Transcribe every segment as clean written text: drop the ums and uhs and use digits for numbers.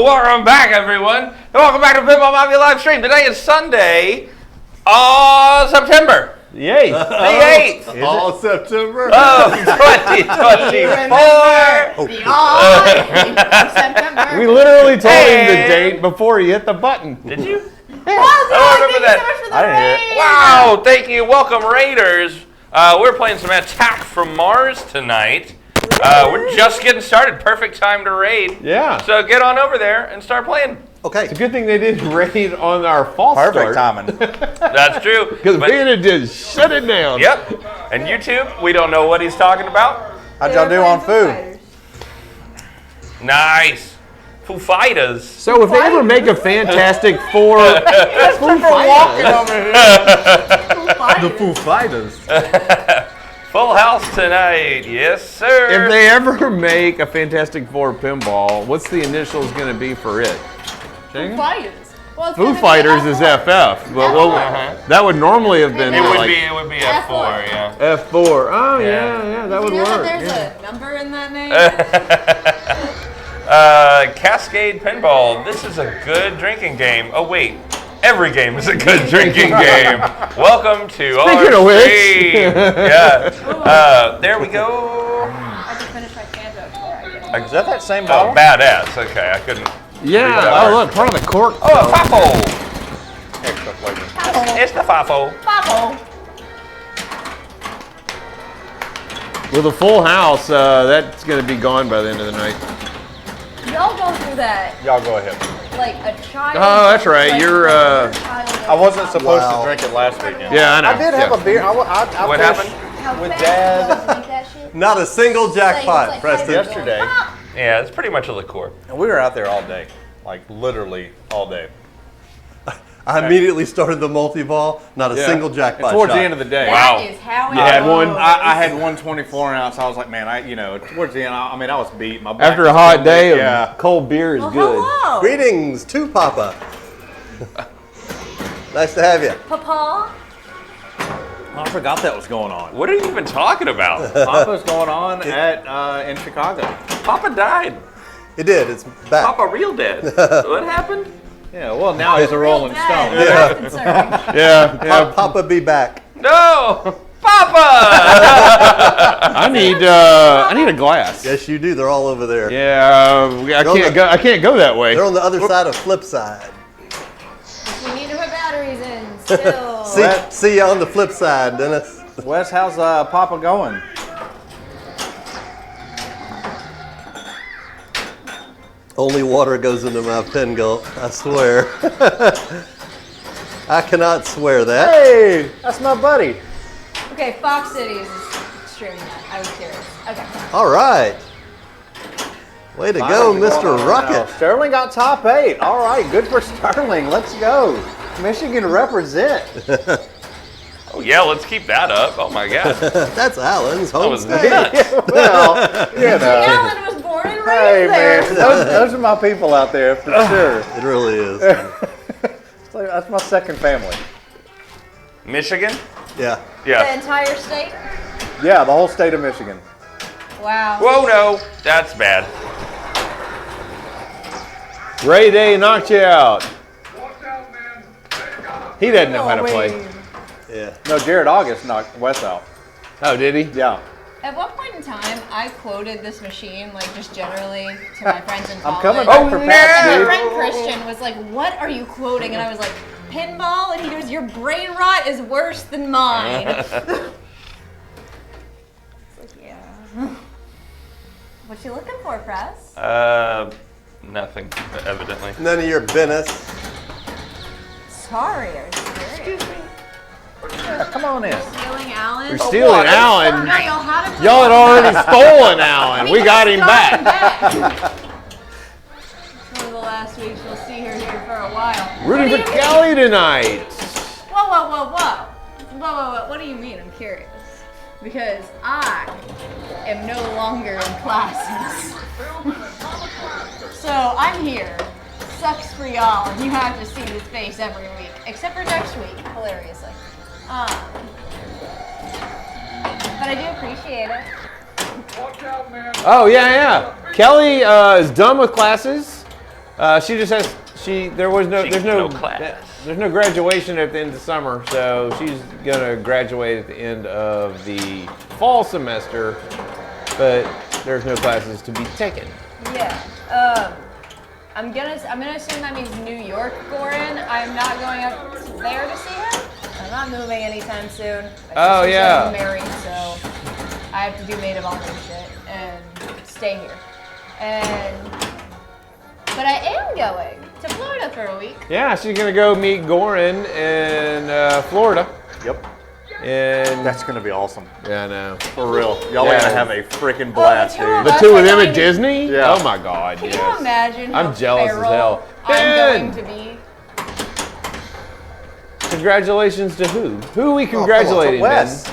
Welcome back, everyone. And welcome back to Pinball Mafia live stream. Today is Sunday, September. The 8th. The 8th. All September? Of 2024. We literally told him the date before he hit the button. Did you? Wow, I don't remember that. so much for the I didn't hear it. raid. Wow, thank you. Welcome, Raiders. We're playing some Attack from Mars tonight. We're just getting started. Perfect time to raid. Yeah. So get on over there and start playing. Okay. It's a good thing they didn't raid on our false Perfect start. timing. That's true. Because we had to just shut it down. Yep. And YouTube, we don't know what he's talking about. How'd y'all do on food? Nice. Foo Fighters. So if they ever make a Fantastic Four, The Foo Fighters. Full house tonight. Yes, sir. if they ever make a Fantastic Four pinball, what's the initials going to be for it? Foo Fighters. Well, it's Foo gonna be Fighters is F1. FF, but that would normally have been It would like be F4, yeah. F4. Oh Yeah. yeah, that would You know work. that there's yeah. a number in that name? Cascade Pinball. This is a good drinking game. Oh wait, every game is a good drinking game. Welcome to our Speaking of which. stream. Yeah. There we go. I just finished my Canto before I get Is that same Oh, bottle? badass. Okay, I couldn't. Yeah. that Oh work. look, part of the cork. Oh, a Fafo. Extra flavor. It's the Fafo. Bubble. With a full house, that's going to be gone by the end of the night. Y'all go through that Y'all go ahead. like a child. Oh, that's right. like, You're, a child I wasn't supposed Wow. to drink it last weekend. Yeah, I know. I did have yeah. a beer. I What fished happened? How with fast Dad. you drink that shit? Not a single jackpot, Like, Preston. yesterday. Yeah, it's pretty much a liqueur. And we were out there all day. Like literally all day. I immediately started the multi-ball. Not a Yeah. single jackpot Towards shot. the end of the day, Wow. That is how it You had goes. one? I had 124 ounce. I was like, man, towards the end, I mean, I was beat. My back After a was hot killing me. day of yeah. cold beer is Well, good. hello. Greetings to Papa. Nice to have you. Papa. I forgot that was going on. What are you even talking about? Papa's going on in Chicago. Papa died. It did. It's back. Papa real dead. What happened? Yeah, well, now he's a Rolling Stone. That's concerning. Yeah. Papa be back. No, Papa. I need a glass. Yes, you do. They're all over there. Yeah, I can't go that way. They're on the other side of flip side. We need to put batteries in still. See you on the flip side, Dennis. Wes, how's Papa going? Only water goes into my pen gulp. I swear. I cannot swear that. Hey, that's my buddy. Okay, Fox City is streaming that. I was curious. Okay. All right. Way to go, Mr. Rocket. Sterling got top 8. All right, good for Sterling. Let's go. Michigan represent. Oh yeah, let's keep that up. Oh my God. That's Alan's That home was state. nuts. Well, Alan was born and raised Hey there. man, those are my people out there for sure. It really is. It's like, that's my second family. Michigan? Yeah. The Yeah. entire state? Yeah, the whole state of Michigan. Wow. Whoa, no, that's bad. Ray Day knocked you out. He doesn't know how to play. Yeah. No, Jared August knocked Wes out. Oh, did he? Yeah. At one point in time, I quoted this machine, like just generally to my friends in college. I'm coming back for Pat's, And my dude. friend Christian was like, "What are you quoting?" And I was like, "Pinball." And he goes, "Your brain rot is worse than mine." It's like, yeah. What you looking for, Press? Nothing, evidently. None of your business. Sorry, are you serious? Come on in. Stealing Alan? We're stealing Alan. No, y'all had him. Y'all had already stolen Alan. We got him back. It's one of the last weeks we'll see her here for a while. Rooting for What do you mean? Kelly tonight. Whoa, whoa, whoa, whoa. Whoa, whoa, whoa. What do you mean? I'm curious. Because I am no longer in classes. So I'm here. Sucks for y'all. You have to see this face every week. Except for next week, hilariously. But I do appreciate it. Oh, yeah. Kelly is done with classes. She just has. There's no class. There's no graduation at the end of summer, so she's gonna graduate at the end of the fall semester, but there's no classes to be taken. Yeah. I'm gonna assume that means New York, Goran. I'm not going up there to see him. I'm not moving anytime soon. Oh, yeah. I'm married, so I have to do maid of honor and shit and stay here. But I am going to Florida for a week. Yeah, she's gonna go meet Goran in Florida. Yep. And That's gonna be awesome. yeah, I know. For real. Y'all are Yeah. gonna have a freaking blast, the two of dude. The us two are of them going at to- Disney? Yeah. Oh my God, Can yes. you imagine how I'm jealous as feral hell. I'm Ben! going to be? Congratulations to who? Who are we come on, congratulating, Ben? Wes.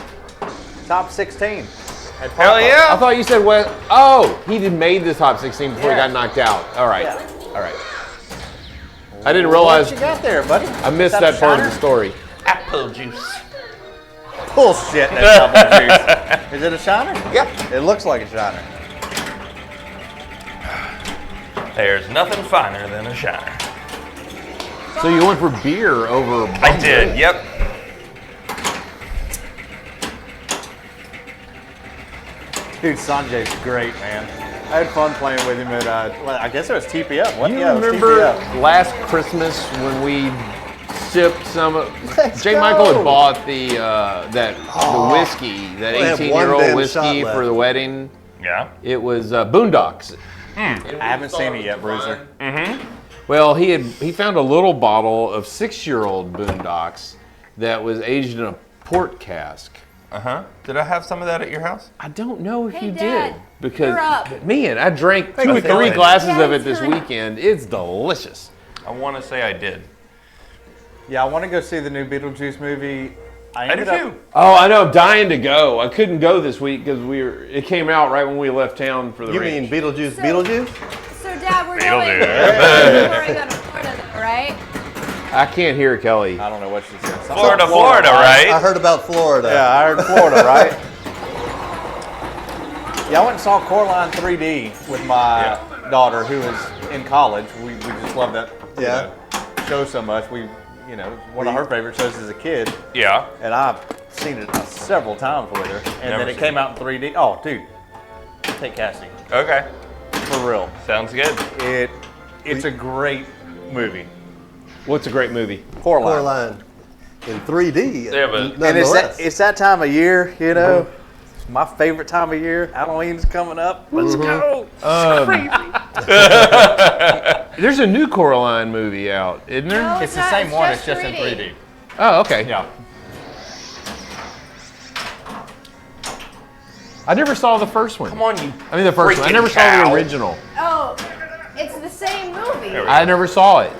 Top 16. At Hell Pop-Up. I yeah! thought you said Wes. Oh, he did made the top 16 before he Yeah. got knocked out. All right. Yeah. All right. I didn't realize. What you got there, buddy? I missed Is that part of Shiner? the story. Apple juice. Bullshit, that's apple juice. Is it a shiner? Yep. It looks like a shiner. There's nothing finer than a shiner. So you went for beer over. I did. Yep. Dude, Sanjay's great, man. I had fun playing with him at, well, I guess it was TPF. What? You Yeah, it was remember TPF. last Christmas when we sipped some of. Let's J. Michael go. had bought the whiskey, that We have one 18-year-old damn whiskey shot for left. the wedding. Yeah. It was Boondocks. I haven't seen it yet, Bruiser. Well, he found a little bottle of 6-year-old Boondocks that was aged in a port cask. Did I have some of that at your house? I don't know if Hey, you Dad, did because you're up. man, I drank 2 or you 3 doing? glasses Yeah, of it it's this fine. weekend. It's delicious. I want to say I did. Yeah, I want to go see the new Beetlejuice movie. I do ended up- too. Oh, I know. I'm dying to go. I couldn't go this week because it came out right when we left town for the You ranch. mean Beetlejuice, So- Beetlejuice? So, Dad, we're Beetle going. dude. Before I go to Florida, right? I can't hear Kelly. I don't know what she said. Something Florida, about Florida, I right? heard about Florida. Yeah, I heard Florida, right? Yeah, I went and saw Coraline 3D with my daughter who is in college. We just love that Yeah. show so much. One of her favorite shows as a kid, Yeah. and I've seen it several times with her. And Never then it seen came out in 3D. Oh, dude, take Cassie Okay. for real. Sounds good. It's a great movie. What's a great movie? Coraline. Coraline in 3D. Yeah, but- And it's nonetheless. it's that time of year, you know. It's my favorite time of year. Halloween's coming up. Let's go. There's a new Coraline movie out, isn't there? No, It's the not. same one. It's just just in 3D. Oh, okay. Yeah. I never saw the first one. Come on, you. I mean the first one. I freaking never saw cow. the original. Oh, it's the same movie. There we I never saw it.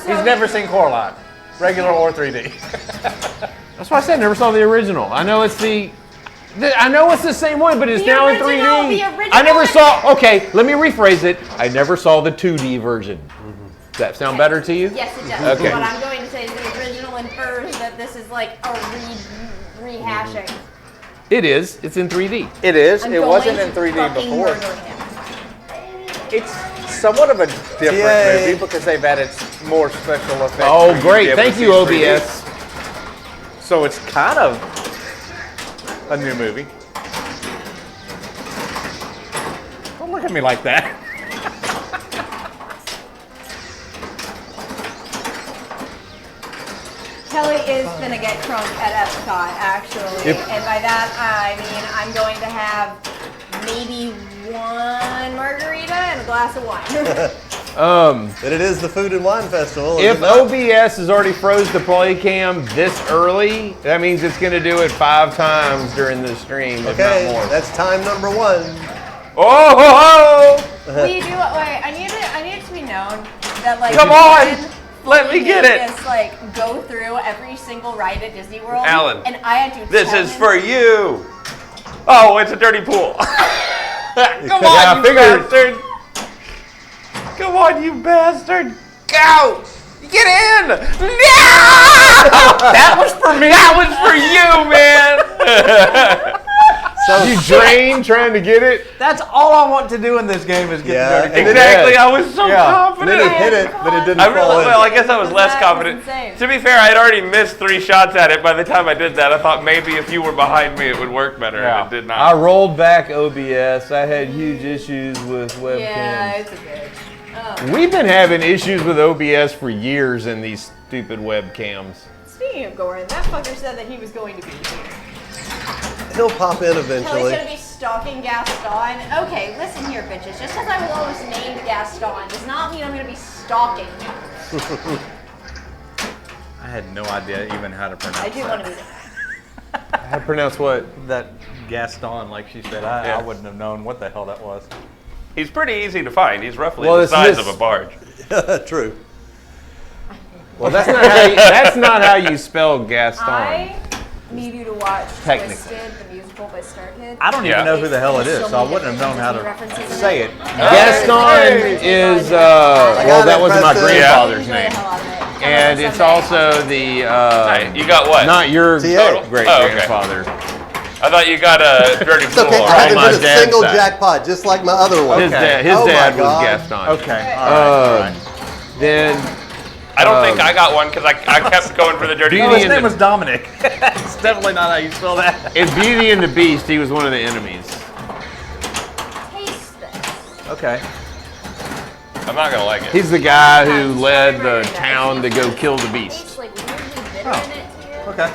He's never seen Coraline, regular or 3D. That's why I said I never saw the original. I know it's I know it's the same one, but it's The now original, in 3D. the original I never one- saw. Okay, let me rephrase it. I never saw the 2D version. Does that sound better to you? Yes, it does. Okay. What I'm going to say is the original infers that this is like a rehashing. It is. It's in 3D. It is. I'm It wasn't going in to 3D fucking before. murder him. It's somewhat of a different Yay. movie because they've added more special effects. Oh, than you'd great! be able Thank to you, see in 3D. OBS. So it's kind of a new movie. Don't look at me like that. Kelly is gonna get crunk at Epcot, actually, and by that I mean I'm going to have maybe one margarita and a glass of wine. And it is the Food and Wine Festival. is If it not? OBS has already froze the play cam this early, that means it's going to do it 5 times during the stream, if Okay, not more. that's time number 1. Oh, ho, ho! Will you do it? Wait, I need it to be known that like Come on! Jen Let me fully get made it. us, like go through every single ride at Disney World, Alan, and I had to. This tell is him- for you. Oh, it's a dirty pool. Come on, Yeah, I you figured. bastard. Come on, you bastard. Go. Get in. No! That was for me. That was for you, man. So You drain trying to get it. That's all I want to do in this game is get Yeah, the dirty. and Exactly. I was so Yeah. And confident. then he hit it, but it didn't I fall really, in. well, I guess I was less That confident. was insane. To be fair, I had already missed 3 shots at it by the time I did that. I thought maybe if you were behind me, it would work better, Yeah. and it did I not. rolled back OBS. I had huge issues with webcams. Yeah, it's a bitch. Oh. We've been having issues with OBS for years in these stupid webcams. Speaking of Goran, that fucker said that he was going to be here. He'll pop in Kelly's eventually. gonna be stalking Gaston. Okay, listen here, bitches. Just because I was always named Gaston does not mean I'm gonna be stalking you. I had no idea even how to pronounce I do want to be How to pronounce what? that Gaston, like she said. Yeah. I wouldn't have known what the hell that was. He's pretty easy to find. He's roughly Well, the it's size this- of a barge. True. Well, that's not how you spell Gaston. I need you to watch Technically. Twisted, the musical by Star Kid. I don't Yeah. even know who the hell it is, so I many wouldn't have known how different to Disney references in say it. Gaston is well, got that it, was my Preston. grandfather's Enjoy the name, hell out of it. and it's also the Hey, you got what? not your TA. great Oh, okay. grandfather. I thought you got a dirty It's fool. okay. all I right. haven't my hit a dad's single side. jackpot, just like my other one. His Okay. dad, his Oh my dad was God. Gaston. Okay. All right. All right. Then I don't think I got one because I kept going for the dirty Beauty No, fool. his and name the- was Dominic. It's definitely not how you spell that. in Beauty and the Beast, he was one of the enemies. Taste this. Okay. I'm not gonna like it. He's the guy who led the town to go kill the beast. Tastes like weirdly bitter Oh. in it to you. Okay.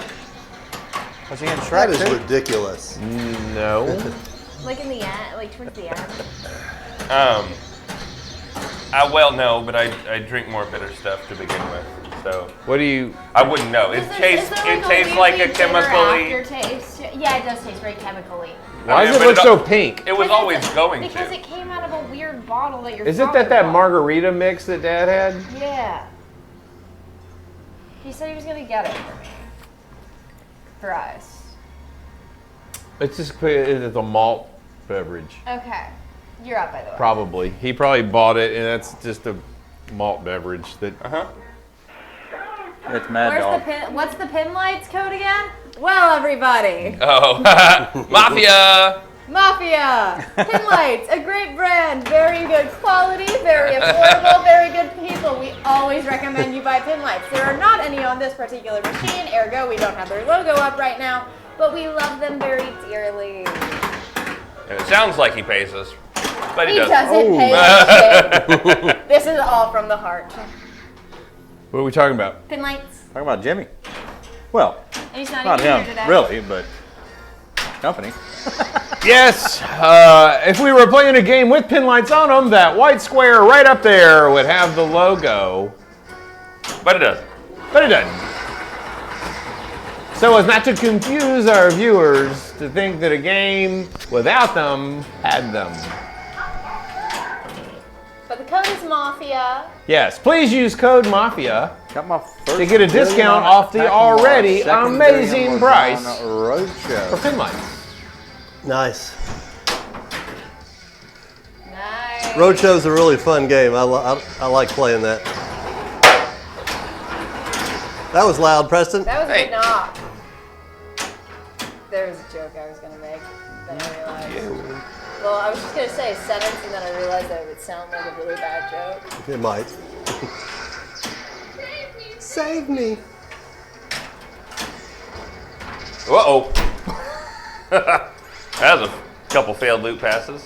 Was he in That Shrek is too? ridiculous. No. Like in the end, like towards the end. Well, no, but I drink more bitter stuff to begin with, so What do you? I wouldn't know. It tastes like a chemically. Aftertaste? Yeah, it does taste very chemically. Why mean, does it but look so pink? It was always going Because to. it came out of a weird bottle that your Is it father that bought. margarita mix that Dad had? Yeah. He said he was gonna get it for me. For us. It's just it's a malt beverage. Okay. You're up, by the way. Probably. He probably bought it, and that's just a malt beverage that. It's Mad Where's Dog. the pin? What's the pin lights code again? Well, everybody. Oh, Mafia! Mafia! Pin lights, a great brand, very good quality, very affordable, very good people. We always recommend you buy pin lights. There are not any on this particular machine, ergo we don't have their logo up right now, but we love them very dearly. And it sounds like he pays us, but he He doesn't. doesn't pay us shit. This is all from the heart. What are we talking about? Pin lights. Talking about Jimmy. Well, And he's not not even him, here today. really, but company. Yes. If we were playing a game with pin lights on them, that white square right up there would have the logo, But it doesn't. but it doesn't. So as not to confuse our viewers to think that a game without them had them. But the code is Mafia. Yes, please use code MAFIA Got my first to get a billion discount on off the Attack Mars. already Second amazing billion was price on for Roadshow. pin lights. Nice. Nice. Roadshow's a really fun game. I like playing that. That was loud, Preston. That was a Hey. good knock. There was a joke I was going to make that I realized. Well, I was just going to say a sentence and then I realized that it would sound like a really bad joke. It might. Save me. Uh-oh. That was a couple failed loop passes.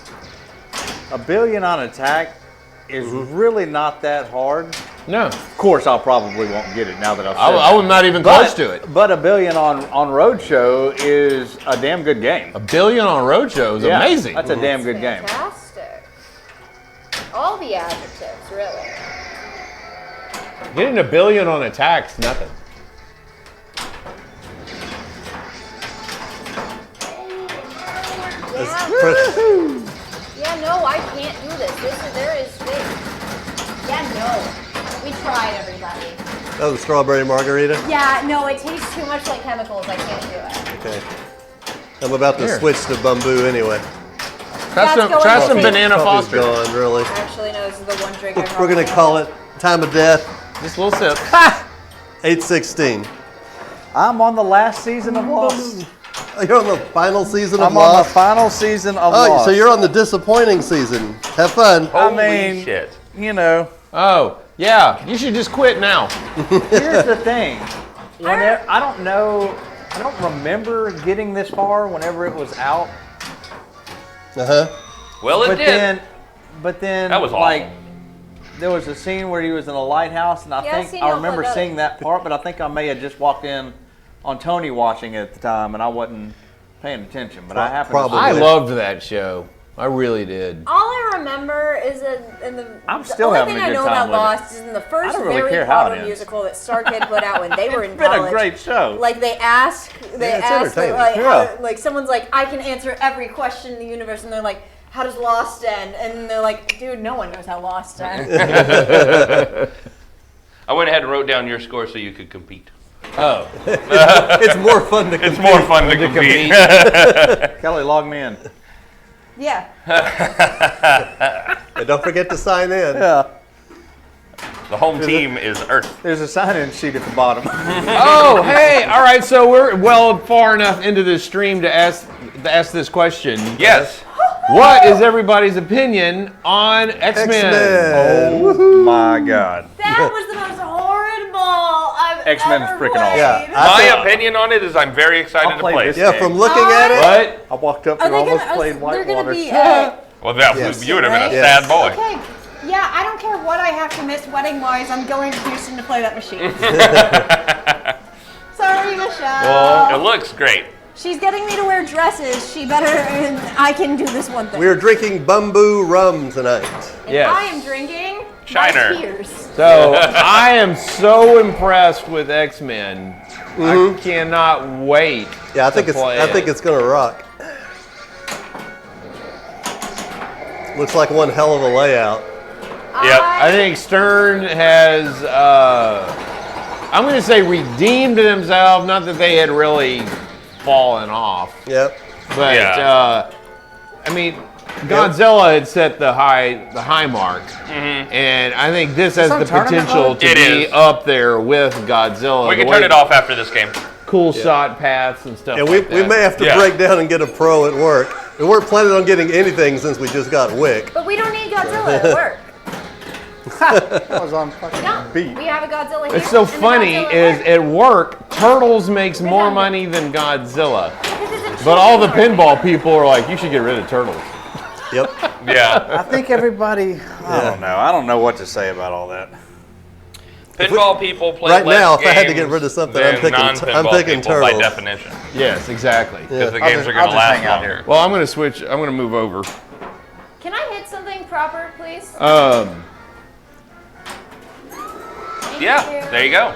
A billion on Attack is really not that hard. No, Of course, I probably won't get it now that I've said I was not even close to it. But a billion on Roadshow is a damn good game. $1 billion on Roadshow is Yeah, amazing. That's a damn good game. Fantastic. All the adjectives, really. Getting $1 billion on Attack's nothing. Yeah. Yeah, no, I can't do this. There is this. Yeah, no. We tried, everybody. Oh, the strawberry margarita? Yeah, no, it tastes too much like chemicals. I can't do it. Okay. I'm about to Here. switch to bamboo anyway. Try some, going try to some take- banana Coffee's Foster. gone, really. Actually, no, this is the one drink I We're going to call it time of death, Just a little sip. 8:16. I'm on the last season of Lost. You're on the final season of I'm on the Lost. final season of Oh, Lost. so you're on the disappointing season. Have fun. Holy mean- shit. You know, Oh, yeah. You should just quit now. here's the thing. I don't know. I don't remember getting this far whenever it was out. Well, it But did. then, That was like, awful. there was a scene where he was in a lighthouse, and Yeah, I've I think seen I y'all remember play that. seeing that part, but I think I may have just walked in on Tony watching it at the time, and I wasn't paying attention. But I happened Probably. to I see it. loved that show. I really did. All I remember is in the. I'm still the having only a thing good I know time about with it. Lost is in the first don't really very care how it Broadway ends. musical that Star Kid put out when they were in It's been college. a great show. Like they ask, it's like, entertaining. like someone's like, I can answer every question in the universe, and they're like, how does Lost end? And they're like, dude, no one knows how Lost ends. I went ahead and wrote down your score so you could compete. Oh. It's more fun to compete. It's more fun to compete. Kelly, log me in. Yeah. And don't forget to sign in. Yeah. The home team is Earth. There's a sign-in sheet at the bottom. Oh, hey. All right, so we're far enough into this stream to ask this question. Yes. What is everybody's opinion on X-Men? X-Men. Oh my God. That was the most horrid ball I've X-Men's ever freaking played. awesome. Yeah, My opinion on it is I'm very excited I'll to play play this it. Yeah, from looking at it. What? I walked up Are and they almost gonna, played they're Whitewater. gonna be, Well, that Yes. you would have been a Yes. sad boy. okay. Yeah, I don't care what I have to miss wedding-wise. I'm going to Houston to play that machine. Sorry, Michelle. It looks great. She's getting me to wear dresses. She better, and I can do this one thing. We are drinking bamboo rum tonight. And Yes. I am drinking Shiner. my tears. So I am so impressed with X-Men. I cannot wait. Yeah, I think to it's play I think it. it's gonna rock. Looks like one hell of a layout. Yep. I think Stern has, I'm going to say, redeemed themselves. Not that they had really fallen off, Yep. but Yeah. I mean, Godzilla had set the high mark, and I think this has on the tournament potential mode? to It be is. up there with Godzilla. We The can way turn it off after this game. Cool shot paths and stuff. And like we that. may have to Yeah. break down and get a pro at work. We weren't planning on getting anything since we just got Wick. But we don't need Godzilla at work. I was on fucking No, beat. we have a Godzilla here. What's so and the funny Godzilla is at at work. work, Turtles makes more Redundant. money than Godzilla. This is a But all the cheating pinball people are like, you should get rid of Turtles. Yep. Yeah. I think everybody. I don't know. I don't know what to say about all that. Pinball people play Right less now, if I had to games get rid of something, than I'm picking non-pinball people Turtles. by definition. Yes, exactly. Because the I'll games just- are going I'll to just last hang out longer. here. Well, I'm going to switch. I'm going to move over. Can I hit something proper, please? Thank Yeah, there you go.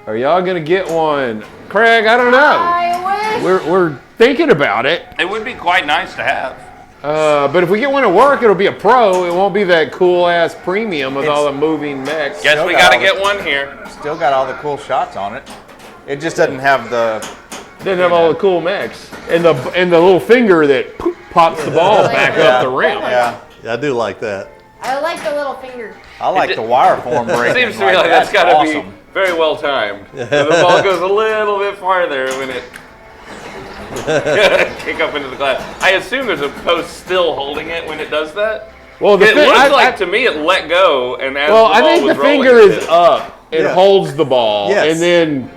Are y'all going to get one? Craig, I don't know. I wish. We're thinking about it. It would be quite nice to have. But if we get one at work, it'll be a pro. It won't be that cool-ass premium with all the moving mechs. Guess Still we got got to all get the- one here. Still got all the cool shots on it. It just doesn't have the. Didn't have all the cool mechs. And the little finger that pops the ball back up the rim. Yeah. Yeah, I do like that. I like the little finger. I like the wire form It breaking. seems to me like that's got to awesome. be very well timed. The ball goes a little bit farther when it kick up into the glass. I assume there's a post still holding it when it does that. Well, It looks like to me it let go, and as well, the I ball think was the rolling, finger it is did. up. It Yeah. holds the ball Yes. and then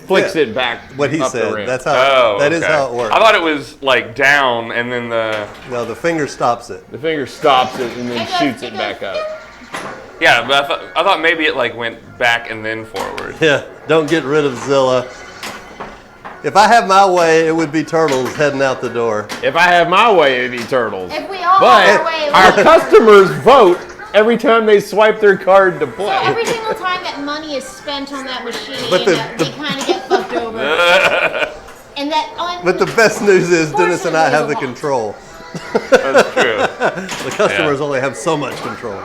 flicks Yeah. it back. What he up the said. rim. That's how. Oh, that is okay. how it works. I thought it was like down, and then the No, the finger stops it. The finger stops it and then It goes- shoots it it back goes- up. yeah. But I thought maybe it like went back and then forward. Yeah, don't get rid of Zilla. If I have my way, it would be Turtles heading out the door. If I have my way, it'd be Turtles. If we all But have our way, our we'll- customers vote every time they swipe their card to So play. every single time that money is spent on that machine, But the- they kind of get fucked over. And that on But the best news is Dennis and I have the Fortunately, control. That's true. The customers only have so much control.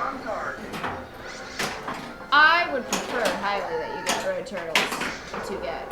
I would prefer highly that you got rid of Turtles to get,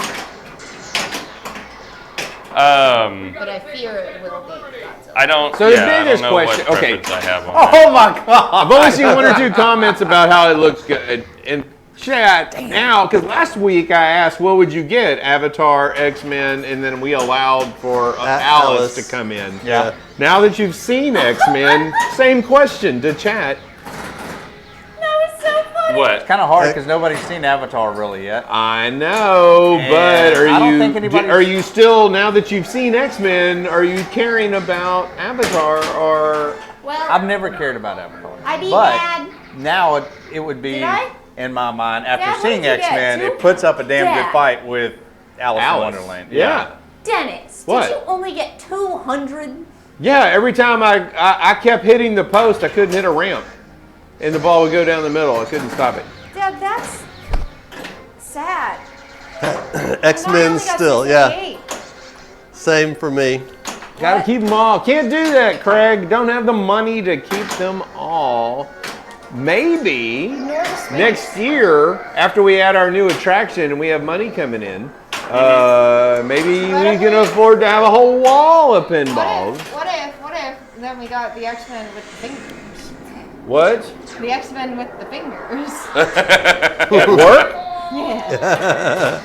but I fear it will be Godzilla. I don't. So the yeah, I biggest don't know question- What okay. preference I have on that. Oh my god! I've only seen one or two comments about how it looks good, and Chat now, because last week I asked, what would you get? Avatar, X-Men, and then we allowed for Alice to come in. Yeah. Now that you've seen X-Men, same question to chat. That was so funny. What? Kind of hard because nobody's seen Avatar really yet. I know, but And I don't think anybody's- are you still, now that you've seen X-Men, are you caring about Avatar or? Well, I've never cared about Avatar. I be but mad. now it would be Did I? in my mind after Dad, what seeing did you get? X-Men, Two? it puts up a damn Dad. good fight with Alice in Wonderland. Yeah. Dennis, What? did you only get 200? Yeah, every time I kept hitting the post, I couldn't hit a ramp. And the ball would go down the middle. I couldn't stop it. Dad, that's sad. X-Men still, yeah. Same for me. Gotta keep them all. Can't do that, Craig. Don't have the money to keep them all. Maybe next year, after we add our new attraction and we have money coming in, maybe we can afford to have a whole wall of pinballs. What if then we got the X-Men with the fingers? What? The X-Men with the fingers. At work? Yeah.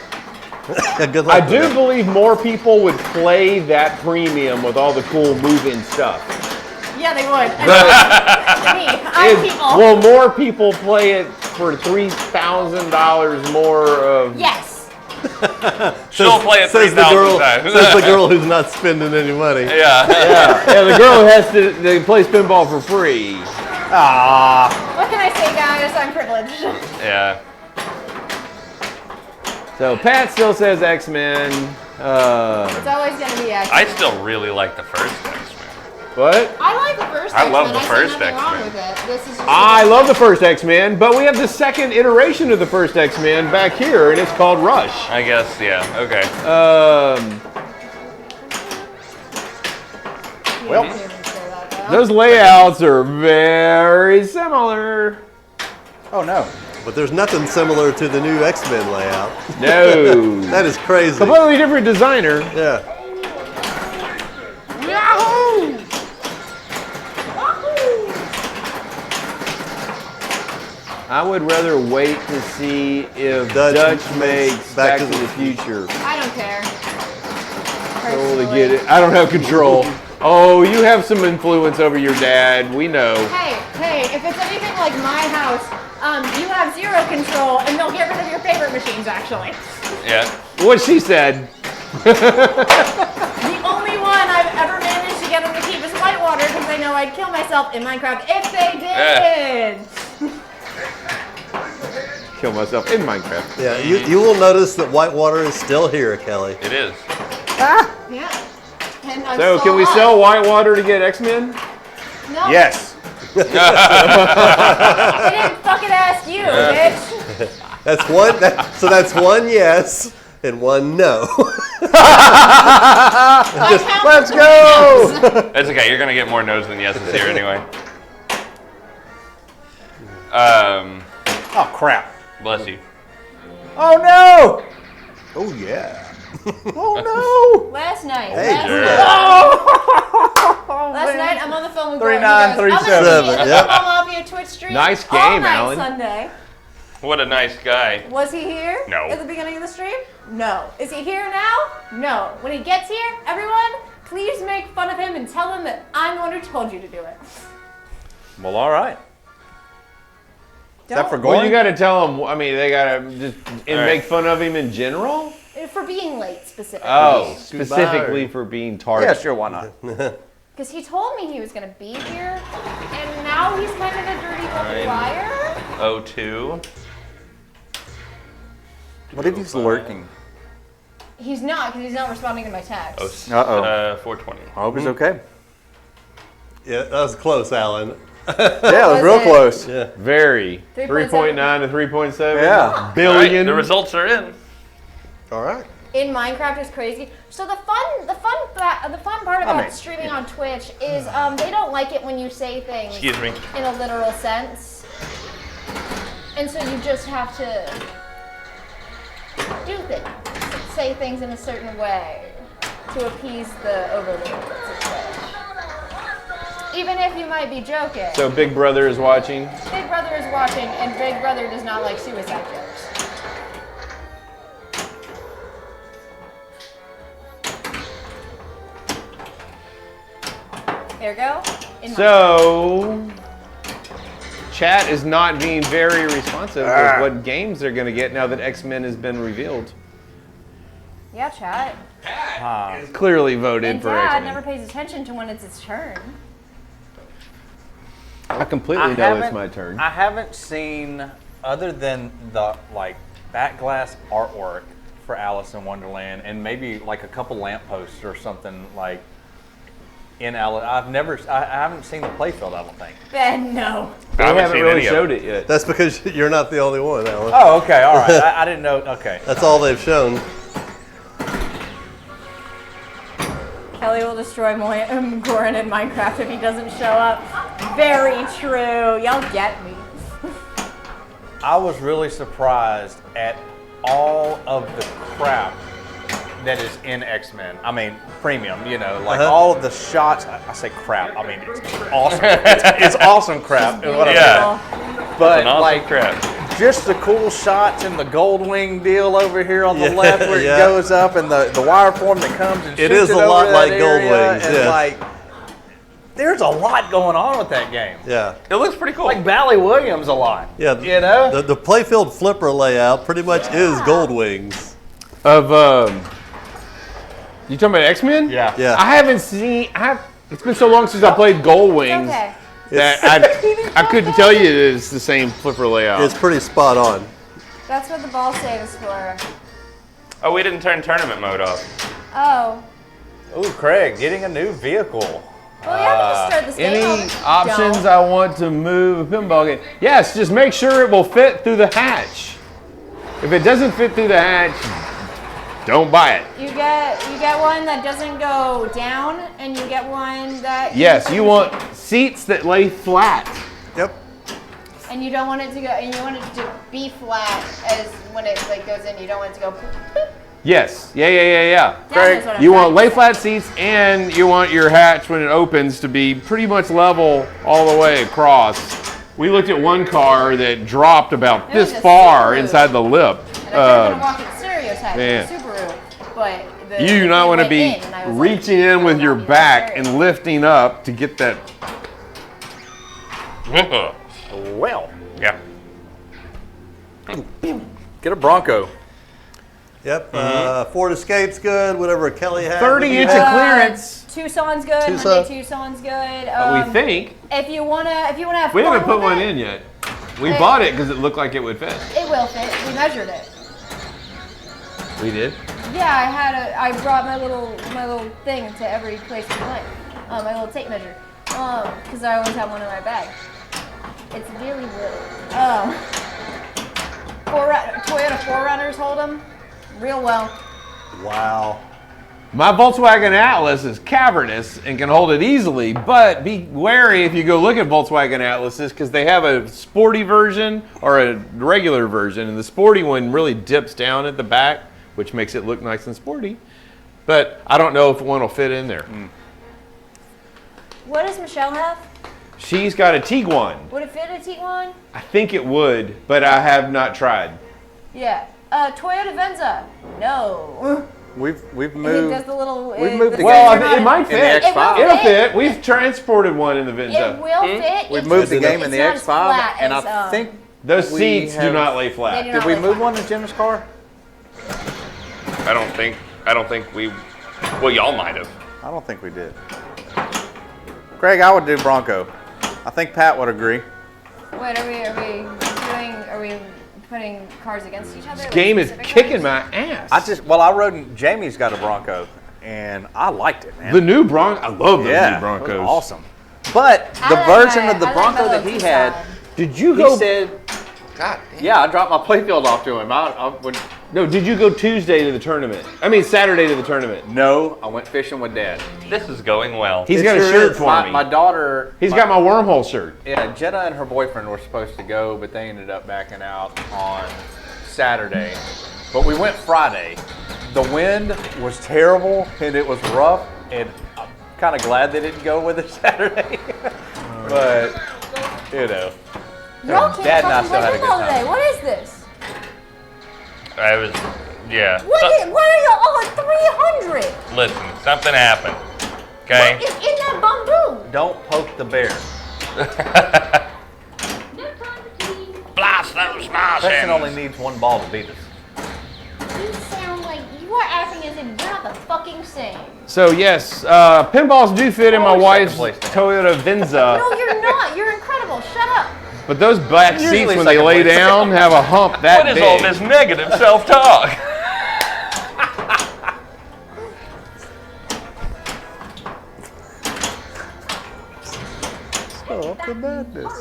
Yeah, good luck I with do it. believe more people would play that premium with all the cool moving stuff. Yeah, they would. Me, I'm people. Will more people play it for $3,000 more of? Yes. She'll play it Says 3,000 times. Says the girl who's not spending any money. Yeah. Yeah, the girl who has to play pinball for free. What can I say, guys? I'm privileged. Yeah. So Pat still says X-Men. It's always gonna be X-Men. I still really like the first X-Men. What? I like the first I X-Men. love the I see first nothing wrong X-Men. with it. This is just I love the first X-Men, but we have the second iteration of the first X-Men back here, and it's called Rush. I guess, yeah. Okay. Well, Those layouts are very similar. oh no. But there's nothing similar to the new X-Men layout. No. That is crazy. Completely different designer. Yeah. I would rather wait to see if Dutch Dutch makes Back to the Future. I don't care. Totally get it. I don't have control. Oh, you have some influence over your dad. We know. Hey, if it's anything like my house, you have zero control, and they'll get rid of your favorite machines, actually. Yeah. What she said. The only one I've ever managed to get them to keep is Whitewater because I know I'd kill myself in Minecraft if they did. Kill myself in Minecraft. Yeah, you will notice that Whitewater is still here, Kelly. It is. Yeah. And I'm So can we alive. sell Whitewater to get X-Men? No. Yes. I didn't fucking ask you, bitch. That's one. So that's one yes and one no. Let's go! It's okay. You're gonna get more no's than yeses here anyway. Oh crap. Bless you. Oh no. Oh yeah. Oh no. Last night. Hey, Last night I'm on the phone with 3937. I'm gonna be at the Yep. Pinball Mafia Twitch stream. Nice all game, night Alan. Sunday. What a nice guy. Was he here? No. At the beginning of the stream? No. Is he here now? No. When he gets here, everyone, please make fun of him and tell him that I'm the one who told you to do it. Well, all right. Is that for Well, going? you got to tell them. I mean, they got to just All right. make fun of him in general. For being late, specifically. Oh, specifically for being tardy. Yeah, sure. Why not? Because he told me he was going to be here, and now he's kind of a dirty little liar. 02. What if he's lurking? He's not, because he's not responding to my text. Uh-oh. 420. I hope he's okay. Yeah, that was close, Alan. Yeah, it was real it? close. Yeah. Very. 3.7. 3.9 to 3.7. Yeah. All right, Billion. the results are in. All right. In Minecraft is crazy. So the fun part about streaming on Twitch is they don't like it when you say things Excuse me. in a literal sense, and so you just have to do things, say things in a certain way to appease the overlords of Twitch. Even if you might be joking. So Big Brother is watching. Big Brother is watching, and Big Brother does not like suicide jokes. There you go. So, chat is not being very responsive with what games they're going to get now that X-Men has been revealed. Yeah, chat. Clearly voted And for Dad X-Men. never pays attention to when it's its turn. I completely know it's my turn. I haven't seen, other than the like back glass artwork for Alice in Wonderland, and maybe like a couple lampposts or something like in Alice. I haven't seen the playfield. I don't think. Ben, no. They haven't haven't seen really any of showed it. it yet. That's because you're not the only one, Alan. Oh, okay, all right. I didn't know. Okay. That's all they've shown. Kelly will destroy Goran in Minecraft if he doesn't show up. Very true. Y'all get me. I was really surprised at all of the crap that is in X-Men. I mean, premium, you know, like all of the shots. I say crap. I mean, it's awesome. It's awesome crap. Is what I mean. Yeah. But An awesome like, crap. just the cool shots and the gold wing deal over here on the Yeah, left where yeah. it goes up and the wire form that comes and It shoots is a over lot that like Gold area, Wings, and yeah. like, there's a lot going on with that game. Yeah. It looks pretty cool. Like Bally Williams a lot. Yeah. You know? The playfield flipper layout pretty much is Gold Wings. Of you talking about X-Men? Yeah. Yeah. I haven't seen. It's been so long since I played Gold Wings Okay. that I couldn't tell you it's the same flipper layout. It's pretty spot on. That's what the ball save is for. Oh, we didn't turn tournament mode off. Oh. Ooh, Craig, getting a new vehicle. Well, you have to just start this game. Any over. options Don't. I want to move a pinball game? Yes, just make sure it will fit through the hatch. If it doesn't fit through the hatch, don't buy it. You get one that doesn't go down, and you get one that. Yes, you want seats that lay flat. Yep. And you don't want it to go, and you want it to be flat as when it like goes in. You don't want it to go. Boop. Yes. Yeah. That is what I'm You want trying lay to flat seats, and you want your hatch when it opens to be pretty much level all the way across. We looked at one car that dropped about It was this a far Subaru. inside the lip. say. And I didn't want to walk in stereotype man. with Subaru, but the, You do not it want to went be in, and I was like, reaching in with "Oh, your not be back that and stereo." lifting up to get that. Well, Yeah. get a Bronco. Yep. Ford Escape's good. Whatever Kelly had. 30-inch Yeah. of clearance. Tucson's good. Tucson. Hyundai Tucson's good. We think. If you wanna have We fun haven't put with one it, in yet. We Hey. bought it because it looked like it would fit. It will fit. We measured it. We did. Yeah, I brought my little thing to every place we went. My little tape measure. Because I always have one in my bag. It's really little. Toyota 4Runners hold them real well. Wow. My Volkswagen Atlas is cavernous and can hold it easily, but be wary if you go look at Volkswagen Atlases because they have a sporty version or a regular version, and the sporty one really dips down at the back, which makes it look nice and sporty. But I don't know if one will fit in there. What does Michelle have? She's got a Tiguan. Would it fit a Tiguan? I think it would, but I have not tried. Yeah. Toyota Venza. No. We've It moved. does the little. We've moved the Well, game it might in the fit. X5. It'll fit. We've transported one in the It Venza. will fit. We've it's moved just- the game in it's the not as X5, flat and as, I think Those we seats do have- not lay They flat. do did not we lay move flat. one to Jim's car? I don't think we. Well, y'all might have. I don't think we did. Greg, I would do Bronco. I think Pat would agree. Wait, are we putting cars against each other? Like Game is specific kicking cars? my ass. I rode in, Jamie's got a Bronco, and I liked it, man. The new Bronco. I love those yeah, new Broncos. it was awesome. But I the like version my- of the I like Bronco my that little he had, Tucson. Did you he go? said, God. yeah, I dropped my playfield off to him. I would. No, did you go Tuesday to the tournament? I mean Saturday to the tournament. No, I went fishing with Dad. This is going well. He's It got a sure shirt is. for my, me. My daughter. He's got my wormhole shirt. Yeah, Jenna and her boyfriend were supposed to go, but they ended up backing out on Saturday. But we went Friday. The wind was terrible and it was rough, and kind of glad they didn't go with it Saturday. But, you know. Y'all can't Dad and I fucking still play had a good pinball time. today. What is this? I was, yeah. Why are y'all all at 300? Listen, something happened. Okay. What is in that bamboo? Don't poke the bear. Blast those Preston marshmallows. only needs one ball to beat us. You sound like you are acting as if you're not the fucking same. So yes, pinballs do fit in my Always wife's second place. Toyota Venza, No, you're not. You're incredible. Shut up. but those back seats Usually when they second lay place. down have a hump that What is big. all this negative self-talk? Stop the madness.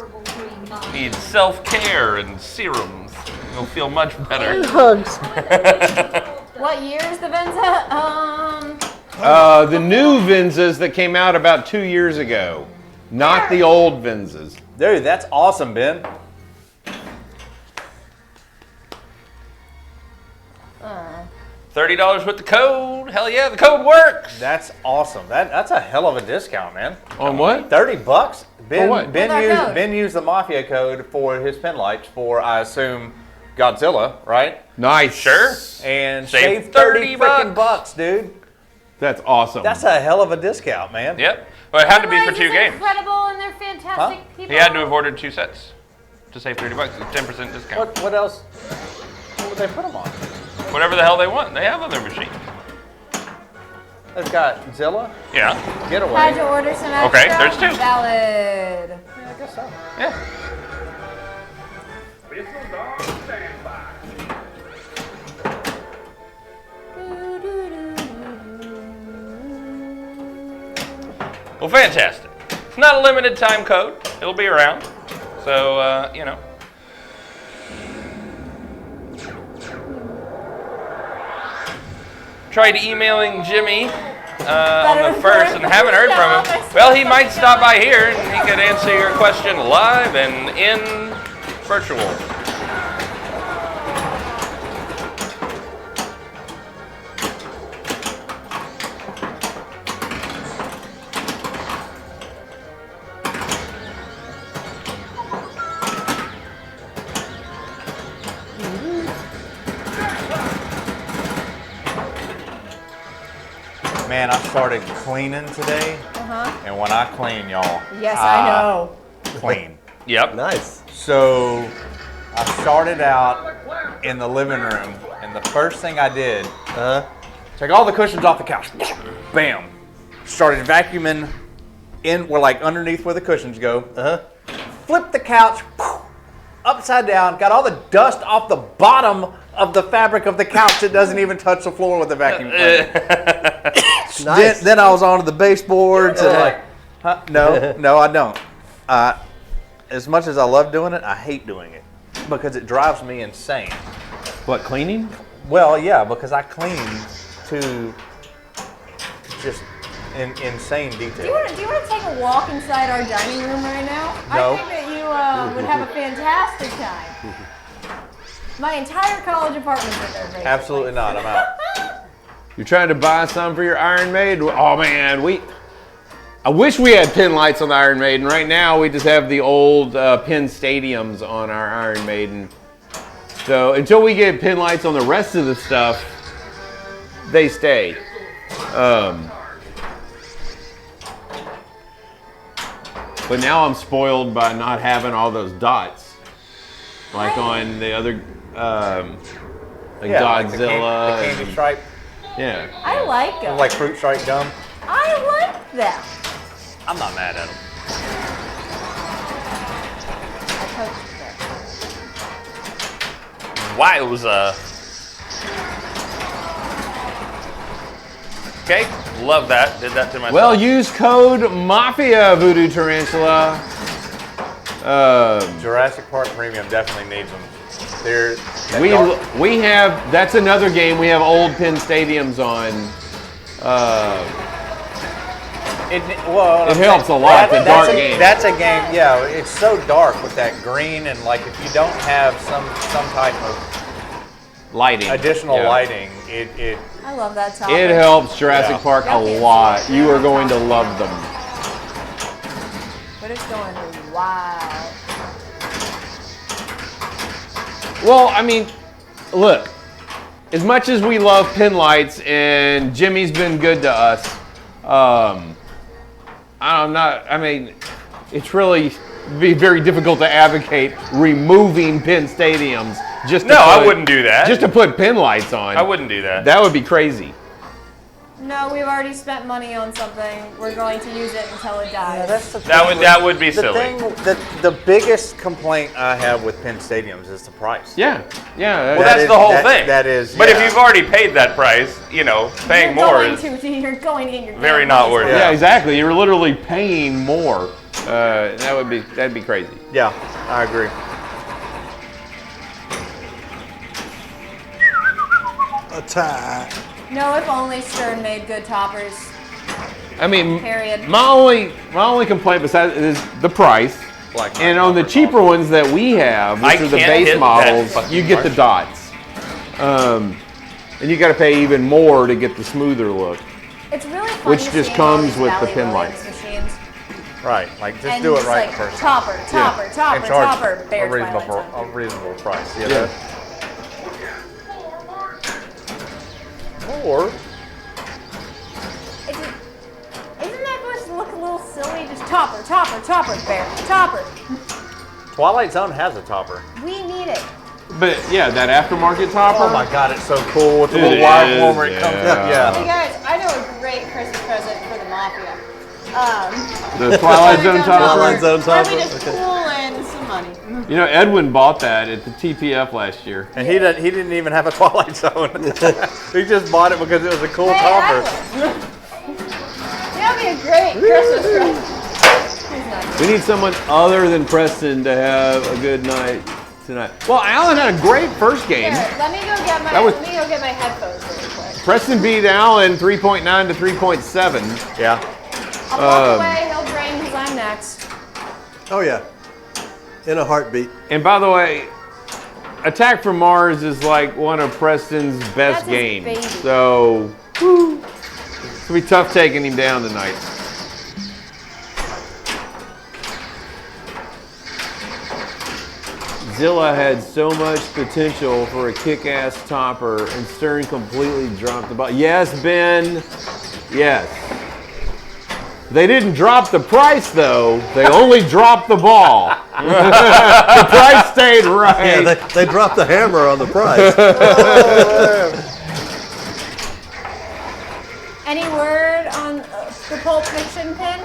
Need self-care and serums. You'll feel much better. Hugs. What year is the Venza? The new Venzas that came out about 2 years ago, not the old Venzas. Dude, that's awesome, Ben. $30 with the code. Hell yeah, the code works. That's awesome. That's a hell of a discount, man. On what? $30. Ben, what? Ben With our used code. Ben used the Mafia code for his pin lights for, I assume, Godzilla, right? Nice. Sure. And Save saved 30 freaking bucks. bucks, dude. That's awesome. That's a hell of a discount, man. Yep. Well, it had to be for Guys, 2 it's games. Incredible, and they're fantastic people. He had to have ordered 2 sets to save $30. It's 10% discount. What else? What would they put them on? Whatever the hell they want. They have other machines. They've got Zilla, Yeah. Getaway. Had to order some extra. Okay, there's 2. Valid. Yeah, I guess so. Yeah. Well, fantastic. It's not a limited time code. It'll be around. So, you know. Tried emailing Jimmy on the first and haven't heard from him. Well, he might stop by here and he could answer your question live and in virtual. Man, I started cleaning today, and when I clean, y'all, Yes, I know. clean. Yep. Nice. So I started out in the living room, and the first thing I did, take all the cushions off the couch. Bam. Started vacuuming in where, like, underneath where the cushions go. Flipped the couch upside down. Got all the dust off the bottom of the fabric of the couch. It doesn't even touch the floor with the vacuum cleaner. Nice. Then I was on to the baseboards and like, no, I don't. As much as I love doing it, I hate doing it because it drives me insane. What, cleaning? Well, yeah, because I clean to just insane Do you detail. want to take a walk inside our dining room right now? No. I think that you would have a fantastic time. My entire college apartment's in there. Basically. Absolutely not. I'm out. You're trying to buy some for your Iron Maiden? Oh man, I wish we had pin lights on the Iron Maiden. Right now we just have the old pin stadiums on our Iron Maiden. So until we get pin lights on the rest of the stuff, they stay. But now I'm spoiled by not having all those dots. Like on the other, like Yeah, Godzilla. like the candy stripe, Yeah. I like them. like fruit stripe gum. I like them. I'm not mad at them. I coached them. Wowza. Okay, love that. Did that to myself. Well, use code Mafia Voodoo Tarantula. Jurassic Park Premium definitely needs them. They're We have, that's another game we have old pin stadiums on. It helps a lot, the dark that's game. That's a game. Yeah, it's so dark with that green, and like if you don't have some type of Lighting. additional Yeah. lighting, it I love that topper. It helps Jurassic Yeah. Park a Y'all can't lot. see it. You are going to love them. But it's going wild. Well, I mean, look, as much as we love pin lights and Jimmy's been good to us, it's really be very difficult to advocate removing pin stadiums just to No, I put- wouldn't do that. Just to put pin lights on. I wouldn't do that. That would be crazy. No, we've already spent money on something. We're going to use it until it dies. That's the That would be the silly. the biggest complaint I have with Penn Stadiums is the price. Yeah, yeah. Well, That that's is- the whole that- thing. that is, But if yeah. you've already paid that price, paying You're more going is you're going in your very damn not money's worth it. Yeah, exactly. You're literally paying more. That'd be crazy. Yeah, I agree. A tie. No, if only Stern made good toppers. I mean, Period. my only complaint besides is the price. Like And on the cheaper ones that we have, I which are the can't base hit that models, fucking you get the dots. And you got to pay even more to get the smoother look. It's really funny Which just seeing all comes these with the Valley pin Williams lights. machines. Right, like just And do it just right like, the first Topper, topper, and topper, charge topper, a bear reasonable Twilight Zone. a reasonable price. You Yeah. know? Or Isn't that supposed to look a little silly? Just topper, topper, topper, bear, topper. Twilight Zone has a topper. We need it. But yeah, that aftermarket topper. Oh my god, it's so cool with the It little wire is, warmer it comes yeah. up. Hey Yeah. guys, I know a great Christmas present for the Mafia. The Twilight Zone topper. Twilight Zone Let topper. me just Okay. pull in some money. You know, Edwin bought that at the TPF last year. And he didn't even have a Twilight Zone. He just bought it because it was a cool Hey, topper. Alan. That'd be a great Christmas present. He's not We need someone other than Preston to have a good night tonight. Well, Alan had a great first game. Here, let me go get my That was- let me go get my headphones really quick. Preston beat Alan 3.9 to 3.7. Yeah. I'll walk away, he'll drain because I'm next. Oh yeah. In a heartbeat. And by the way, Attack from Mars is like one of Preston's best That's his games. baby. So, whew, it's gonna be tough taking him down tonight. Zilla had so much potential for a kick-ass topper, and Stern completely dropped the ball. Yes, Ben. Yes. They didn't drop the price though. They only dropped the ball. The price stayed right. Yeah, they dropped the hammer on the price. Any word on the Pulp Fiction pin?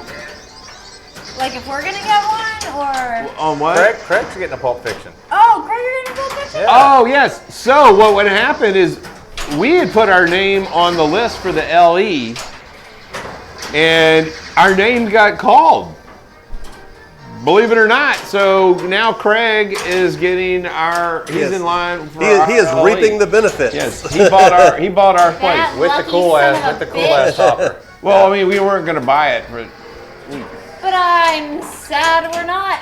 Like if we're gonna get one, or On what? Craig's getting a Pulp Fiction. oh, Greg, you're getting a Pulp Fiction? Oh yes. So what would happen is we had put our name on the list for the LE, and our name got called. Believe it or not. So now Craig is getting our. He's Yes. in line for. He is our reaping LE. the benefits. Yes, he bought our place. That With the lucky cool son ass of a bitch. topper. Well, I mean, we weren't gonna buy it for. But I'm sad we're not.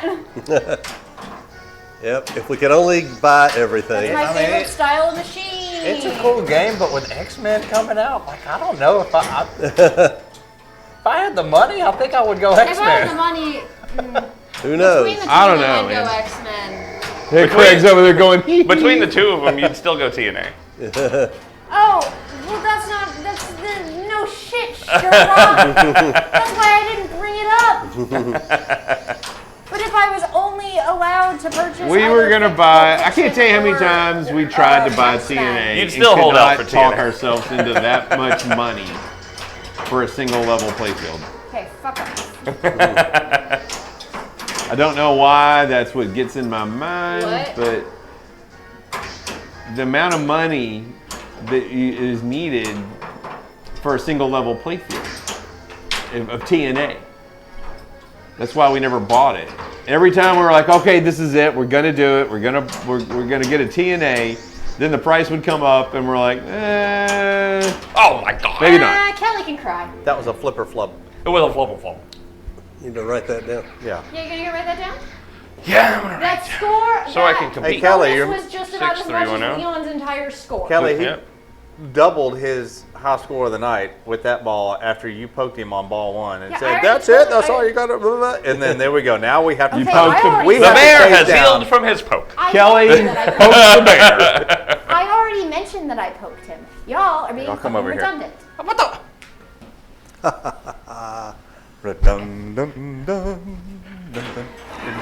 Yep. If we could only buy everything. My I mean, favorite style of machine. It's a cool game, but with X-Men coming out, like I don't know if if I had the money, I think I would go If I had the X-Men. money, Who between knows? the two I don't of them, know, I'd go man. X-Men. Hey, Craig's over there going. Between the two of them, you'd still go TNA. Oh, well that's no shit, Sherlock. That's why I didn't bring it up. But if I was only allowed to purchase, We either were gonna Pulp buy. I Fiction can't tell you how many or, times we tried to buy X-Men. TNA. You'd and still could hold out not for talk TNA. ourselves into that much money for a single level playfield. Okay, fuck off. I don't know why. That's what gets in my mind. What? But the amount of money that is needed for a single level playfield of TNA. That's why we never bought it. Every time we were like, okay, this is it. We're gonna do it. We're gonna get a TNA. Then the price would come up, and we're like, Oh my god. maybe not. Kelly can cry. That was a flipper flub. It was a flubble flub. You need to write that down. Yeah. Yeah, you gonna write that down? Yeah, I'm gonna That score. So I that can compete. Hey, Kelly, bonus you're was just about as much as 6-3-1-0. Leon's entire score. Kelly, Yep. doubled his high score of the night with that ball after you poked him on ball 1 and Yeah, I said, already "That's told it. him That's I- all you got to." And then there we go. Now we have to. Okay, poked I him. already We The have to bear take has down- healed from his poke. I Kelly told you that I poked the bear. I already mentioned that I poked him. Y'all are being Y'all come fucking over here. redundant. What the?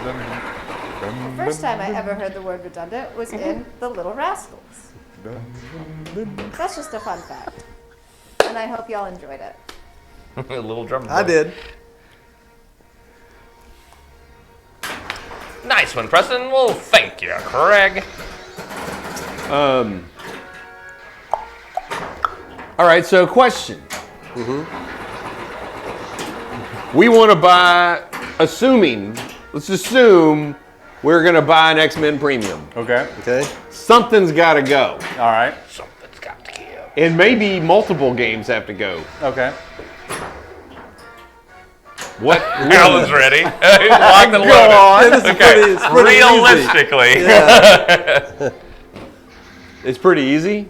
The first time I ever heard the word redundant was in The Little Rascals. That's just a fun fact. And I hope y'all enjoyed it. A little drum. I did. Nice one, Preston. Well, thank you, Craig. All right, so question. We want to buy, let's assume we're going to buy an X-Men Premium. Okay. Okay. Something's got to go. All right. Something's got to give. And maybe multiple games have to go. Okay. What? Alan's ready. Locked and loaded. Yeah, this is Okay. pretty easy. Realistically. It's pretty easy.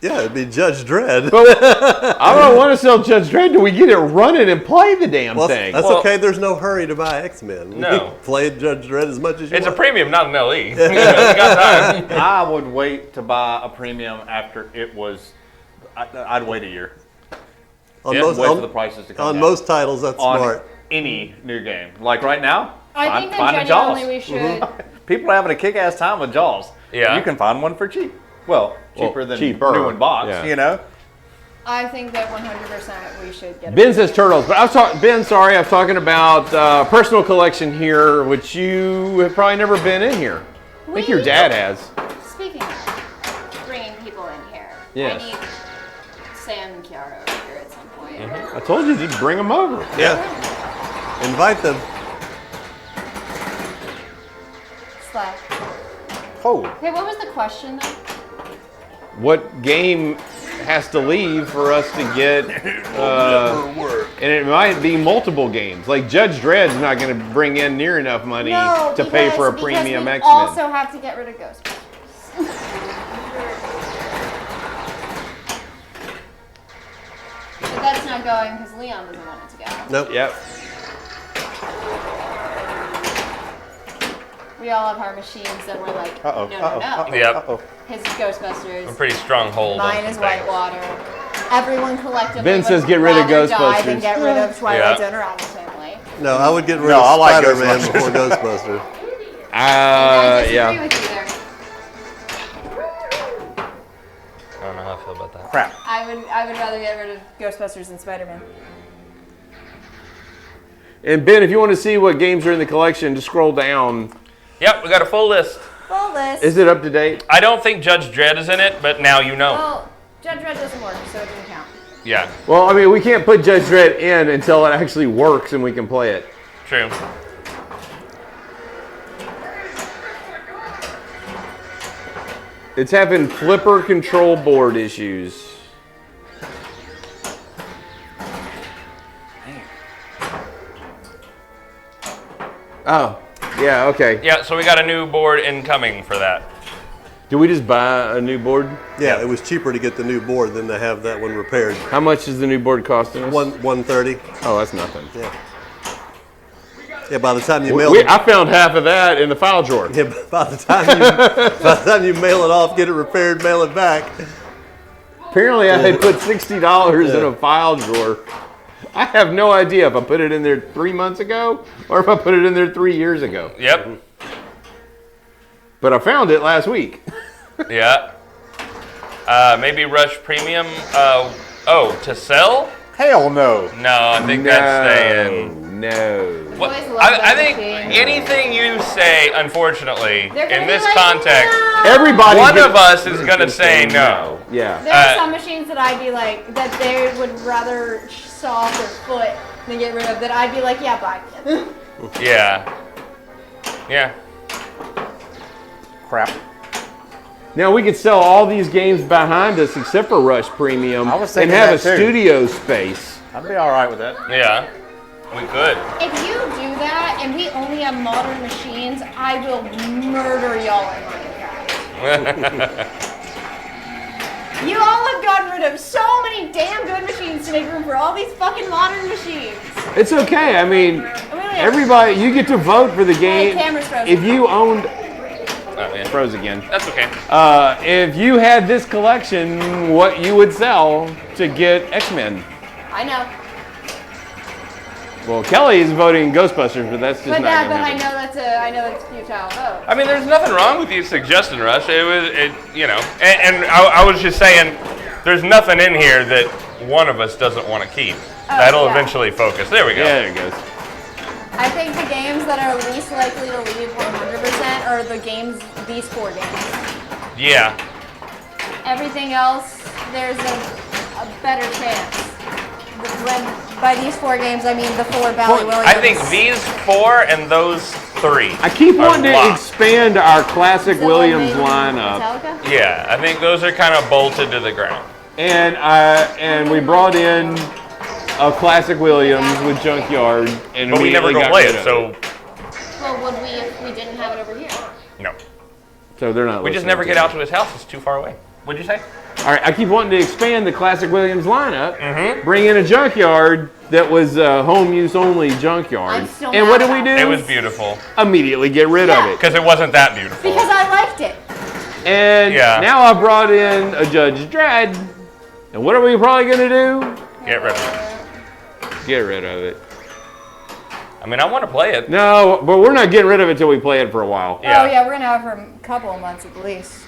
Yeah, it'd be Judge Dredd. I don't want to sell Judge Dredd till we get it running and play the damn Well, thing. that's Well- okay. There's no hurry to buy X-Men. No. Play Judge Dredd as much as you It's a want. premium, not an LE. You got time. I would wait to buy a premium after it was. I'd wait a year. On Yeah, most, Wait on, for the prices to come on down. most titles, that's on smart. any new game. Like right now, I think find a that Jaws. genuinely we should. People are having a kick-ass time with Jaws. Yeah. You can find one for cheap. Well, cheaper than cheaper. new in box, Yeah. you know? I think that 100% we should get. Ben says turtles, but I was Ben, sorry, I was talking about personal collection here, which you have probably never been in here. I think your dad has. Speaking of bringing people in here, Yes. I need Sam and Kiara over here at some point. I told you to bring them over. Yeah. Invite them. Slack. Oh. Okay, what was the question though? What game has to leave for us to get? And it might be multiple games. Like Judge Dredd's not going to bring in near enough money No, to pay for a because premium we X-Men. also have to get rid of Ghostbusters. But that's not going because Leon doesn't want it to go. Nope. Yep. We all have our machines that we're like, Uh-oh. no, Uh-oh. no, no. Uh-oh. Yep. Uh-oh. His is Ghostbusters. A pretty strong hold. Mine on is some things. Whitewater. Everyone collectively Ben would says get rid of rather die than Ghostbusters. get rid of Twilight Yeah. Zone or Adam's Family. No, I would get rid No, I of like Spider-Man Ghostbusters. before Ghostbusters. I disagree Yeah. with you there. I don't know how I feel about that. Crap. I would rather get rid of Ghostbusters than Spider-Man. And Ben, if you want to see what games are in the collection, just scroll down. Yep, we got a full list. Full list. Is it up to date? I don't think Judge Dredd is in it, but now you know. Well, Judge Dredd doesn't work, so it doesn't count. Yeah, Well, I mean, we can't put Judge Dredd in until it actually works and we can play it. true. It's having flipper control board issues. Oh, yeah, okay. Yeah, so we got a new board incoming for that. Did we just buy a new board? Yeah, it was cheaper to get the new board than to have that one repaired. How much is the new board costing us? $130. Oh, that's nothing. Yeah. Yeah. By the time you mail it, I found half of that in the file drawer. yeah, by the time you mail it off, get it repaired, mail it back. Apparently, I had put $60 in a file drawer. I have no idea if I put it in there 3 months ago or if I put it in there 3 years ago. Yep. But I found it last week. Yeah. Maybe Rush Premium. To sell? Hell no. No, I think that's staying. No. What, Boys love I that think machine. anything you say, unfortunately, They're gonna in be this like, context, "No." Everybody. one of us is going to say no. Yeah. There are some machines that I'd be like, that they would rather saw off their foot than get rid of, that I'd be like, yeah, buy it. Yeah. Yeah. Crap. Now we could sell all these games behind us except for Rush Premium I was and thinking have a that too. studio space. I'd be all right with that. Yeah. We could. If you do that and we only have modern machines, I will murder y'all in Minecraft. You all have gotten rid of so many damn good machines to make room for all these fucking modern machines. It's okay. I mean, And we don't have- everybody, you get to vote for the game. camera's frozen. If you owned, Oh, yeah. froze again. That's okay. If you had this collection, what you would sell to get X-Men? I know. Well, Kelly's voting Ghostbusters, but that's just But not that, gonna but I happen. know I know it's a futile vote. I mean, there's nothing wrong with you suggesting, Rush. You know, and I was just saying, there's nothing in here that one of us doesn't want to keep. That'll yeah. eventually focus. There we go. Yeah, there it goes. I think the games that are least likely to leave 100% are the games, these 4 games. Yeah. Everything else, there's a better chance. When by these 4 games, I mean the 4 Valley Williams. I think these 4 and those 3. I keep are wanting to locked. expand our classic Zilla, Williams Maiden, lineup, Metallica? Yeah, I think those are kind of bolted to the ground. and we brought in a classic Williams with Junkyard, and But we never immediately go got play rid it, of so Well, would we if we didn't have it over here? no. So they're not. We just listening never to get it. out to his house. It's too far away. What'd you say? All right, I keep wanting to expand the classic Williams lineup, Mm-hmm. bring in a Junkyard that was home use only Junkyard, I'm still and mad what do we about do? It was beautiful. Immediately get rid of it. Because it wasn't that beautiful. Because I liked it. And Yeah. now I brought in a Judge Dredd, and what are we probably gonna do? Get rid of it. Get rid of it. I mean, I want to play it. No, but we're not getting rid of it till we play it for a while. Yeah. Oh yeah, we're gonna have it for a couple of months at least.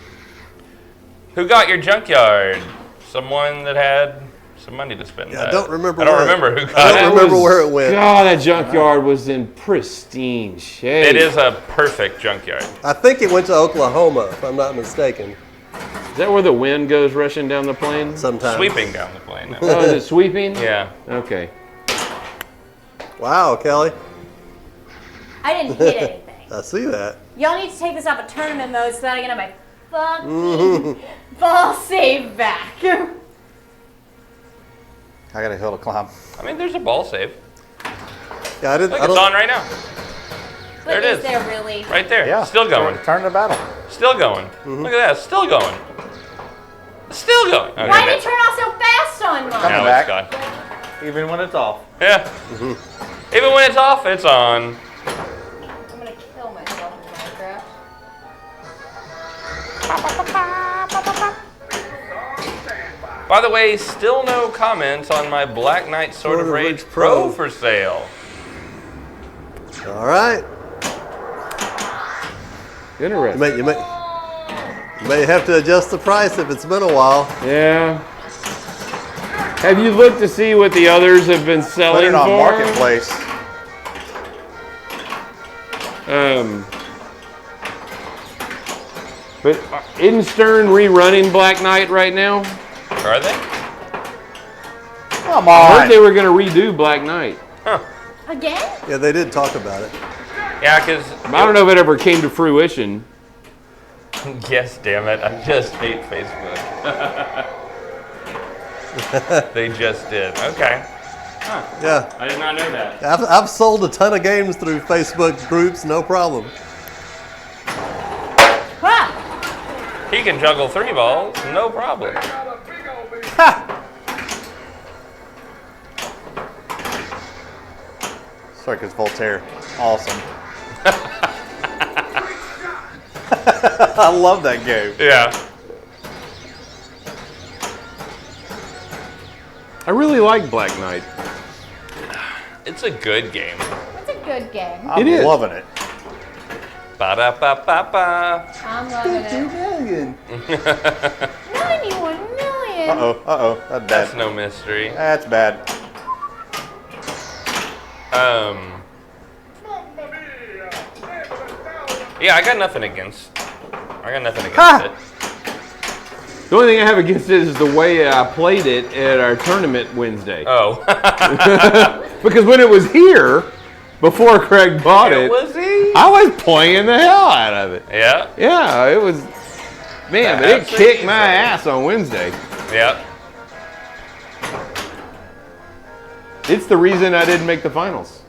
Who got your junkyard? Someone that had some money to spend. Yeah, I don't remember I don't where it- remember who I got don't it. remember where it went. God, that Junkyard was in pristine shape. It is a perfect junkyard. I think it went to Oklahoma, if I'm not mistaken. Is that where the wind goes rushing down the plain? Sometimes. Sweeping down the plane. now. Oh, is it sweeping? Yeah. Okay. Wow, Kelly. I didn't hit anything. I see that. Y'all need to take this off of tournament mode so that I can have my fucking ball save back. I got a hill to climb. I mean, there's a ball save. Yeah, I didn't. Look, I it's don't, on right now. But There it is. there really? Right there. Yeah. Still going. Turn the battle. Still going. Look at that. Still going. Still going. Okay, Why did it turn off so fast on mine? now back. it's gone. Even when it's off. Yeah. Even when it's off, it's on. I'm gonna kill myself in Minecraft. By the way, still no comments on my Black Knight Sword of Rage Pro for sale. all right. Interesting. You may have to adjust the price if it's been a while. Yeah. Have you looked to see what the others have been Put selling it on for? Marketplace. But isn't Stern rerunning Black Knight right now? Are they? Come I heard on. they were going to redo Black Knight. Again? Yeah, they did talk about it. Yeah, because I don't know if it ever came to fruition. Yes, damn it! I just hate Facebook. They just did. Okay. Yeah, I did not know that. I've sold a ton of games through Facebook groups, no problem. Ah! He can juggle 3 balls, no problem. Circus Voltaire. Awesome. I love that game. Yeah. I really like Black Knight. It's a good game. It's a good game. I'm It is. loving it. Ba-da-ba-ba-ba. I'm loving it. Million. 91 million. Uh-oh. Uh-oh. That's That's bad. no mystery. That's bad. Yeah, I got nothing against it. The only thing I have against it is the way I played it at our tournament Wednesday. Oh. Because when it was here, before Craig bought it, Was he? I was playing the hell out of it. Yeah. Yeah, it was, man, but it That's kicked easy. my ass on Wednesday. Yeah. It's the reason I didn't make the finals.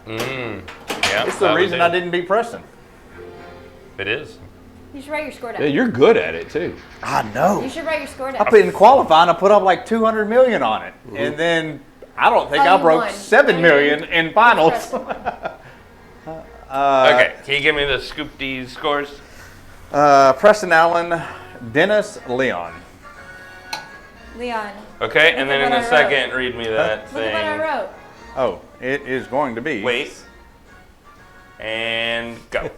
Yeah. It's the reason I didn't beat Preston. It is. You should write your score Yeah, down. you're good at it too. I know. You should write your score I down. put in qualifying. I put up like 200 million on it, and then I don't think Oh, I you broke won. 7 million in finals. Okay, can you give me the Scoop D's scores? Preston Allen, Dennis Leon. Leon, Okay, and then in what a I second, read me that look at what I thing. wrote. Oh, it is going to be. Wait. And go.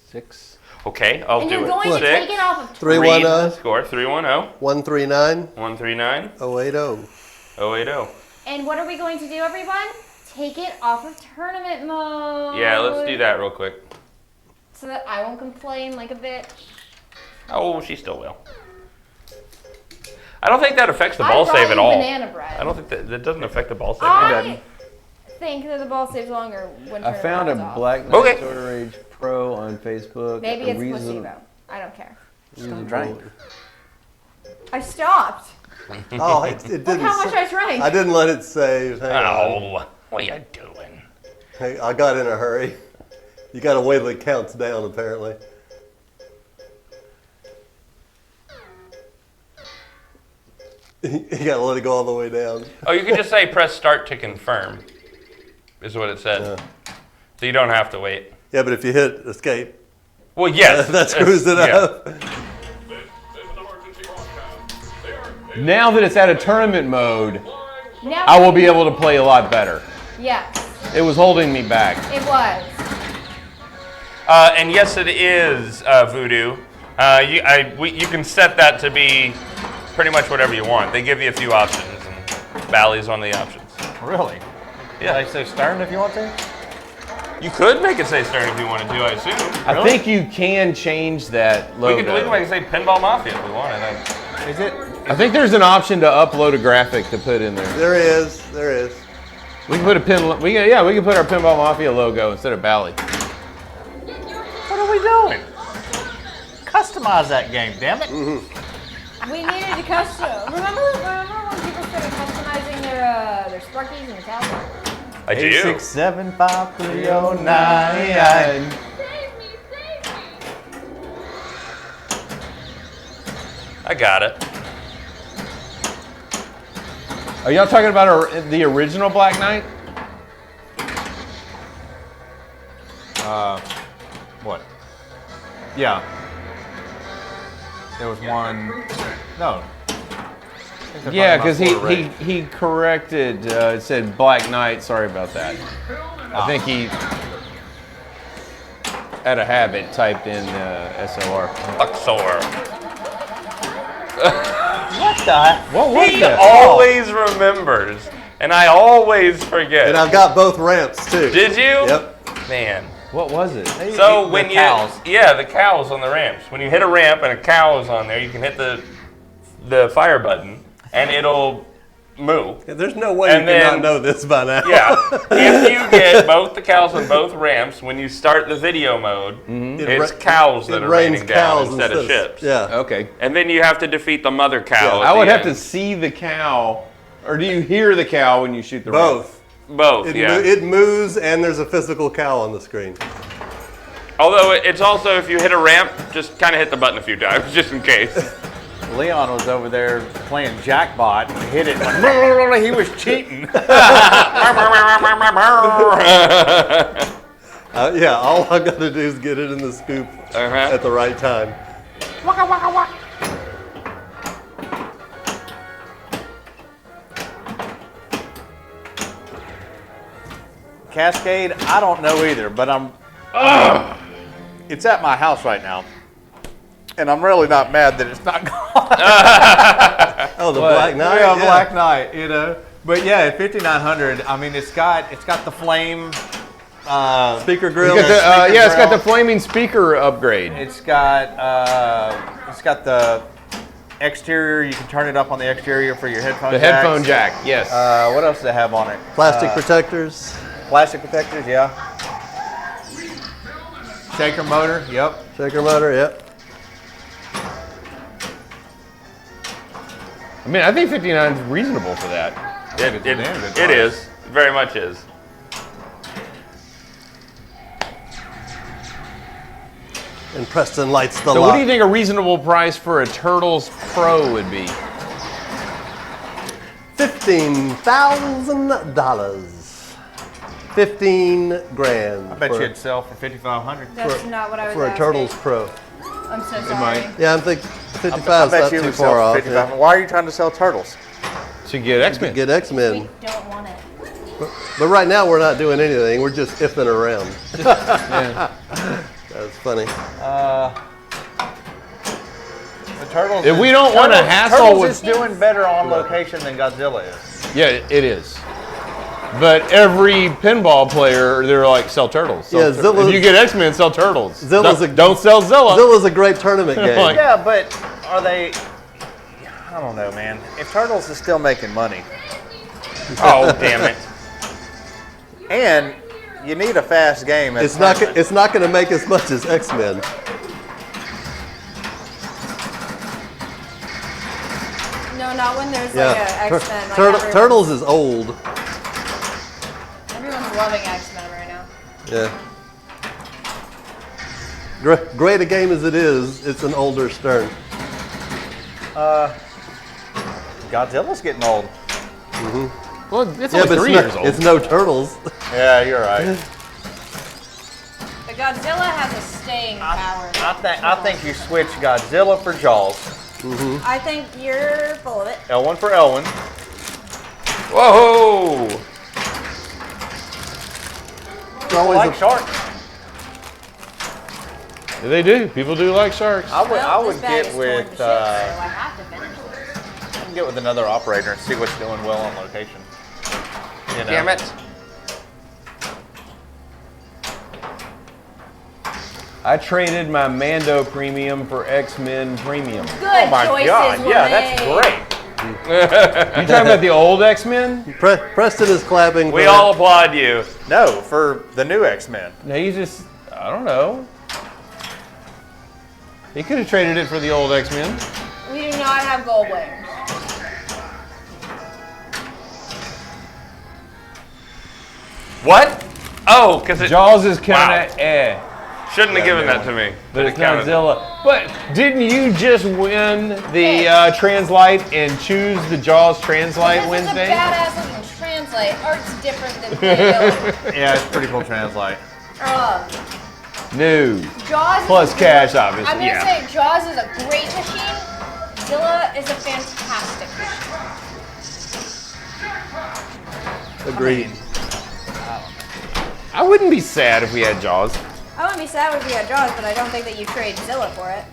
6. Okay, I'll And do you're it. going to 6. take it off of 310 Score 310 139 139 080. 080. And what are we going to do, everyone? Take it off of tournament mode. Yeah, let's do that real quick. So that I won't complain like a bitch. Oh, she still will. I don't think that affects the I ball brought save you at all. Banana bread. I don't think that doesn't affect the ball save. I think that the ball saves longer when I tournament found a mode's off. Black Knight Okay. Soda Rage Pro on Facebook. Maybe A it's reason- placebo. I don't care. reasonable- I stopped. Oh, it Look didn't. how much I drank. I didn't let it save. Hang on. Oh, what are you doing? Hey, I got in a hurry. You got to wait till it counts down, apparently. You got to let it go all the way down. Oh, you could just say press start to confirm, is what it said. Yeah. So you don't have to wait. Yeah, but if you hit escape, Well, yes. that screws it yeah. up. Now that it's out of tournament mode, Now I will be able to play a lot better. Yes, It was holding me back. it was. And yes, it is Voodoo. You can set that to be pretty much whatever you want. They give you a few options, and Bally's one of the options. Really? Yeah. Did I say Stern if you want to? You could make it say Stern if you wanted to, I assume. I think you can change that We logo. can make it say Pinball Mafia if we wanted. Is it? I think there's an option to upload a graphic to put in there. There is. There is. We can put a pin. We can put our Pinball Mafia logo instead of Bally. What are we doing? Customize that game, damn it. We needed to custom. Remember when people started customizing their Sparkies and Metallica? I do. 8675309. I got it. Are y'all talking about the original Black Knight? What? Yeah. There was one. No. Yeah, because he corrected. It said Black Knight. Sorry about that. I think he, out of habit, typed in SOR. Luxor. What the? What was He that? always remembers, and I always forget. And I've got both ramps, too. Did you? Yep. Man. What was it? So The when cows. the cows on the ramps. When you hit a ramp and a cow is on there, you can hit the fire button, and it'll move. Yeah, there's no way And you then- cannot know this by now. Yeah. If you get both the cows on both ramps, when you start the video mode, it's cows that It are rains raining down cows instead of ships. Yeah. Okay. And then you have to defeat the mother cow. Yeah, at I would the have to end. see the cow, or do you hear the cow when you shoot the Both. Both, It, yeah. it moves, and there's a physical cow on the screen. Although it's also, if you hit a ramp, just kind of hit the button a few times, just in case. Leon was over there playing jackpot and hit it. Like, he was cheating. Yeah, all I got to do is get it in the scoop at the right time. Cascade, I don't know either, but it's at my house right now. And I'm really not mad that it's not gone. Oh, the Black Knight? Yeah, Black Knight, you know. But yeah, at 5900, I mean, it's got the flame. Speaker grill. it's got the flaming speaker upgrade. It's got the exterior. You can turn it up on the exterior for your headphone. The jacks. headphone jack, yes. What else do they have on it? Plastic protectors. Plastic protectors, yeah. Shaker motor, yep. Shaker motor, yep. I mean, I think 59 is reasonable for that. It is. Very much is. And Preston lights the So lock. what do you think a reasonable price for a Turtles Pro would be? $15,000. 15 grand. I bet for, you'd sell for 5,500. That's not what I was for a asking. Turtles Pro. I'm so sorry. might. Yeah, I'm thinking 55 I is bet not you too would far sell off. for 5,500. Why are you trying to sell turtles? To get X-Men. Get X-Men. We don't want it. But right now we're not doing anything. We're just iffing around. Yeah. That's funny. The turtles. If we don't want to hassle Turtles with- is doing better on location than Godzilla is. Yeah, it is. But every pinball player, they're like, sell turtles. Sell Yeah, turtles. Zilla's- If you get X-Men, sell turtles. Zilla's don't sell Zilla. Zilla's a great tournament game. Like- Yeah, but are they? I don't know, man. If Turtles is still making money, Oh, damn it. and you need a fast game, at It's not. tournament. It's not going to make as much as X-Men. No, not when there's Yeah. like a X-Men. Like everyone's- Turtles is old. Everyone's loving X-Men right now. Yeah. Great a game as it is, it's an older Stern. Godzilla's getting old. Well, it's Yeah, only but 3 years old. it's no Turtles. Yeah, you're right. But Godzilla has a staying power. I think you switch Godzilla for Jaws. I think you're full of it. Elwin for Elwin. Whoa! It's always Like a, sharks. They do. People do like sharks. I would Well, I this would bag is get torn to with shit, so I have to finish this. I can get with another operator and see what's doing well on location. You know? Damn it. I traded my Mando Premium for X-Men Premium. Good Oh my choices God! were Yeah, made. that's great. You talking about the old X-Men? Preston is clapping. We for- all applaud you. No, for the new X-Men. No, he just, I don't know. He could have traded it for the old X-Men. We do not have gold wings. What? Oh, because it Jaws is kind of shouldn't have given that to me. but it's It counted. Godzilla. But didn't you just win the Translite and choose the Jaws Translite This Wednesday? is a badass looking translate. Art's different than real. Yeah, it's pretty cool translate. No. Jaws Plus is cash, obviously. I'm gonna Yeah. say Jaws is a great machine. Zilla is a fantastic machine. Agreed. I wouldn't be sad if we had Jaws. I wouldn't be sad if we had Jaws, but I don't think that you trade Zilla for it.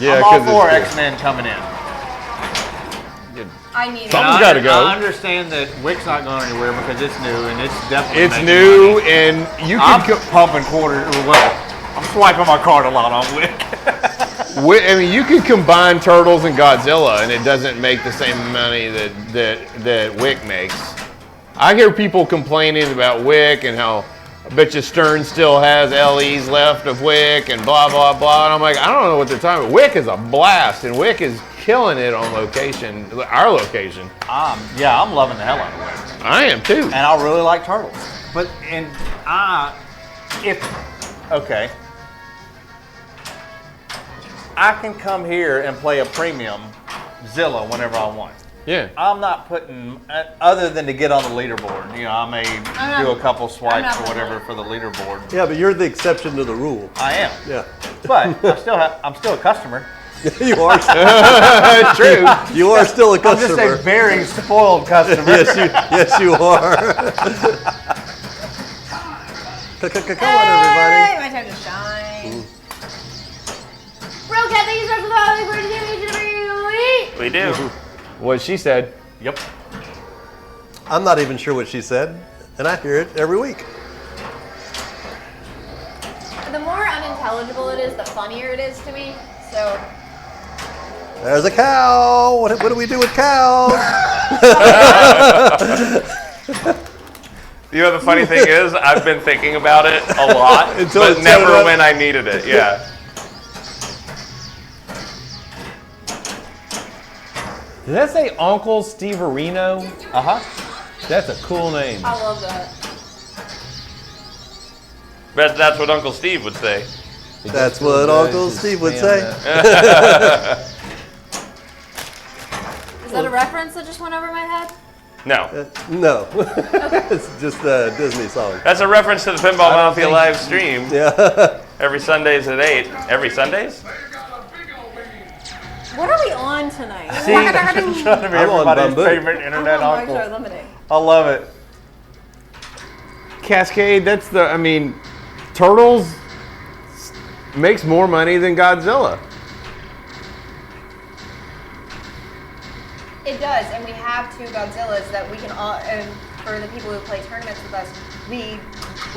Yeah, I'm all 'cause it's for cool. X-Men coming in. I need Something's it. gotta go. I understand that Wick's not going anywhere because it's new and it's definitely It's making new, money. and you I'm can. pumping quarters. Well, I'm swiping my card a lot on Wick. I mean, you could combine Turtles and Godzilla, and it doesn't make the same money that Wick makes. I hear people complaining about Wick and how I bet you Stern still has LEs left of Wick and blah blah blah. And I'm like, I don't know what they're talking about. Wick is a blast, and Wick is killing it on location, our location. Yeah, I'm loving the hell out of Wick. I am too. And I really like Turtles. But, okay. I can come here and play a premium Zilla whenever I want. Yeah. I'm not putting, other than to get on the leaderboard. You know, I may do a couple swipes or whatever for the leaderboard. Yeah, but you're the exception to the rule. I am. Yeah. But I'm still a customer. You are. True. You are still a I'm just customer. a very spoiled customer. Yes, you are. Come on, everybody. Hey, my time to shine. Bro, Cat, thank you so much for the holiday party. We do. What she said. Yep. I'm not even sure what she said, and I hear it every week. The more unintelligible it is, the funnier it is to me. So, There's a cow. What do we do with cows? You know, the funny thing is, I've been thinking about it a lot, Until but it showed never up. when I needed it. Yeah. Did that say Uncle Steverino? Uh-huh. That's a cool name. I love that. Bet that's what Uncle Steve would say. That's what Uncle Steve would say. Is that a reference that just went over my head? No. No. It's just a Disney song. That's a reference to the Pinball Mafia live stream. Yeah. Every Sundays at 8. Every Sundays? What are we on tonight? See, trying to be I'm on everybody's Bamboo. favorite I'm internet on uncle. Marshall Lemonade. I love it. Cascade, that's the, I mean, Turtles makes more money than Godzilla. It does, and we have two Godzillas that we can all, and for the people who play tournaments with us, we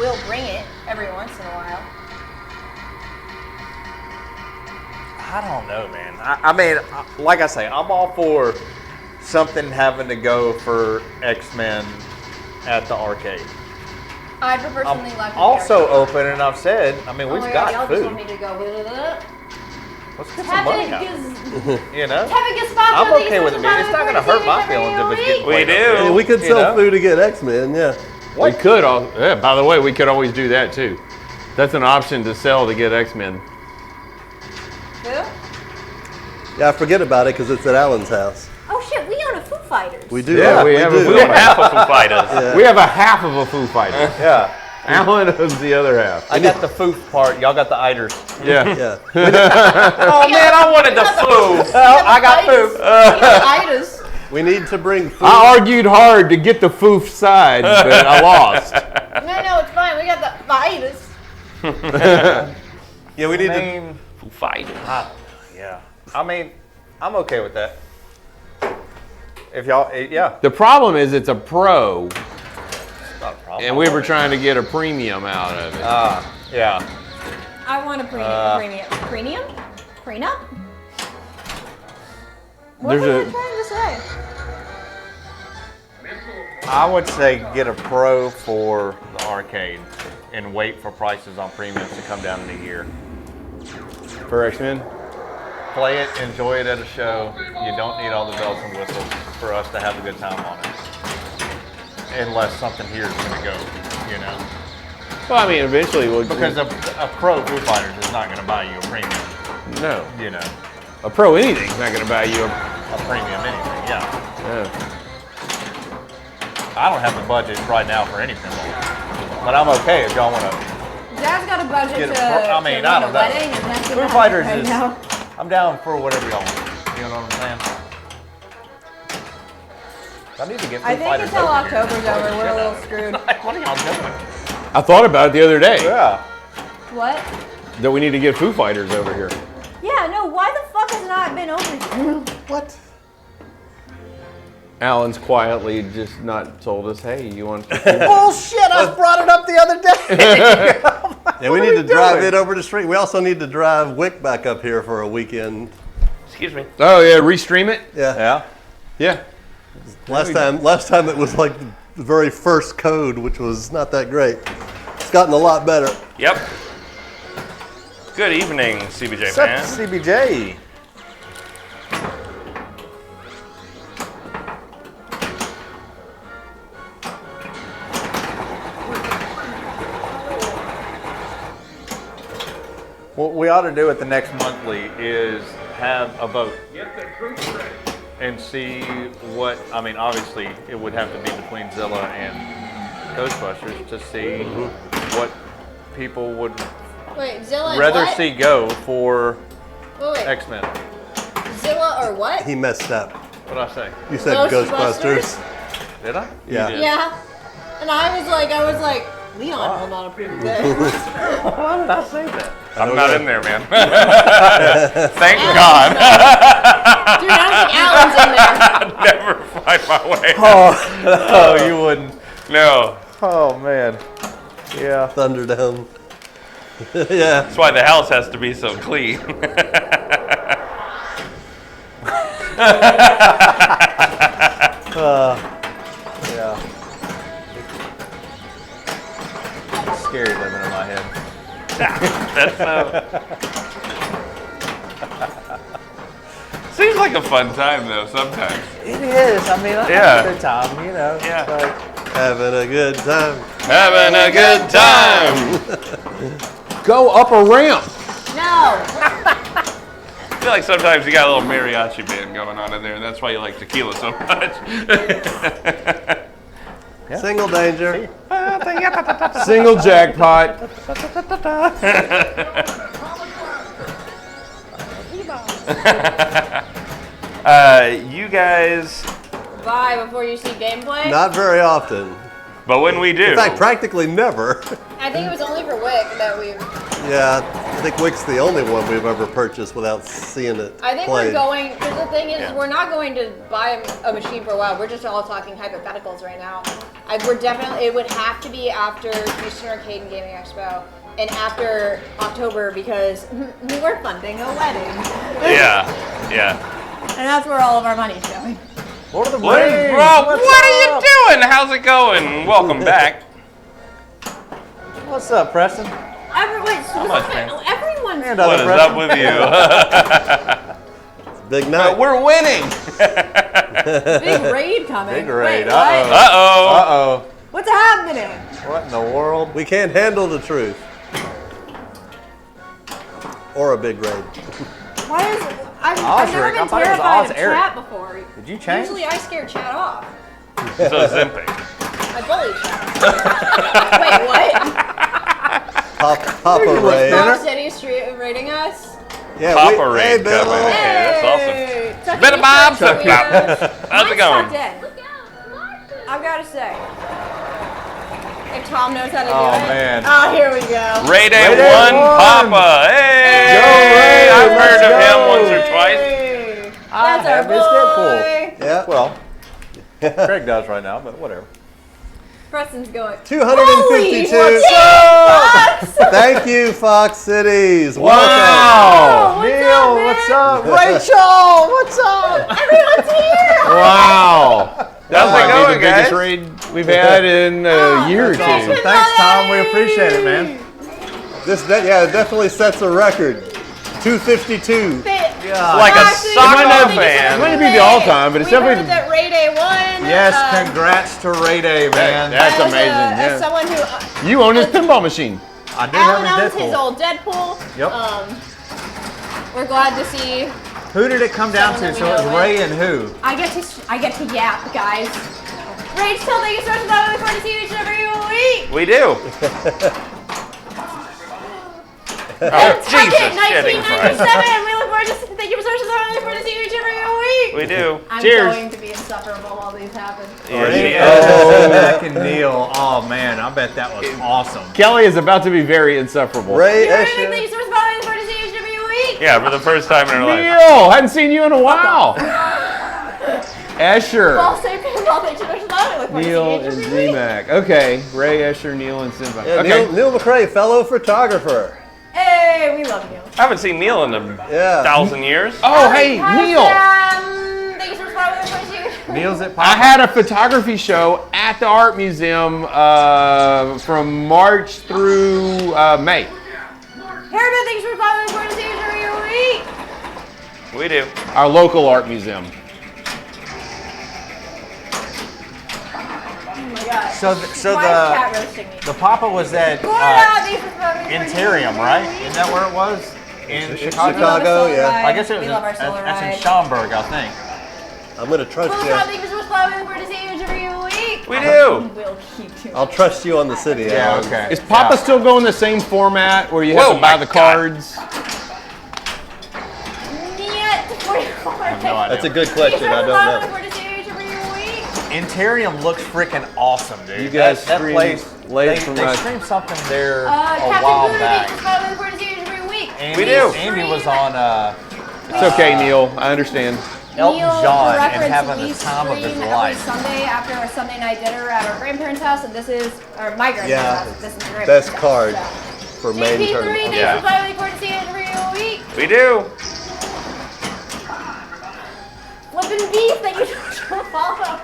will bring it every once in a while. I don't know, man. I mean, like I say, I'm all for something having to go for X-Men at the arcade. I'd prefer I'm something like also open, and I've said, I mean, Oh we've my got God, y'all just want food. me to go with it. Let's get some money out. You know? I'm I'm okay with it, man. It's not going to hurt my feelings if it's getting We played do. up there. Yeah, we could You sell know? food to get X-Men, yeah. We could, yeah, by the way, we could always do that too. That's an option to sell to get X-Men. Who? Yeah, I forget about it because it's at Alan's house. Oh shit, we own a Foo Fighters. We do. Yeah, we have a do. Foo We have half of Foo Fighters. We have a half of a Foo Fighter. Yeah. Alan owns the other half. I got the foof part. Y'all got the iders. Yeah. Yeah. Oh man, I wanted the foo. Oh, I got foof. Itis. We need to bring food. I argued hard to get the Foof side, but I lost. No, it's fine. We got the itis. Yeah, we need I to. mean, Foo Fighters. yeah. I mean, I'm okay with that. If y'all, yeah. The problem is it's a pro, Not a problem. and we were trying to get a premium out of it. Yeah. I want a premium. Premium? Prenup? What There's was a- I trying to say? I would say get a pro for the arcade and wait for prices on premiums to come down in a year. For X-Men? Play it, enjoy it at a show. You don't need all the bells and whistles for us to have a good time on it. Unless something here is going to go, you know. Well, I mean, eventually we'll. Because a pro Foo Fighters is not going to buy you a premium, No. you know. A pro anything's not going to buy you a. A premium anything, yeah. Yeah. I don't have the budget right now for any pinball. But I'm okay if y'all want to. Dad's got a budget Get a to, pro- I mean, to I run don't a know. wedding, and that's Foo gonna Fighters happen is. right now. I'm down for whatever y'all want. You know what I'm saying? I need to get Foo I think Fighters until over here. October's over, we're a little screwed. Like, what are y'all doing? I thought about it the other day Yeah. What? that we need to get Foo Fighters over here. Yeah, no, why the fuck has it not been over here? What? Alan's quietly just not told us, hey, you want to. Bullshit! I brought it up the other day. Yeah, we need to drive it over the street. We also need to drive Wick back up here for a weekend. Excuse me. Oh, yeah, restream it? Yeah. Yeah. Yeah. Last time it was like the very first code, which was not that great. It's gotten a lot better. Yep. Good evening, CBJ What's up, fan. CBJ? What we ought to do at the next monthly is have a vote and see what, I mean, obviously it would have to be between Zilla and Ghostbusters to see what people would Wait, Zilla and rather what? see go for Wait, X-Men. Zilla or what? He messed up. What did I say? You said Ghostbusters? Ghostbusters. Did I? Yeah. You did. Yeah. And I was like, Leon will not approve of this. Why did I say that? I'm not in there, man. Thank God. Dude, I don't think Alan's in there. Never find my way. Oh, you wouldn't. No. Oh, man. Yeah. Thunderdome. Yeah. That's why the house has to be so clean. Yeah. Scary living in my head. That's seems like a fun time though. Sometimes. It is. I mean, I Yeah. have a good time, you know. Yeah. But Having a good time. Having a good time. Go up a ramp. No. I feel like sometimes you got a little mariachi band going on in there, and that's why you like tequila so much. Single danger. Single jackpot. You guys, Bye before you see gameplay. Not very often. but when we do, In fact, practically never. I think it was only for Wick that we. Yeah, I think Wick's the only one we've ever purchased without seeing it I think played. we're going. Because the thing is, Yeah. we're not going to buy a machine for a while. We're just all talking hypotheticals right now. We're definitely. It would have to be after Houston Arcade and Gaming Expo. And after October, because we're funding a wedding. yeah. And that's where all of our money's going. What are the What, rings? Rob, What's what are up? you doing? How's it going? Welcome back. What's up, Preston? much, man? Everyone's. And What other is Preston? up with you? Big night. We're winning. Big raid coming. Big raid. Wait, what? Uh-oh. Uh-oh. What's happening? What in the world? We can't handle the truth. Or a big raid. Why is I've Osric, never I been thought it was terrified of Osric. chat before. Did you change? Usually I scare chat off. So Zimpic. I bully chat. Wait, what? Papa raid. Bob City Street rating us? Yeah, Papa hey, raid Bill. coming. Okay, that's awesome. Suck Bit of it, Bob, suck suck it. Bob. How's it Mine's going? tucked in. I've got to say. If Tom knows how to do Oh, it. man. Oh, here we go. Ray Day Ray Day 1 one. Papa. Hey! Go, Ray, I've let's heard of him go. once or twice. Hey, I that's our have his Deadpool. boy. Yeah. Well, Craig does right now, but whatever. Preston's going. 252. Holy shit, Fox! Thank you, Fox Cities. Wow. Oh, what's Neil, up, man? what's up? Rachel, what's up? Everyone's here. Wow. That How's it might be going, the biggest guys? raid we've had in a year or two. Awesome. Thanks, Tom. We appreciate it, man. Yeah, it definitely sets a record. 252. Like a Foxy, soccer I think fan. It might be the all-time, but it's we heard definitely. that Ray Day won. Yes, congrats to Ray Day, man. That's as amazing. As Yeah. someone who You own his pinball machine. I do Alan have owns his his Deadpool. old Deadpool. Yep. We're glad to see. Who did it come down to? Someone that So we it was know Ray and who? I get to yap, guys. Rachel, thank you so much. I look forward to seeing each and every week. We do. Oh, Jesus shitting 1997. Christ. We look forward to thank you so much. I look forward to seeing each and every week. We do. I'm Cheers. going to be insufferable while these happen. Yeah, she is. Oh, Mac and Neil. Oh, man, I bet that was awesome. Kelly is about to be very insufferable. Ray Thank Escher. you so much. I look forward to seeing each and every week. Yeah, for the first time in her life. Neil, hadn't seen you in a while. Escher, Ball safe pinball. Thank you so much. I look forward Neil, to and seeing each and every week. Z-Mac. Okay, Ray, Escher, Neil, and Simba. Yeah, Okay. Neil McRae, fellow photographer. Hey, we love you. I haven't seen Neil in a Yeah. 1,000 years. Oh, hey, Neil. Thank you so much. I look forward to seeing you. Neil's at I Pop. had a photography show at the art museum from March through May. Harriman, thanks for following. Look forward to seeing you every week. We do. Our local art museum. Oh my god. So Why is chat roasting me? the Papa was at Florida, thanks for following. Interium, right? Isn't that where it was? In Chicago? Chicago, yeah. I guess it was We in, love our solar that's in ride. Schaumburg, I think. I'm going to trust Well, you. thank you so much for following. Look forward to seeing you every week. We do. We'll keep doing I'll trust you on the city. Yeah, Alan. okay. Is Papa still going the same format where you have Whoa, to buy my the God. cards? No idea. That's a good question. I don't know. Look forward to seeing you every week. Interium looks freaking awesome, dude. You guys that screamed place, late they, from they us. streamed something there a Captain while Blue, back. thanks for following. Look forward to seeing you every week. Andy, We do. Andy was on It's okay, Neil. I understand. Elton Neil, John for and reference, having we the time of his stream every life. Sunday after our Sunday night dinner at our grandparents' house, and this is our my grandparents' Yeah. house. This is my grandparents' Best card house, for so. main GP3, tournament. thanks Yeah. for following. Look forward to seeing you every week. We do. Flippin' beef, thank you so much for following.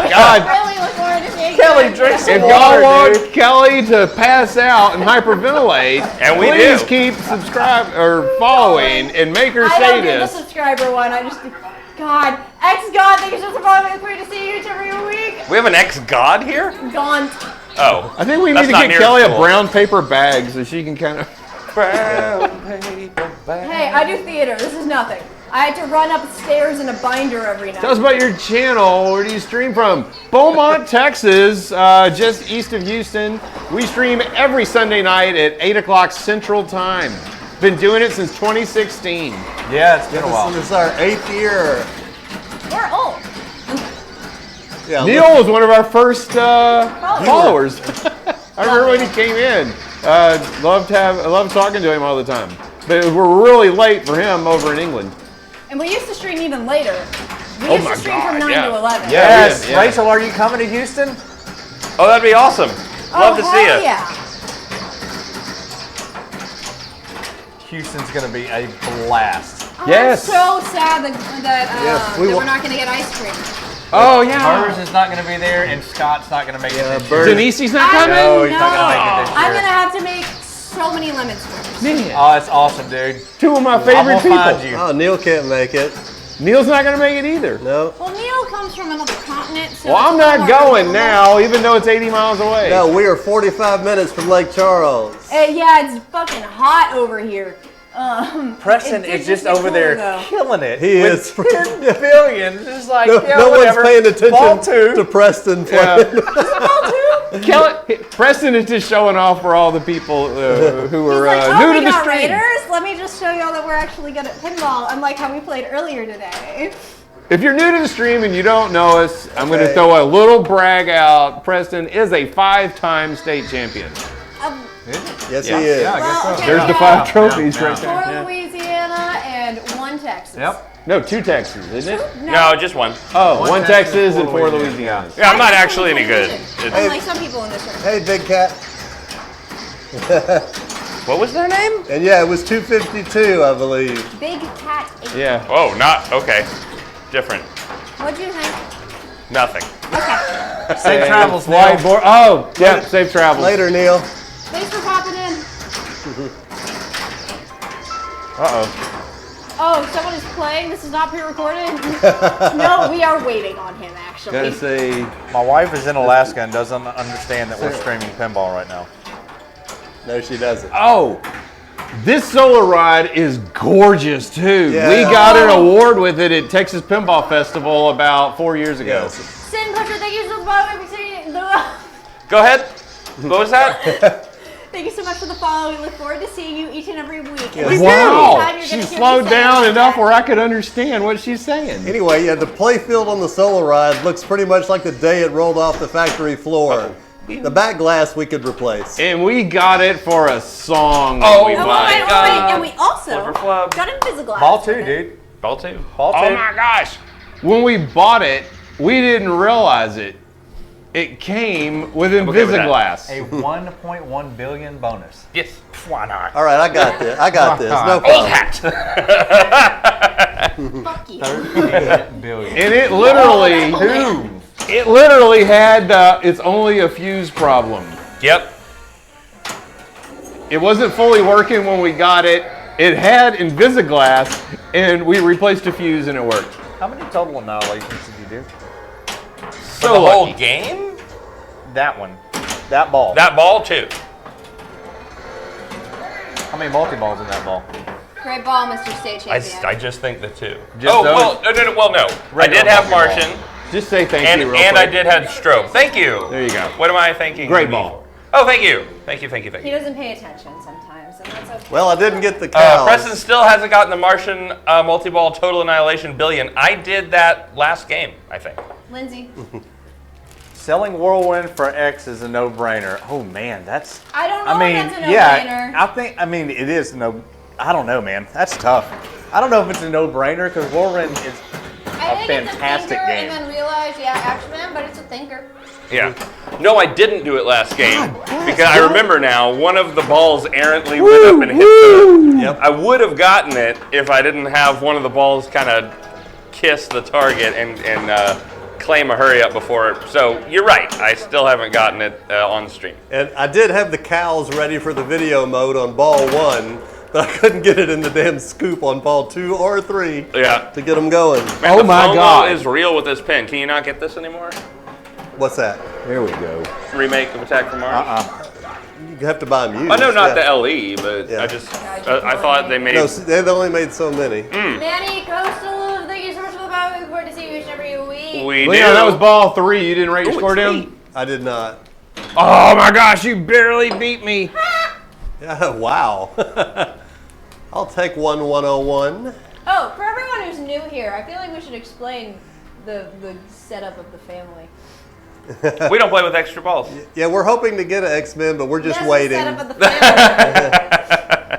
God, Really look forward to seeing Kelly, you. drink some if water, y'all want dude. Kelly to pass out and hyperventilate, And we please do. keep subscribe or following and make her I say don't do the this. subscriber one. I just God, ex-God, thank you so much. It's great to see you each every week. We have an ex-god here? Gaunt. Oh. I think we That's need to not get near Kelly as a cool. brown paper bag so she can kind of. Brown paper bag. Hey, I do theater. This is nothing. I had to run upstairs in a binder every night. Tell us about your channel. Where do you stream from? Beaumont, Texas, just east of Houston. We stream every Sunday night at 8 o'clock Central Time. Been doing it since 2016. Yeah, it's been a while. This is our 8th year. We're old. Yeah, Neil was one of our first followers. I remember when he came in. I love talking to him all the time. But we're really late for him over in England. And we used to stream even later. We Oh used my to stream from God, 9 yeah. to 11. Yes, Yeah. Rachel, are you coming to Houston? Oh, that'd be awesome. Love to see hell you. Yeah. Houston's gonna be a blast. Oh, Yes. I'm so sad that we we're will- not going to get ice cream. Oh, yeah. Hers is not gonna be there, and Scott's not gonna make it this year. Bird. Denise's not coming? No, he's not gonna make it this year. I'm going to have to make so many lemon squares. Man, Oh, that's awesome, dude. two of my I'm favorite gonna people. find you. Oh, Neil can't make it. Neil's not going to make it either. No. Well, Neil comes from another continent, so Well, it's I'm a lot not more going reasonable. now, even though it's 80 miles away. No, we are 45 minutes from Lake Charles. Yeah, it's fucking hot over here. Preston it's is just really over cool, there though. killing it. He with is. 10 billion. It's like, No, yeah, no one's whatever. paying Ball attention two. to Preston Yeah. playing. Preston is just showing off for all the people who He's are like, oh, new we to the got stream. Raiders? Let me just show y'all that we're actually good at pinball, unlike how we played earlier today. If you're new to the stream and you don't know us, I'm going to Okay. throw a little brag out. Preston is a 5-time state champion. Yes, Yeah. he is. Yeah, I guess Well, so. okay, There's the we 5 have trophies yeah. right there. 4 Louisiana and 1 Texas. Yep. No, 2 Texas, isn't it? No, just one. Oh, 1 Texas Texas, and 4 4 Louisiana. Yeah, I'm not actually any good. It's- Unlike some people in this room. Hey, Big Cat. what was their name? And yeah, it was 252, I believe. Big Cat 8. Yeah. Oh, not okay. Different. What'd you think? Nothing. Okay. Safe travels, Neil. Whiteboard. Oh, yeah, safe travels. Later, Neil. Thanks for popping in. Uh-oh. Oh, someone is playing? This is not pre-recorded? No, we are waiting on him, actually. Gotta say, My wife is in Alaska and doesn't understand that we're streaming pinball right now. No, she doesn't. oh, this solar ride is gorgeous too. Yeah. We got an award with it at Texas Pinball Festival about 4 years ago. Yes. Sin Pusher, thank you so much for saying Go ahead. What was that? Thank you so much for the follow. We look forward to seeing you each and every week. Yes. And We Wow, anytime you're she gonna hear me slowed say down it. enough where I could understand what she's saying. Anyway, yeah, the play field on the solar ride looks pretty much like the day it rolled off the factory floor. The back glass we could replace. And we got it for a song. Oh, we Oh, my wait, God. and we also Flipper flub. got Invisiglass. Ball 2, dude. Ball 2. Ball 2. Oh my gosh. When we bought it, we didn't realize it. It came with okay with that. Invisiglass. A 1.1 billion bonus. Yes. Why not? All right, I got this. I got this. No Old problem. hat. Fuck you. 38 billion. And it literally, Oh, it literally had, it's only a fuse problem. Yep. It wasn't fully working when we got it. It had Invisiglass, and we replaced a fuse and it worked. How many total annihilations did you do? For So the whole lucky. game? That one. That ball. That ball too. How many multi-balls in that ball? Great ball, Mr. State Champion. I just think the 2. Just Oh, those? well, no. I Regular did have multi-ball. Martian, Just say thank and you real I quick. did have Strobe. Thank you. There you go. What am I thanking? Great me ball. for? Oh, thank you. Thank you. He you. doesn't pay attention sometimes, and that's okay. Well, I didn't get the cows. Preston still hasn't gotten the Martian multi-ball total annihilation billion. I did that last game, I think. Lindsay, Selling Whirlwind for X is a no-brainer. Oh man, that's. I don't know I mean, if that's a yeah, no-brainer. I mean, it is no. I don't know, man. That's tough. I don't know if it's a no-brainer because Whirlwind is I a think fantastic it's a thinker game. and then realize, yeah, Action Man, but it's a thinker. Yeah. No, I didn't do it last game because I remember now one of the balls errantly went up and hit the. Yep. I would have gotten it if I didn't have one of the balls kind of kiss the target and claim a hurry up before. So you're right. I still haven't gotten it on stream. And I did have the cows ready for the video mode on ball 1, But I couldn't get it in the damn scoop on ball 2 or 3 Yeah. to get them going. Man, Oh my the FOMO God. is real with this pin. Can you not get this anymore? What's that? There we go. Remake of Attack from Mars? You have to buy them used. I know not yeah. the LE, but Yeah. I thought they made. No, they only made so many. Manny Coastal, thank you so much for the power. We look forward to see you each and every week. We Leon, do. that was ball 3. You didn't write your Ooh, score it's down? 8. I did not. Oh my gosh, you barely beat me. Yeah, wow. I'll take 101. Oh, for everyone who's new here, I feel like we should explain the setup of the family. We don't play with extra balls. Yeah, we're hoping to get an X-Men, but we're just That's waiting. the setup of the family.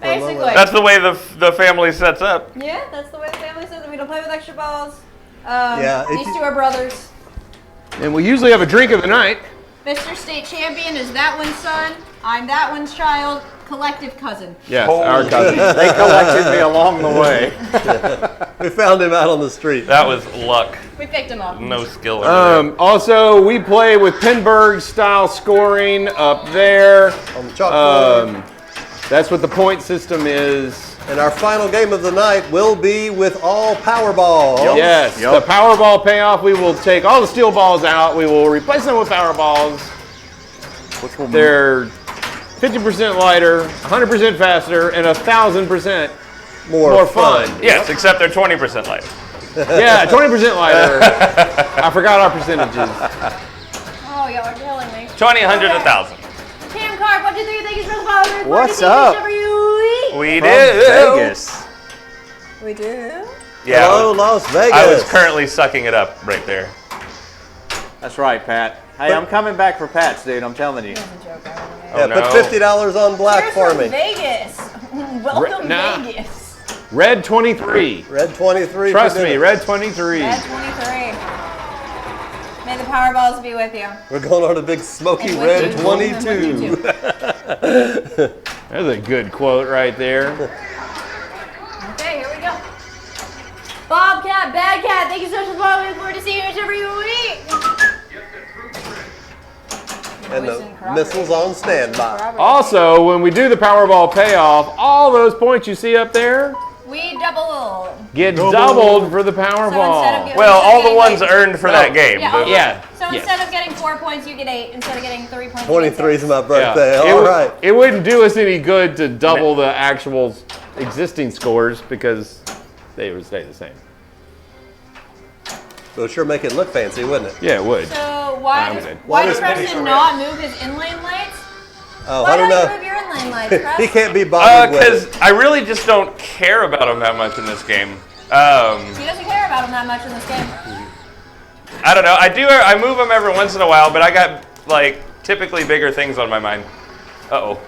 Basically. That's the way the family sets up. Yeah, that's the way the family says it. We don't play with extra balls. Yeah, if These you- two are brothers. And we usually have a drink of the night. Mr. State Champion is that one's son. I'm that one's child. Collective cousin. Yes, Holy our cousin. They collected me along the way. We found him out on the street. That was luck. We picked him up. No skill. over there. Also, we play with Pinburg style scoring up there. On the chalkboard. That's what the point system is. And our final game of the night will be with all Powerball. Yes, Yep. the Powerball payoff. We will take all the steel balls out. We will replace them with Powerballs. Which will They're 50% lighter, 100% faster, and 1,000% more fun. Yes, except they're 20% lighter. Yeah, 20% lighter. I forgot our percentages. Oh, y'all are killing me. 20, 100, Okay. 1,000. Cam Card, 1, 2, 3, thank you for the follow. What's up? We from do. Vegas. We do? Yeah. Hello, Las Vegas. I was currently sucking it up right there. That's right, Pat. Hey, I'm coming back for Pat's, dude. I'm telling you. Yeah, no. put $50 on black Cheers for from me. Vegas. Welcome, nah. Vegas. Red 23. Red 23. Trust for me, dinner. Red 23. Red 23. May the Powerballs be with you. We're going on a big smoky And red with you. 22. That's a good quote right there. Okay, here we go. Bobcat, Badcat, thank you so much for following. Look forward to seeing you each every week. And Voice the and corroborate. missiles on standby. Corroborate. Also, when we do the Powerball payoff, all those points you see up there We double. get doubled for the So instead of Powerball. getting, Well, all the getting ones like, earned for that game. Yeah, but- Yeah. So yes. instead of getting 4 points, you get 8. Instead of getting 3 points, you 23 get is 6. my birthday. It All would- right. It wouldn't do us any good to double the actual existing scores because they would stay the same. It would sure make it look fancy, wouldn't it? Yeah, it would. So why I'm does, good. why What does is Preston not move his inlane lights? Oh, Why I don't don't you know. move your inlane lights, Preston? He can't be bothered with Because it. I really just don't care about them that much in this game. He doesn't care about him that much in this game. I don't know. I move them every once in a while, but I got like typically bigger things on my mind. Uh-oh.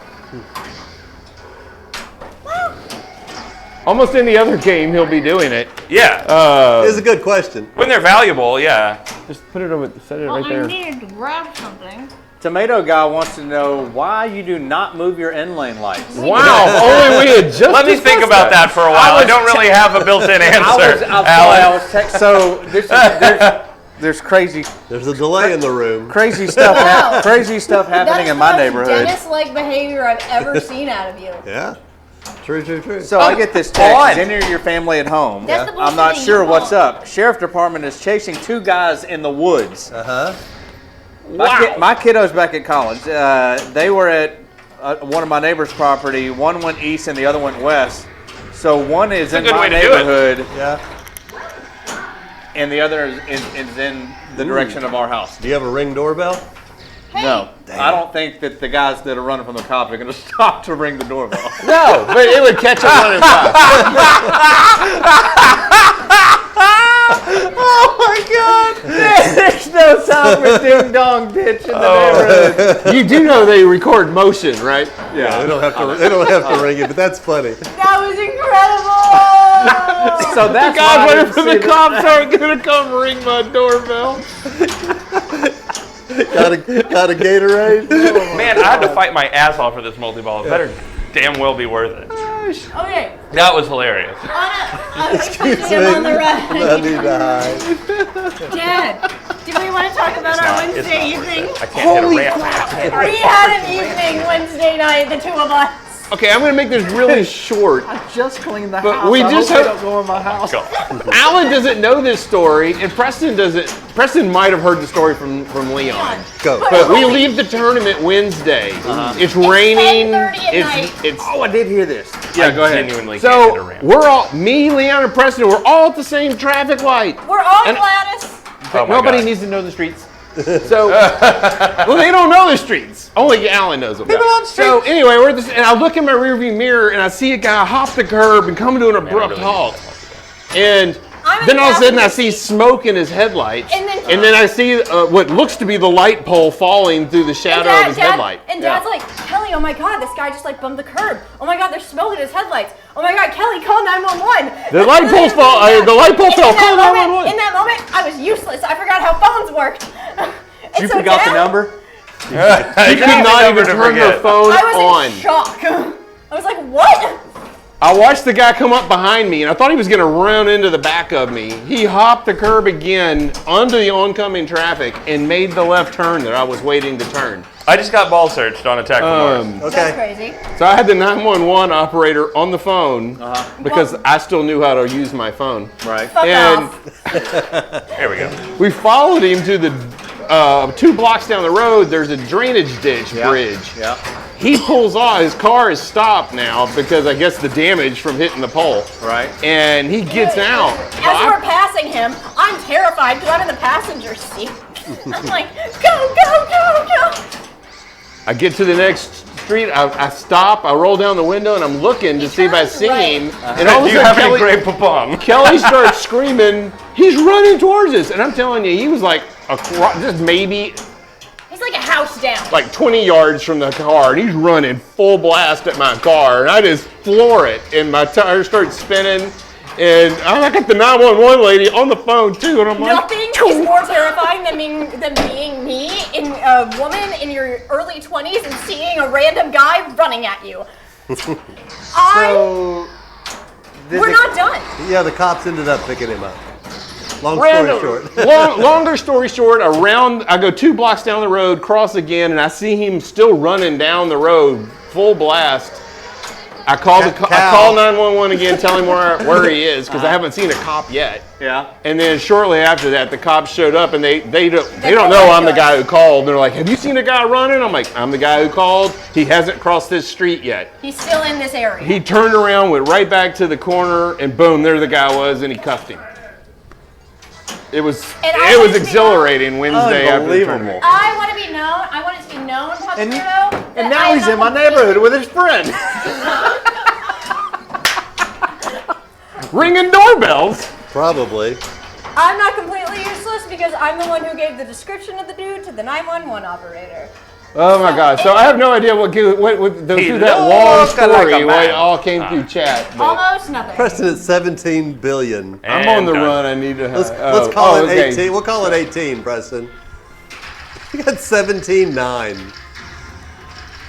Almost any other game, he'll be doing it. Yeah. It's a good question. When they're valuable, yeah. Just put it over, set it Well, right there. I needed to grab something. Tomato Guy wants to know why you do not move your inlane lights. Wow, if only we had just Let me think discussed about that for a while. I don't really have a built-in answer. Alan. So there's crazy There's a delay in the room. stuff Wow. crazy stuff happening That's in my the most neighborhood. Dennis-like behavior I've ever seen out of you. Yeah. True, true, true. So I get this text, enter your family at home. That's the I'm not bullshitting sure you what's want. up. Sheriff department is chasing 2 guys in the woods. Uh-huh. My kiddos back at college, they were at one of my neighbor's property. One went east and the other went west. So one is a in good my way to do it. neighborhood Yeah. and the other is in the direction of our house. Do you have a Ring doorbell? No, I don't think that the guys that are running from the cops are going to stop to ring the doorbell. No, but it would catch up running fast. Oh my God! There's no time for ding dong ditch in the neighborhood. You do know they record motion, right? Yeah, they don't have to. They don't have to ring it, but that's funny. That was incredible! So that's God, why I what didn't if see the that- cops aren't gonna come ring my doorbell? Got a Gatorade? Man, I had to fight my ass off for this multi-ball. It better damn well be worth it. Okay, That was hilarious. I'm pushing him on the I right. need to hide. Dad, do we want to talk about our Wednesday evening? I can't hit a ramp. We had an evening Wednesday night, the two of us. Okay, I'm gonna make this really short. I just cleaned the But house. we I just hope they have- don't go in my house. Alan doesn't know this story, and Preston doesn't. Preston might have heard the story from Leon. Go. But we leave the tournament Wednesday. It's raining. 10:30 at night. It's Oh, I did hear this. yeah. Go ahead. genuinely can't get So around. we're all me, Leon, and Preston. We're all at the same traffic light. We're on And- Gladys. Oh my Nobody God. needs to know the streets. So, well, they don't know the streets. Only Alan knows them. So anyway, we're at this, and I look in my rearview mirror and I see a guy hop the curb and come to an abrupt really halt. And I'm in then the all of a sudden I passenger see seat. smoke in his headlights. And then- I see what looks to be the light pole falling through the shadow of his headlight. And Dad's like, Kelly, oh my God, this guy just like bumped the curb. Oh my God, there's smoke in his headlights. Oh my God, Kelly, call 911. The light pole's fall. The light pole fell. Call 911. In that moment, I was useless. I forgot how phones worked. Did you forgot the number? She could not even turn her phone I was on. in shock. I was like, what? I watched the guy come up behind me, and I thought he was going to run into the back of me. He hopped the curb again onto the oncoming traffic and made the left turn that I was waiting to turn. I just got ball searched on Attack from Mars. That's Okay. crazy. So I had the 911 operator on the phone because I still knew how to use my phone. Right. Fuck And off. Here we go. we followed him to the 2 blocks down the road. There's a drainage ditch bridge. Yeah. He pulls off. His car is stopped now because I guess the damage from hitting the pole. Right. And he gets out. As we're passing him, I'm terrified because I'm in the passenger seat. I'm like, go, go, go, go. I get to the next street. I stop. I roll down the window and I'm looking to see if I turns see right. him. And all of Do a you sudden, have any Kelly, great papam? Kelly starts screaming. He's running towards us, and I'm telling you, he was like just maybe He's like a house down. like 20 yards from the car, and he's running full blast at my car, and I just floor it, and my tires start spinning, and I got the 911 lady on the phone too, and I'm like, Nothing is more terrifying than being me, in a woman in your early 20s, and seeing a random guy running at you. So. We're not done. Yeah, the cops ended up picking him up. Long Random- story short. longer story short, I go 2 blocks down the road, cross again, and I see him still running down the road, full blast. I call I call 911 again, tell him where he is because I haven't seen a cop yet. Yeah. And then shortly after that, the cops showed up, and they don't know I'm the guy who called. They're like, "Have you seen a guy running?" I'm like, "I'm the guy who called. He hasn't crossed this street yet." He's still in this area. He turned around, went right back to the corner, and boom, there the guy was, and he cuffed him. It was exhilarating Wednesday after the tournament. I want to be known. I want it to be known, Puppeteero. And now he's in my neighborhood with his friend. Ringing doorbells. Probably. I'm not completely useless because I'm the one who gave the description of the dude to the 911 operator. Oh my God! So I have no idea what through that long story what all came through chat. but Almost nothing. Preston at 17 billion. I'm on the And done. run. I need to. Let's call it okay. 18. We'll call it 18, Preston. You got 17.9.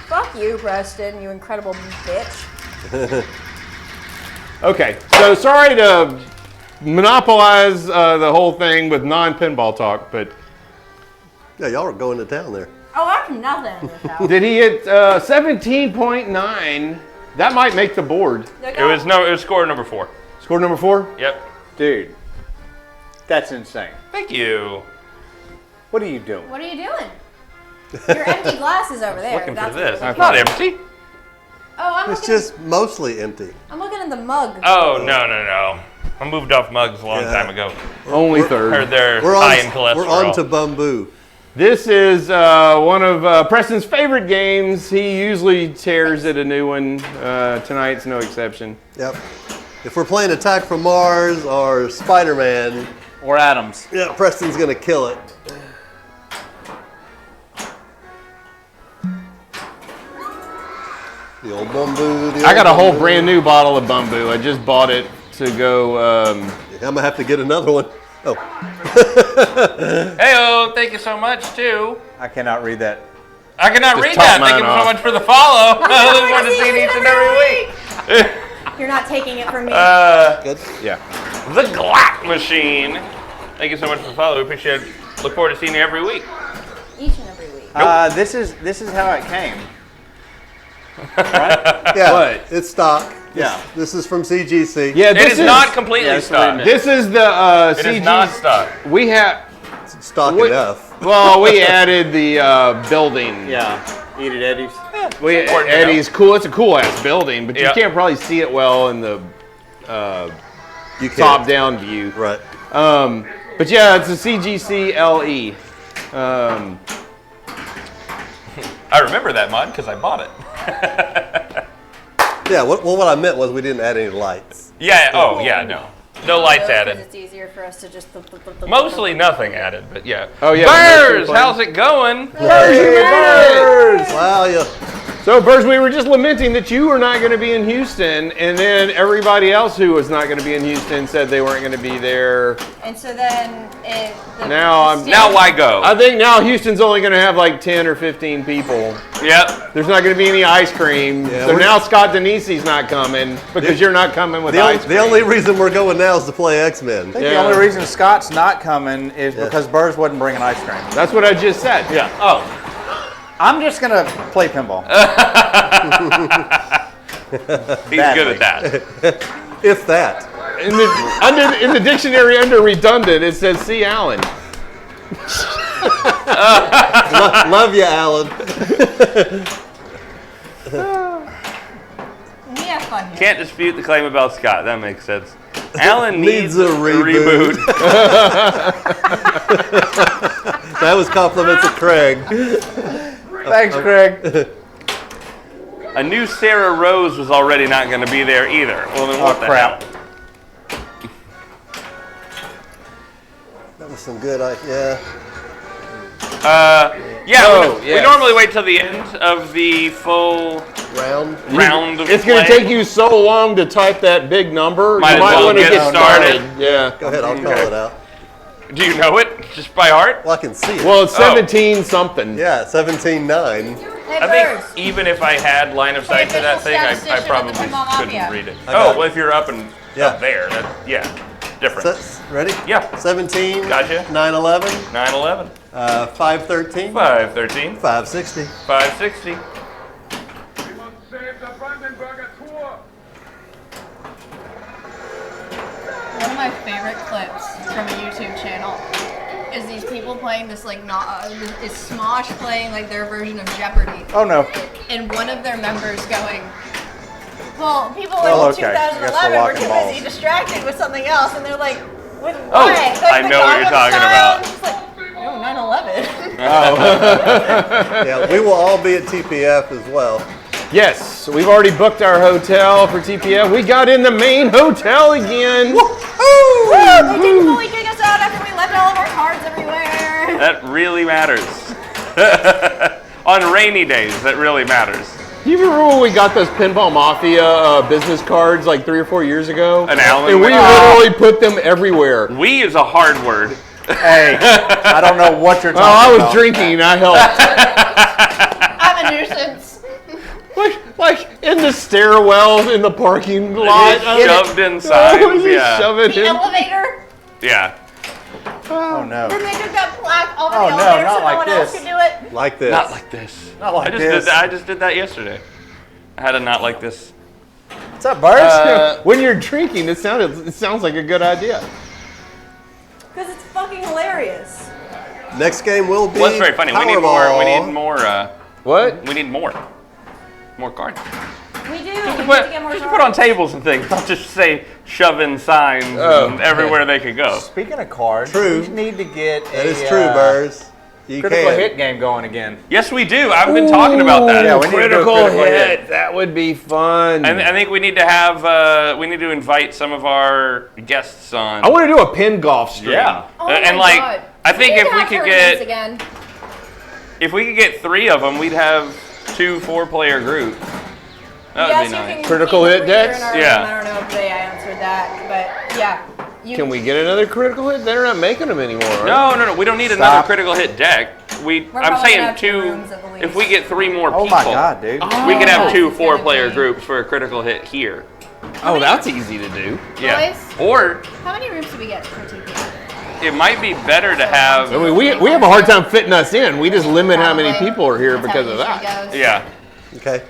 Fuck you, Preston, you incredible bitch. Okay, so sorry to monopolize the whole thing with non-pinball talk, but Yeah, y'all are going to town there. Oh, I'm nothing in this house. did he hit 17.9? That might make the board. It was score number 4. Score number 4? Yep. Dude, that's insane. Thank you. What are you doing? What are you doing? Your empty glass is over there. Looking for That's this. what It's not empty. Oh, I'm It's looking. just mostly empty. I'm looking in the mug. Oh, no. I moved off mugs a long Yeah. time ago. Only Heard third. they're We're high in on. cholesterol. We're on to Bamboo. This is one of Preston's favorite games. He usually tears at a new one. Tonight's no exception. Yep. If we're playing Attack from Mars or Spider-Man, Or Adams. yeah, Preston's gonna kill it. The old Bamboo. I got a whole brand new bottle of Bamboo. I just bought it to go. I'm gonna have to get another one. Oh, Hey-oh, thank you so much, too. I cannot read that. I cannot Just read top that. mine Thank you off. so much for the follow. I look forward to seeing each and every week. You're not taking it from me. good. Yeah. The Glack Machine. Thank you so much for the follow. We appreciate it. Look forward to seeing you every week. Each and every week. This is how it came. right? Yeah, What? it's stock. Yeah. This is from CGC. Yeah, It is not completely stock. This is the It CG. is not stock. We have. It's stock Wait. enough. Well, we added the building. Yeah. Eat at Eddie's. Important to Eddie's cool. It's a cool ass building, but Yeah. you can't probably see it well in the You can't. top-down view. Right. But yeah, it's a CGC LE. I remember that mod because I bought it. Yeah. What I meant was we didn't add any lights. Yeah. Oh, yeah. No. No lights Because added. It's easier for us to just. Mostly nothing added, but yeah. Oh, yeah, Burrs, the how's it going? Wow, yeah. So, Burrs, we were just lamenting that you were not going to be in Houston, and then everybody else who was not going to be in Houston said they weren't going to be there. And so then Now why go? I think now Houston's only going to have like 10 or 15 people. Yep. There's not going to be any ice cream. Yeah, so we're- now Scott Denisi's not coming because you're not coming with The ice cream. only reason we're going now is to play X-Men. I think Yeah. the only reason Scott's not coming is because Burrs wasn't bringing ice cream. That's what I just said. Yeah. Oh. I'm just gonna play pinball. He's good at that. If that. In the dictionary under redundant, it says C. Allen. Love you, Alan. We have fun here. Can't dispute the claim about Scott. That makes sense. Alan Needs needs a reboot. That was compliments of Craig. Thanks, Craig. A new Sarah Rose was already not going to be there either. Well, then what the crap. hell? That was some good, yeah. We normally wait till the end of the full Round. round of It's going to play. take you so long to type that big number. Might you as might well want to get get started. Yeah. Go ahead, I'll call Okay. it out. Do you know it just by heart? Well, I can see it. Well, it's 17 something. Yeah, 17-9. Hey, I Birds. think even if I had line of sight to that thing, I probably Pinball Mafia. couldn't read it. I Oh, got well, if you're up and Yeah. up there, different. Ready? Yeah. 17. Gotcha. 9/11. 9/11, 5/13. 5/13, 5/60. 5/60. One of my favorite clips from a YouTube channel is these people playing this is Smosh playing like their version of Jeopardy, Oh no. and one of their members going, "Well, people Well, in okay. I guess we're 2011 were locking too balls. busy distracted with something else," and they're like, "With Oh, what?" I know what you're talking about. It's like, "Oh, 9/11." Yeah, we will all be at TPF as well. Yes, we've already booked our hotel for TPF. We got in the main hotel again. They didn't fully kick us out after we left all of our cards everywhere. That really matters. On rainy days, that really matters. Do you remember when we got those Pinball Mafia business cards like 3 or 4 years ago? And Alan And we went, literally put them everywhere. We is a hard word. Hey, I don't know what you're Oh, talking I was about. drinking. I helped. I'm a nuisance. like in the stairwell in the parking lot. Shoved in signs, Just yeah. shove it The in. elevator. Yeah. Oh no. Then they took that plaque over Oh, the no, elevator not so no like one else this. could do it. Like this. Not like this. Not like I just this. did that. I just did that yesterday. I had a not like this. What's up, Burrs? When you're drinking, it sounds like a good idea. Because it's fucking hilarious. Next game will be Well, that's very funny. We need Powerball. more. We need more. What? We need more. More cards. We do. We Just need put, to get more just put on cards. tables and things. Don't just say shove in signs Oh, and everywhere they could go. Speaking of cards, True. we need to get That a is true, Burrs. You critical can. hit game going again. Yes, we do. I've been talking about that. Yeah, we need to do a critical critical hit. hit. That would be fun. I think we need to have. We need to invite some of our guests on. I want to do a pin golf stream. Yeah. Oh and my like, God. I think need if to we have could tournaments get again. if we could get 3 of them, we'd have 2 4-player groups. That would Yes, be you nice. can Critical keep hit reader decks? in our room. Yeah. I don't know if they answered that, but yeah. Can we get another critical hit? They're not making them anymore. Right? No. We don't need another Stop. critical hit deck. We're I'm probably saying gonna have 2 2. rooms at the least. If we get 3 more Oh people, my god, dude. we could have 2 It's gonna 4-player be- groups for a critical hit here. Oh, that's easy to do. Yeah. Boys? Or How many rooms do we get for TPF? it might be better to have. I mean, we have a hard time fitting us in. We just limit how many Probably. people are here That's because how of it that. usually goes. Yeah. Okay.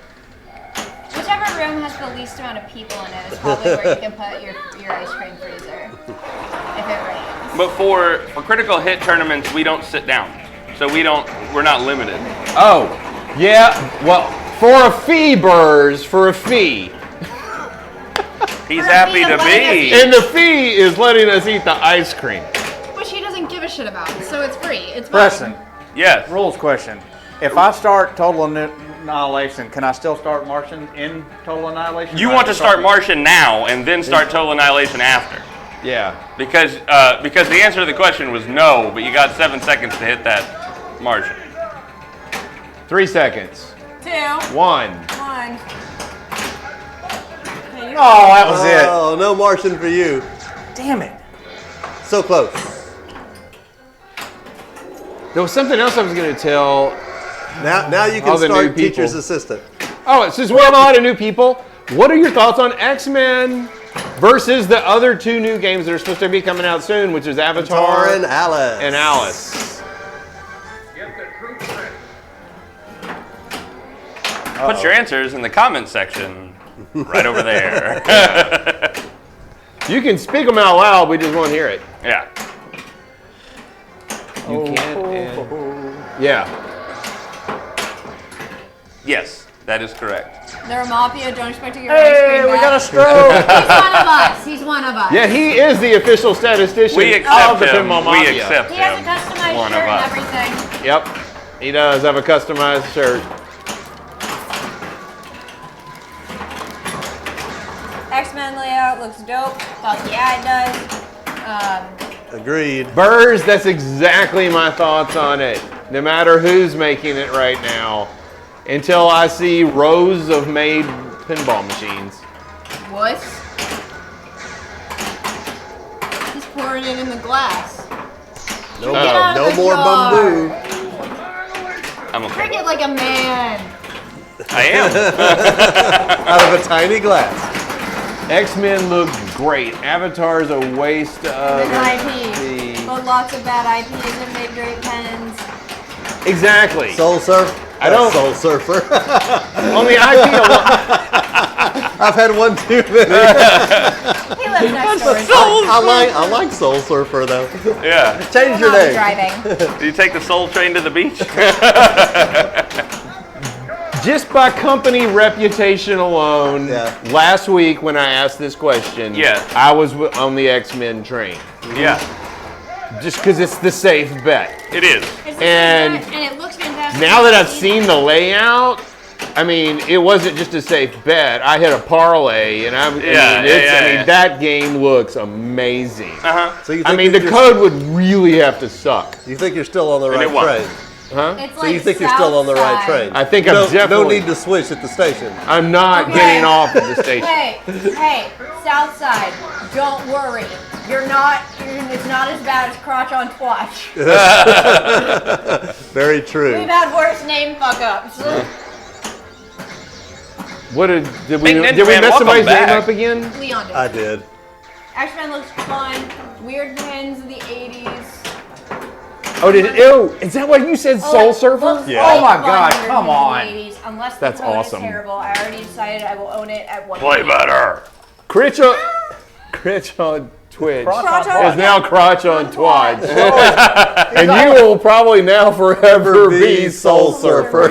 room has the least amount of people in it is probably where you can put your ice cream freezer if it rains. But for critical hit tournaments, we don't sit down, so we're not limited. Oh, yeah. Well, for a fee, Burrs, for a fee. He's For a happy fee to of letting be. us And the fee is letting us eat the ice cream. Which he doesn't give a shit about, so it's free. It's Preston, fine. Yes. rules question. If I start Total Annihilation, can I still start Martian in Total Annihilation? You Or I want have to start Martian now and then start Total Annihilation after. Yeah. Because the answer to the question was no, but you got 7 seconds to hit that Martian. 3 seconds. 2, 1. 1. Oh, that was it. Oh, no Martian for you. Damn it. So close. There was something else I was going to tell. Now you All can the new start people. teacher's assistant. Oh, since we have a lot of new people, what are your thoughts on X-Men versus the other 2 new games that are supposed to be coming out soon, which is Avatar Tar and Alice. and Alice? Put your answers in the comment section right over there. You can speak them out loud, we just won't hear it. Yeah. You can't. Yeah. Yes, that is correct. They're a mafia. Don't expect to get your ice cream Hey, we back. got a stroke. He's one of us. He's one of us. Yeah, he is the official statistician We of accept the him. Pinball We Mafia. accept He has a him. customized One shirt of and us. everything. Yep, he does have a customized shirt. X-Men layout looks dope. Fuck yeah, it does. Agreed. Burrs, that's exactly my thoughts on it. No matter who's making it right now, until I see rows of made pinball machines. What? He's pouring it in the glass. No, Get out of no the more jar. bamboo. I'm okay. Drink it like a man. I am. Out of a tiny glass. X-Men look great. Avatar's a waste of An IP. But lots of bad IPs have made great pens. Exactly. Soul Surf? I don't- Soul Surfer. On the IP alone. I've had one too many. He lives next door. I like Soul Surfer though. Yeah. Change your Not name. driving. Do you take the Soul Train to the beach? Just by company reputation alone, Yeah. last week when I asked this question, Yeah. I was on the X-Men train. Yeah, Just because it's the safe bet. it is. And it looks fantastic. now that I've seen the layout, I mean, it wasn't just a safe bet. I hit a parlay, and I mean, that game looks amazing. So you think I mean, the you're- code would really have to suck. You think you're still on the And it right won't. train? Huh? It's So you think you're still on the right train? I think no, I'm definitely. No need to switch at the station. I'm not Okay. getting off at the station. Hey, South Side, don't worry. It's not as bad as Crotch on Twatch. Very true. We've had worse name fuck ups. What did we Pink Ninja did we Man, mess welcome somebody's name back. up again? Leon did. I did. X-Men looks fun. Weird pins in the 80s. Oh, is that what you said? Soul Surfer? Looks Yeah. like Oh my fun God, weird come pins in the on. 80s, unless the That's code awesome. is terrible. I already decided I will own it at one Play point. better. Critch on Twitch Crotch on is now Crotch on Twatch. Twatch. And you will probably now forever be Soul Surfer.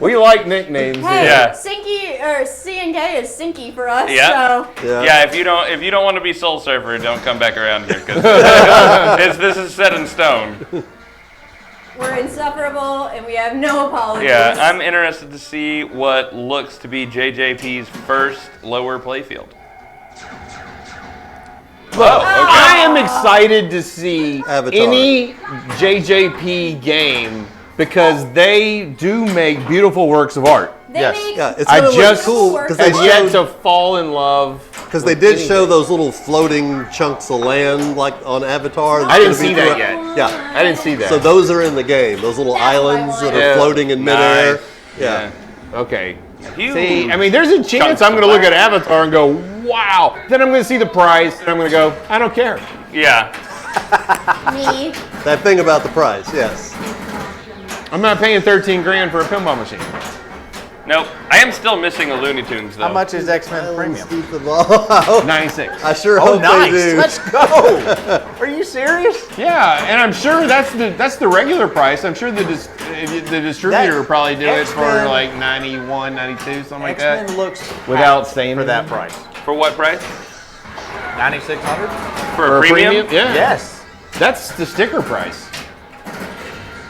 We like nicknames Hey, here. Yeah. Sinky or C&K is Sinky for us. Yeah. So Yeah, if you don't want to be Soul Surfer, don't come back around here because this is set in stone. we're insufferable and we have no apologies. Yeah, I'm interested to see what looks to be JJP's first lower playfield. I am excited to see Avatar. any JJP game because they do make beautiful works of art. They Yes. make Yeah, it's I gonna just look cool because have they yet showed, to fall in love. because they did show those little floating chunks of land like on Avatar. I didn't It's gonna see be that through- yet. Yeah. I didn't see that. So those are in the game. Those little That's what I islands that wanted. are Yeah. floating in midair. Nice. Yeah. Okay. Huge See, I mean, there's a chance chunks I'm going to of look at land. Avatar and go, wow. Then I'm going to see the price and I'm going to go, I don't care. Yeah. me. That thing about the price. Yes. I'm not paying 13 grand for a pinball machine. Nope. I am still missing a Looney Tunes though. How much is X-Men Premium? Keep them all. 96. I sure Oh, hope nice. they do. Let's go. Are you serious? Yeah, and I'm sure that's the regular price. I'm sure the distributor will probably do it for X-Men- like 91, 92, something like X-Men that. looks Without fat saying for that anything. price. For what price? 9,600? For a premium? Yeah. Yes. That's the sticker price.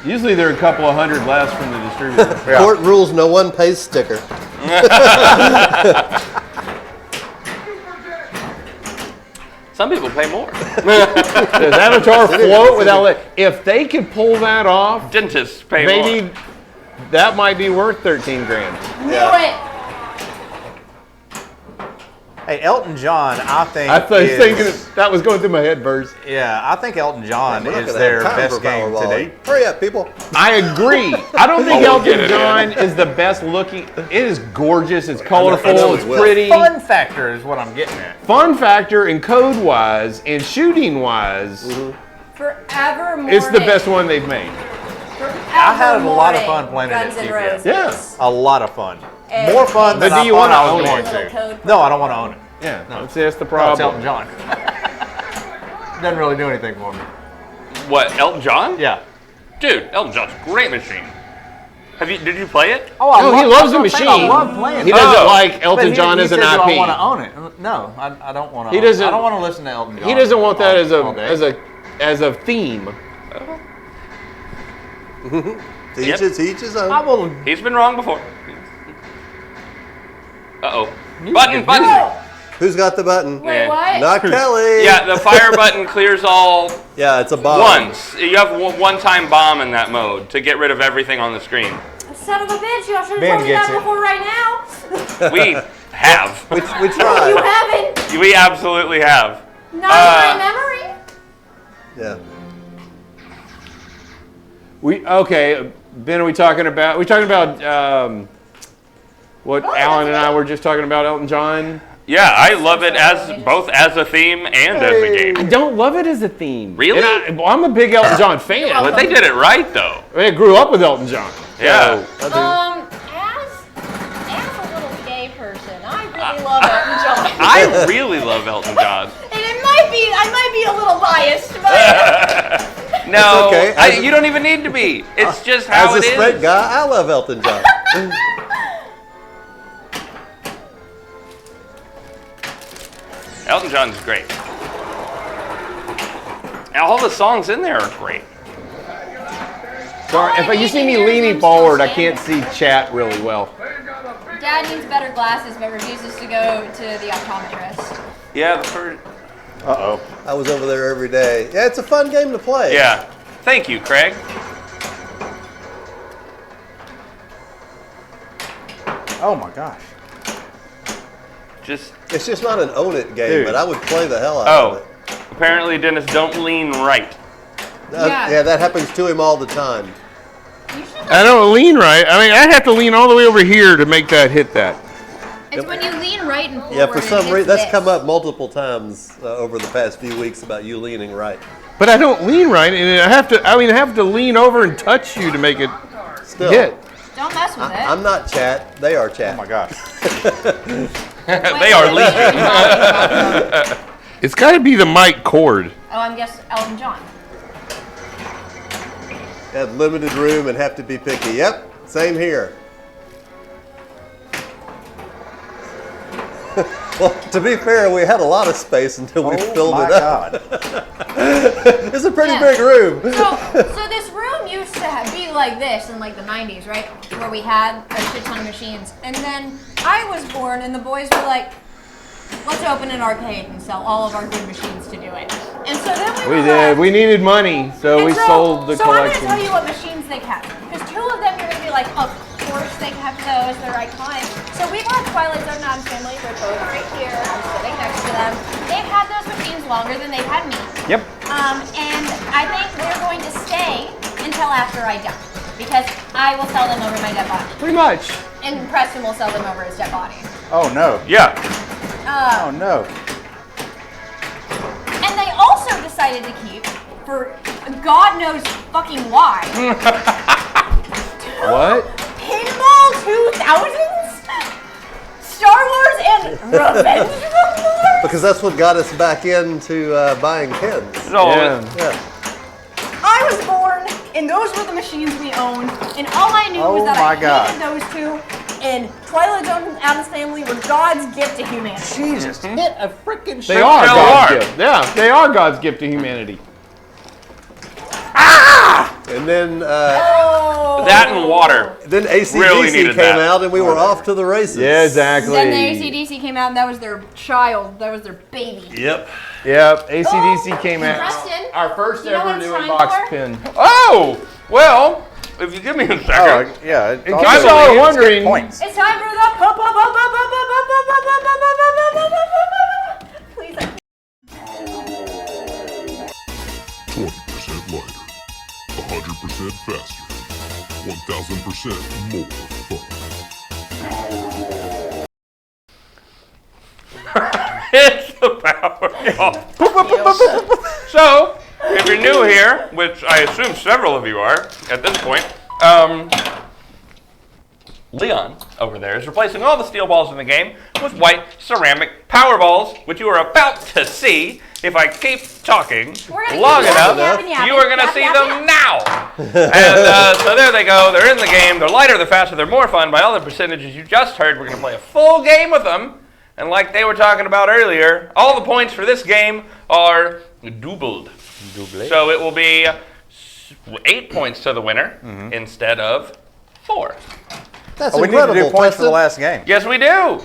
Usually they're a couple of hundred less from the distributor. Court rules no one pays sticker. Some people pay more. Does Avatar float without it? If they could pull that off, Dentists pay maybe more. that might be worth 13 grand. Knew it. Hey, Elton John, I think I was is, thinking that was going through my head first. Yeah, I think Elton John We're not is gonna their have time best for game Powerball. today. Hurry up, people. I agree. I don't think Oh, we'll get Elton it John in. is the best looking. It is gorgeous. It's colorful. I know It's it will. pretty. Fun factor is what I'm getting at. Fun factor and code wise and shooting wise, Forever morning. it's the best one they've made. I had a lot of fun playing it Guns at N' TPS. Roses. Yeah. A lot of fun. And- More fun than But do I you thought wanna I was own going it? Little to. code No, I don't want to own it. Yeah, that's the No, it's problem. Elton John. Doesn't really do anything for me. What, Elton John? Yeah. Dude, Elton John's a great machine. Did you play it? Oh, I No, he loves the I machine. love playing He it. doesn't Oh. like Elton But John he as an said, IP. Do I want to own it? No, I don't want to. He doesn't- I don't want to listen to Elton John. He doesn't want that all day. as a theme. To Yep. each his own. I will. He's been wrong before. Uh-oh. You- Button, button! Oh, Who's got the button? wait, Yeah. what? Not Kelly. Yeah, the fire button clears all Yeah, it's a bomb. once. You have one-time bomb in that mode to get rid of everything on the screen. Son of a bitch, y'all should Ben have told me gets that it. before right now. We have. We You tried. haven't. We absolutely have. Not in my memory. Yeah. Ben, are we talking about? What Alan and I were just talking about Elton John. Yeah, I love it as both as a theme and as a I game. don't love it as a theme. Really? And I'm a big Elton John fan. But they did it right though. I mean, I grew up with Elton John. Yeah. As a little gay person, I really love Elton John. I really love Elton John. And I might be a little biased, but No, okay. you don't even need to be. It's just how As it a straight is. guy, I love Elton John. Elton John's great. And all the songs in there are great. Sorry, if you see me leaning forward, I can't see chat really well. Dad needs better glasses, but refuses to go to the optometrist. Yeah, the first. Uh-oh. I was over there every day. Yeah, it's a fun game to play. Yeah. Thank you, Craig. Oh my gosh. Just It's just not an own it game, Dude. but I would play the hell out of it. apparently, Dennis, don't lean right. Yeah, that happens to him all the time. I don't lean right. I mean, I'd have to lean all the way over here to make that hit that. It's when you lean right and forward. Yeah, for some and reason, it's that's this. come up multiple times over the past few weeks about you leaning right. But I don't lean right, and I have to lean over and touch you to make it Still, hit. Don't mess with it. I'm not chat. They are chat. Oh my gosh. They are leaning. It's got to be the mic cord. Oh, I'm guessing Elton John. Have limited room and have to be picky. Yep, same here. Well, to be fair, we had a lot of space until we filled my it up. God. It's a pretty Yeah. big room. So this room used to be like this in like the 90s, right? Where we had a shit ton of machines. And then I was born and the boys were like, let's open an arcade and sell all of our good machines to do it. And so then we We were did. like, We needed money, so and we sold the so collection. I'm going to tell you what machines they kept. Because two of them you're going to be like, of course they kept those, they're iconic. So we've had Twilight Zone Adams Family, they're both right here, I'm sitting next to them. They've had those machines longer than they've had me. Yep. And I think they're going to stay until after I die. Because I will sell them over my dead body. Pretty much. And Preston will sell them over his dead body. Oh no. Yeah. Oh no. And they also decided to keep, for God knows fucking why, What? pinball 2000s? Star Wars and Revenge of the Lord? Because that's what got us back into buying pins. So, Yeah. Yeah. I was born, and those were the machines we owned, and all I knew was that I hated those two, and Twilight Zone and Addams Family were God's gift to humanity. Jesus, hit a freaking They are Still God's are. gift. Yeah, they are God's gift to humanity. And then Oh. that and water. AC/DC Really needed came that. out, and we were off to the races. Yeah, exactly. Then the AC/DC came out, and that was their child. That was their baby. Yep. Yep, AC/DC came out. Preston, Our first you know ever what it's new time unboxed for? pin. Oh, well, if you give me a second. Oh, yeah. In case y'all are wondering, Points. It's time for the pop, pop, pop, pop, pop, pop, pop, pop, pop, pop, pop, pop, pop, pop, pop, pop. Please. 20% lighter, 100% faster, 1000% more fun. It's the Powerball. So, if you're new here, which I assume several of you are at this point, Leon over there is replacing all the steel balls in the game with white ceramic Powerballs, which you are about to see if I keep talking We're gonna long keep enough. yapping, You are going to yap, see yap, them yap. now. And so there they go. They're in the game. They're lighter, they're faster, they're more fun. By all the percentages you just heard, we're going to play a full game with them. And like they were talking about earlier, all the points for this game are doubled. So it will be 8 points to the winner instead of 4. That's We need to incredible. do points for the Preston. last game. Yes, we do.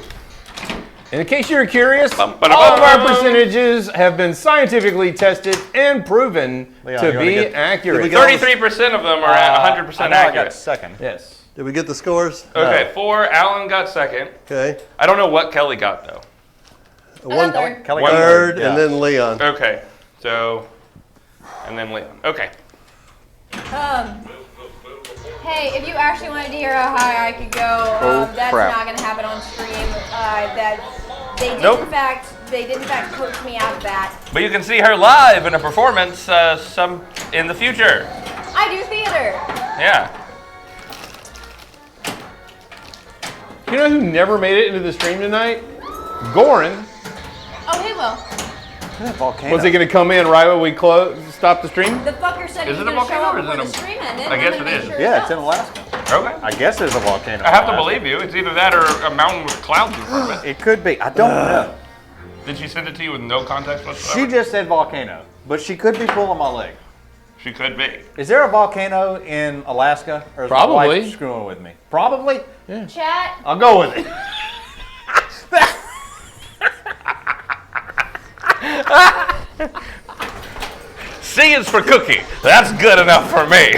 and in case you're curious, all Bum, ba-da-bum. of our percentages have been scientifically tested and proven Leon, to you wanna be get- accurate. Did we get- 33% of them are at 100% I know I got accurate. second. Yes. Did we get the scores? Okay, 4. Alan got second. Okay. I don't know what Kelly got though. One Kelly One got third, yeah. and then Leon. Okay, so and then Leon. Okay. Hey, if you actually wanted to hear how high I could go, that's crap. not going to happen on stream. That they did Nope. in fact coach me out of that. But you can see her live in a performance some in the future. I do theater. Yeah. You know who never made it into the stream tonight? Goran. Oh, he will. Volcano. Was he going to come in right when we stop the stream? The fucker said Is he it was a going to show volcano up or is before it the stream ended. I I'm guess gonna it make is. sure Yeah, he it's in does. Alaska. Okay. I guess there's a volcano. I have to in Alaska. believe you. It's either that or a mountain with clouds in front of it. It could be. I don't know. Did she send it to you with no context She whatsoever? just said volcano, but she could be pulling my leg. She could be. Is there a volcano in Alaska? Or is my Probably. wife screwing with me? Probably. Chat. I'll go with it. C is for cookie. That's good enough for me.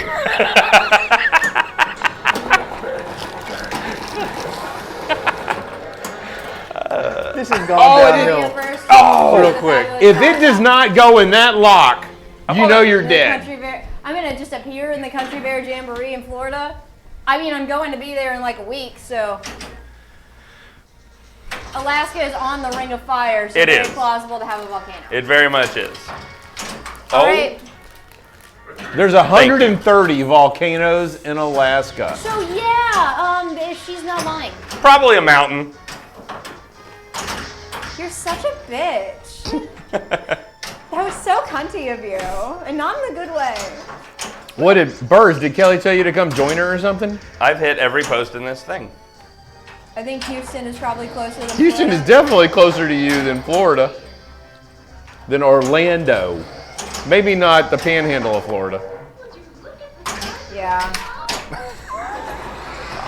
This has gone downhill. You first. Real quick. If it does not go in that lock, you know you're The dead. Country Bear. I'm gonna just appear in the Country Bear Jamboree in Florida. I mean, I'm going to be there in like a week, so. Alaska is on the Ring of Fire, so It it's very is. plausible to have a volcano. It very much is. All right. There's 130 volcanoes in Alaska. So yeah, she's not lying. Probably a mountain. You're such a bitch. That was so cunty of you, and not in a good way. What did Kelly tell you to come join her or something? I've hit every post in this thing. I think Houston is probably closer than Houston is Florida. definitely closer to you than Florida, than Orlando. Maybe not the panhandle of Florida. Yeah.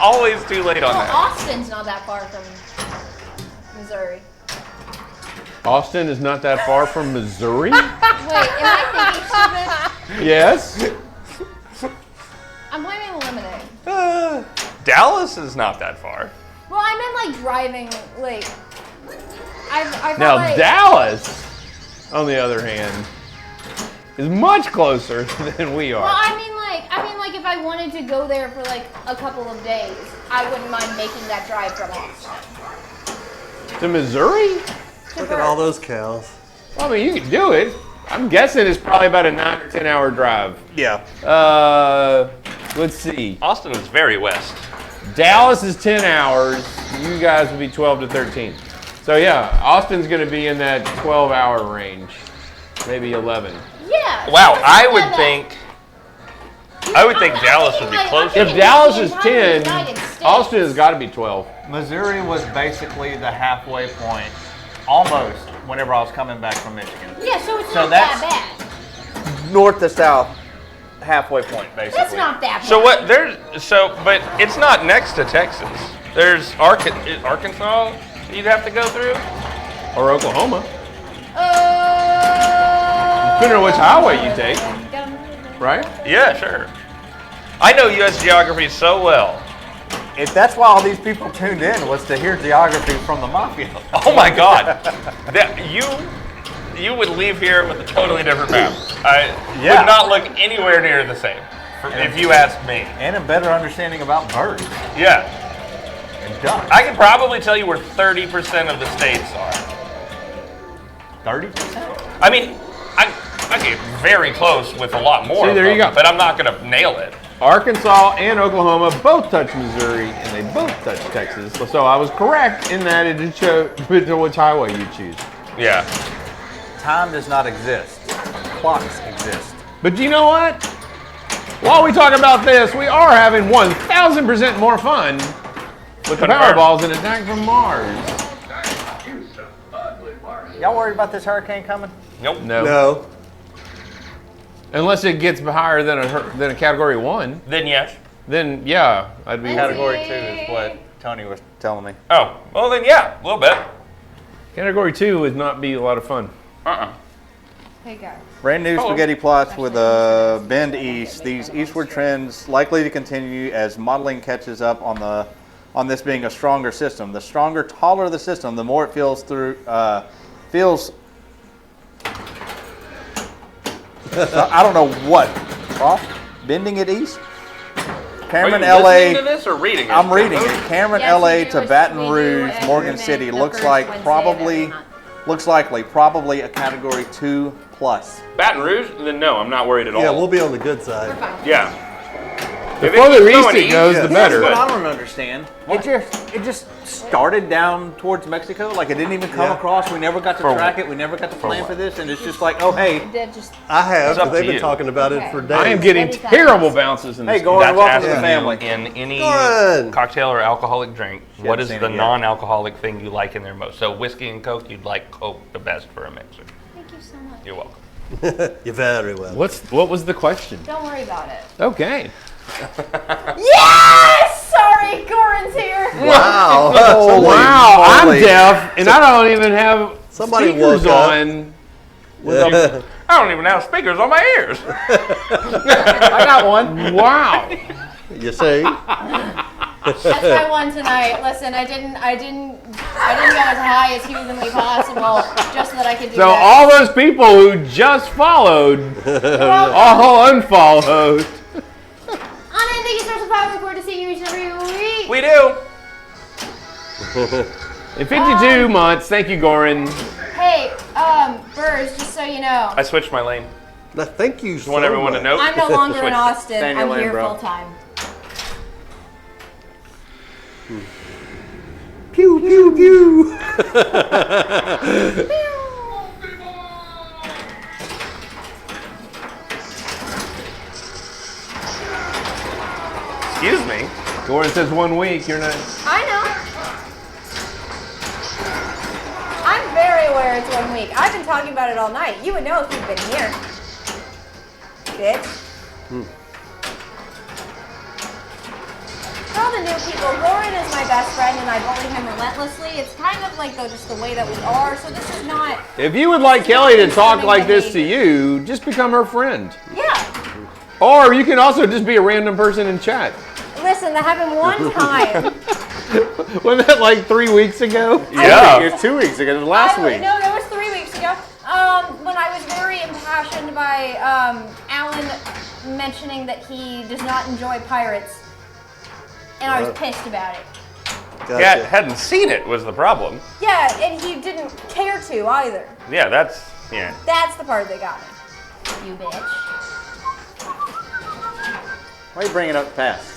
Always too late on Well, that. Austin's not that far from Missouri. Austin is not that far from Missouri? Wait, am I thinking stupid? Yes. I'm blaming the lemonade. Dallas is not that far. Well, I meant like driving, like. I felt Now like, Dallas, on the other hand, is much closer than we Well, are. I mean like if I wanted to go there for like a couple of days, I wouldn't mind making that drive from Austin. To Missouri? To Look at all Berg. those cows. Well, I mean, you could do it. I'm guessing it's probably about a 9 or 10 hour drive. Yeah. Let's see. Austin is very west. Dallas is 10 hours. You guys will be 12 to 13. So yeah, Austin's going to be in that 12-hour range, maybe 11. Yeah. Wow, so I it's would not think. bad. I would think I'm Dallas thinking would be like- closer. I'm If thinking Dallas the is entire 10, United States. Austin has got to be 12. Missouri was basically the halfway point, almost, whenever I was coming back from Michigan. Yeah, so it's So not that bad. North to south, halfway point, basically. That's not that bad. So what? But it's not next to Texas. There's Arkansas. You'd have to go through. Or Oklahoma. Depending on which highway you take, right? Yeah, sure. I know U.S. geography so well. If that's why all these people tuned in, was to hear geography from the Mafia. Oh my God, you would leave here with a totally different map. Yeah. Would not look anywhere near the same. If you ask me. And a better understanding about birds Yeah, and ducks. I can probably tell you where 30% of the states are. 30%? I mean, I get very close with a lot more. See, of there you them, go. But I'm not gonna nail it. Arkansas and Oklahoma both touch Missouri, and they both touch Texas. So I was correct in that it did show which highway you choose. Yeah. Time does not exist. Clocks exist. But you know what? While we talk about this, we are having 1,000% more fun with the Confirmed. Powerballs and Attack from Mars. Y'all worried about this hurricane coming? Nope. No. Unless it gets higher than a Category 1, Then yes. then yeah, I'd be. Category 2 is what Tony was telling me. Oh, well then yeah, a little bit. Category 2 would not be a lot of fun. Hey guys. Brand new spaghetti plots with a bend east. These eastward trends likely to continue as modeling catches up on this being a stronger system. The stronger, taller the system, the more it feels I don't know what. Off? Bending it east? Cameron, Are you listening to LA. this or reading it? I'm reading it. Cameron, Yes, LA we do, to which Baton we do Rouge, every Morgan month, City. the Looks first like Wednesday of probably, every month. looks likely, probably a Category 2 plus. Baton Rouge? Then no, I'm not worried at all. Yeah, we'll be on the good side. Yeah. The If it further keeps east going it goes, the east, better. That's what I don't understand. It just started down towards Mexico. Like it didn't even come Yeah. across. We never got to For track it. We never got to plan what? for this. And it's just like, oh hey, That just I have, It's up but they've to been you. talking about it Okay. for days. I am getting Steady terrible times. bounces in this. Hey, Gordon, That's welcome to the asking family. you in any Gordon. cocktail or alcoholic drink, what hadn't is seen the it yet. non-alcoholic thing you like in there most? So whiskey and Coke, you'd like Coke the best for a mixer. thank you so much. You're welcome. You're very well. What was the question? Don't worry about it. Okay. Yes! Sorry, Corin's here. Wow. Oh wow, I'm moly. deaf and I don't even have Somebody speakers woke up. on. I don't even have speakers on my ears. I got one. Wow. You see? That's my one tonight. Listen, I didn't go as high as humanly possible just so that I could do So that. all those people who just followed, all unfollowed. Anna, thank you so much for following. Look forward to seeing you each and every week. We do. In 52 months, thank you, Goran. Hey, Burrs, just so you know, I switched my lane. Now, thank you Just so want everyone to much. know. I'm no longer in Austin. Stay in your I'm lane, here bro. full time. Pew, pew, pew. Excuse me. Goran says 1 week. You're not. I know. I'm very aware it's 1 week. I've been talking about it all night. You would know if you'd been here. Bitch. For all the new people, Goran is my best friend and I bully him relentlessly. It's kind of like just the way that we are, so this is not... If you would like Kelly to talk like this to you, just become her friend. Yeah. Or you can also just be a random person in chat. Listen, that happened one time. Wasn't that like 3 weeks ago? Yeah. It was 2 weeks ago. It was last week. No, that was 3 weeks ago. When I was very impassioned by Alan mentioning that he does not enjoy pirates, and I was pissed about it. Gotcha. Yeah, hadn't seen it was the problem. Yeah, and he didn't care to either. Yeah, that's That's the part that got me. You bitch. Why are you bringing up the past?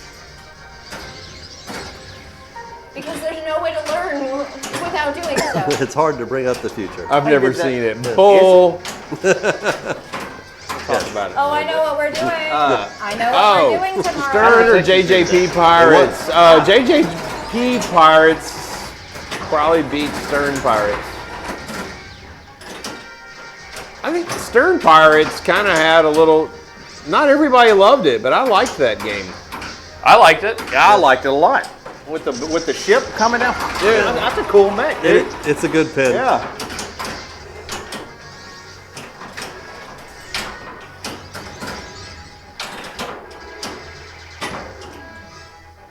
Because there's no way to learn without doing so. It's hard to bring up the future. I've never did that- seen it. Bull. Talk about it. Oh, I know what we're doing. I know Oh, what we're doing tomorrow. Stern or JJP Pirates? JJP Pirates probably beat Stern Pirates. I think Stern Pirates kind of had a little. Not everybody loved it, but I liked that game. I liked it. Yeah, I liked it a lot. With the ship coming out. Yeah, that's a cool mech, dude. It's a good pin. Yeah.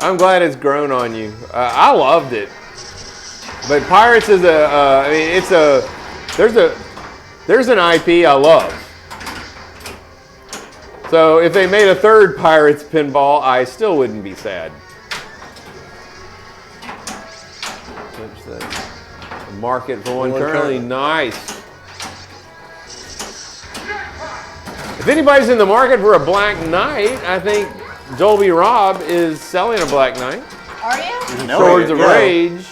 I'm glad it's grown on you. I loved it, but Pirates is I mean, it's a. There's an IP I love. So if they made a third Pirates pinball, I still wouldn't be sad. There's the market for one currently. Nice. If anybody's in the market for a Black Knight, I think Dolby Rob is selling a Black Knight. Are you? No, Swords of yeah. Rage.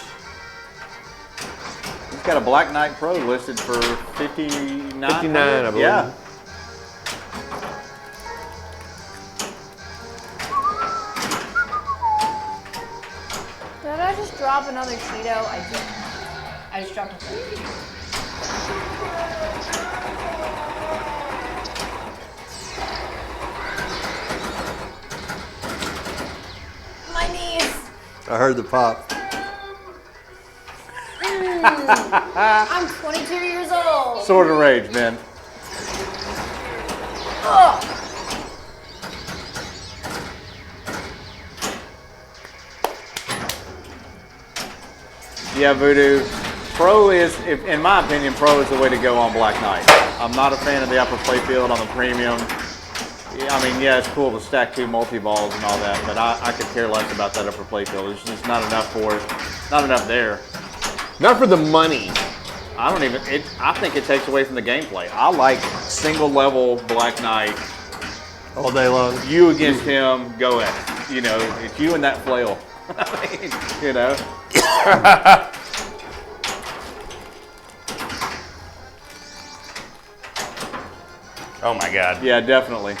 He's got a Black Knight Pro listed for $59. 59, I believe. Yeah. Did I just drop another Cheeto? I did. I just dropped a third. My knees. I heard the pop. I'm 22 years old. Sword of Rage, man. Ugh. Yeah, Voodoo. Pro is, in my opinion, Pro is the way to go on Black Knight. I'm not a fan of the upper playfield on the premium. Yeah, I mean, yeah, it's cool to stack 2 multi-balls and all that, but I could care less about that upper playfield. There's just not enough for it. Not enough there. Not for the money. I think it takes away from the gameplay. I like single level Black Knight. All day long. You against him, go at it. You know, it's you and that flail. I mean, you know. Oh my God. Yeah, definitely.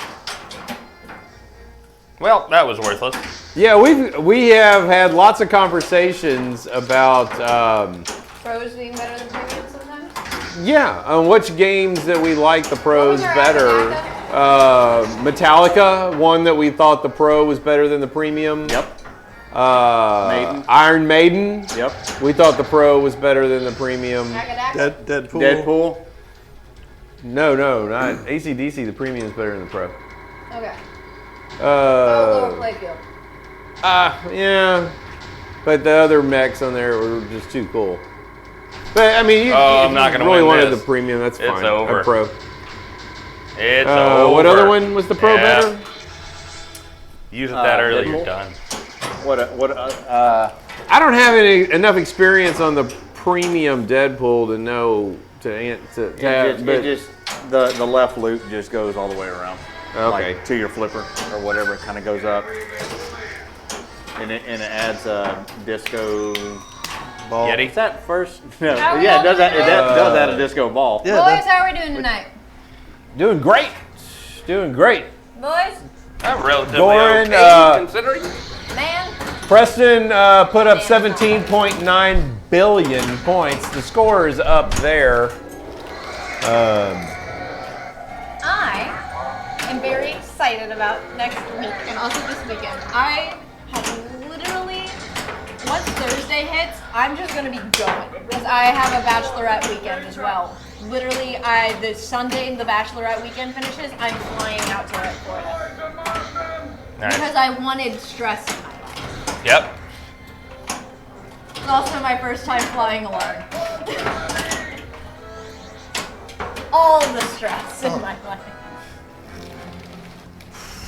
Well, that was worthless. Yeah, we have had lots of conversations about Pros being better than premium sometimes? on which games that we like the pros What was our better. acronym? Metallica, one that we thought the pro was better than the premium. Yep. Maiden. Iron Maiden. Yep. We thought the pro was better than the premium. Deadpool. Deadpool. No, not AC/DC. The premium is better than the pro. Okay. Lower Uh, playfield. yeah, but the other mechs on there were just too cool. But I mean, I'm not gonna really win wanted this. the premium. That's It's fine. over. A pro. It's over. What other one was the pro Yeah. better? Use it that early, Deadpool? you're done. I don't have enough experience on the premium Deadpool to know to have. But the left loop just goes all the way around. Okay. Like to your flipper or whatever, it kind of goes up. And it adds a disco ball. Yeti? Is that first? No. How we Yeah, all it does doing that. It does add a disco ball. Yeah, Boys, that's- how are we doing tonight? doing great. Doing great. Boys? I'm relatively Doran, okay, considering. Man? Preston put up 17.9 billion points. The score is up there. I am very excited about next week and also this weekend. I have literally, once Thursday hits, I'm just gonna be going because I have a bachelorette weekend as well. Literally, the Sunday the bachelorette weekend finishes, I'm flying out to Florida Nice. because I wanted stress in my life. Yep. It's also my first time flying alone. All the stress in my life.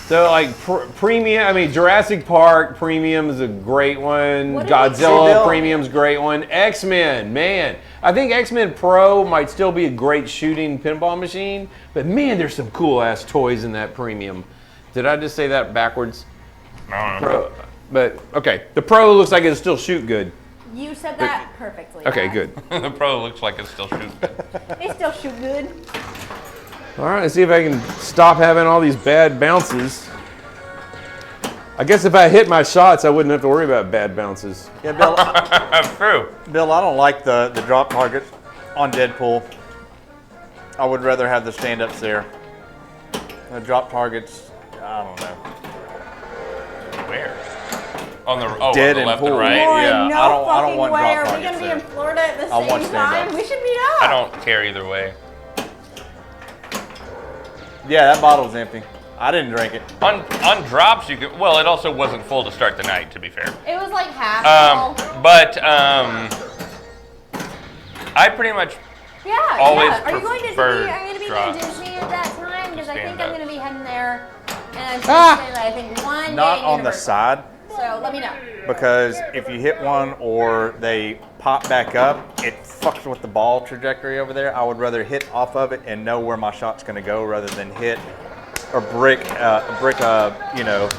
So like premium, I mean Jurassic Park premium is a great one. What did we Godzilla do? premium's a great one. X-Men, man, I think X-Men Pro might still be a great shooting pinball machine, but man, there's some cool ass toys in that premium. Did I just say that backwards? No. Pro. But okay, the Pro looks like it'll still shoot good. You said that perfectly. Okay, Matt. good. The Pro looks like it's still shooting. They still shoot good. All right, let's see if I can stop having all these bad bounces. I guess if I hit my shots, I wouldn't have to worry about bad bounces. Yeah, Bill. True. Bill, I don't like the drop targets on Deadpool. I would rather have the stand-ups there. The drop targets, I don't know. Where? On the Dead on the and left pulled. and right. Boy, Yeah, no I don't fucking want way. drop Are we targets gonna be there. in Florida at the I same want time? stand-ups. We should meet up. I don't care either way. Yeah, that bottle's empty. I didn't drink it. On drops, you could. Well, it also wasn't full to start the night, to be fair. It was like half full. But I pretty much. Yeah, always yeah. Are you going to be? prefer Are you going to be drop. in Disney at that time? Because I think I'm Stand-up. going to be heading there, and I'm just saying that I think one Not day on the Universal. side, So let me know. because if you hit one or they pop back up, it fucks with the ball trajectory over there. I would rather hit off of it and know where my shot's going to go rather than hit or brick, you know,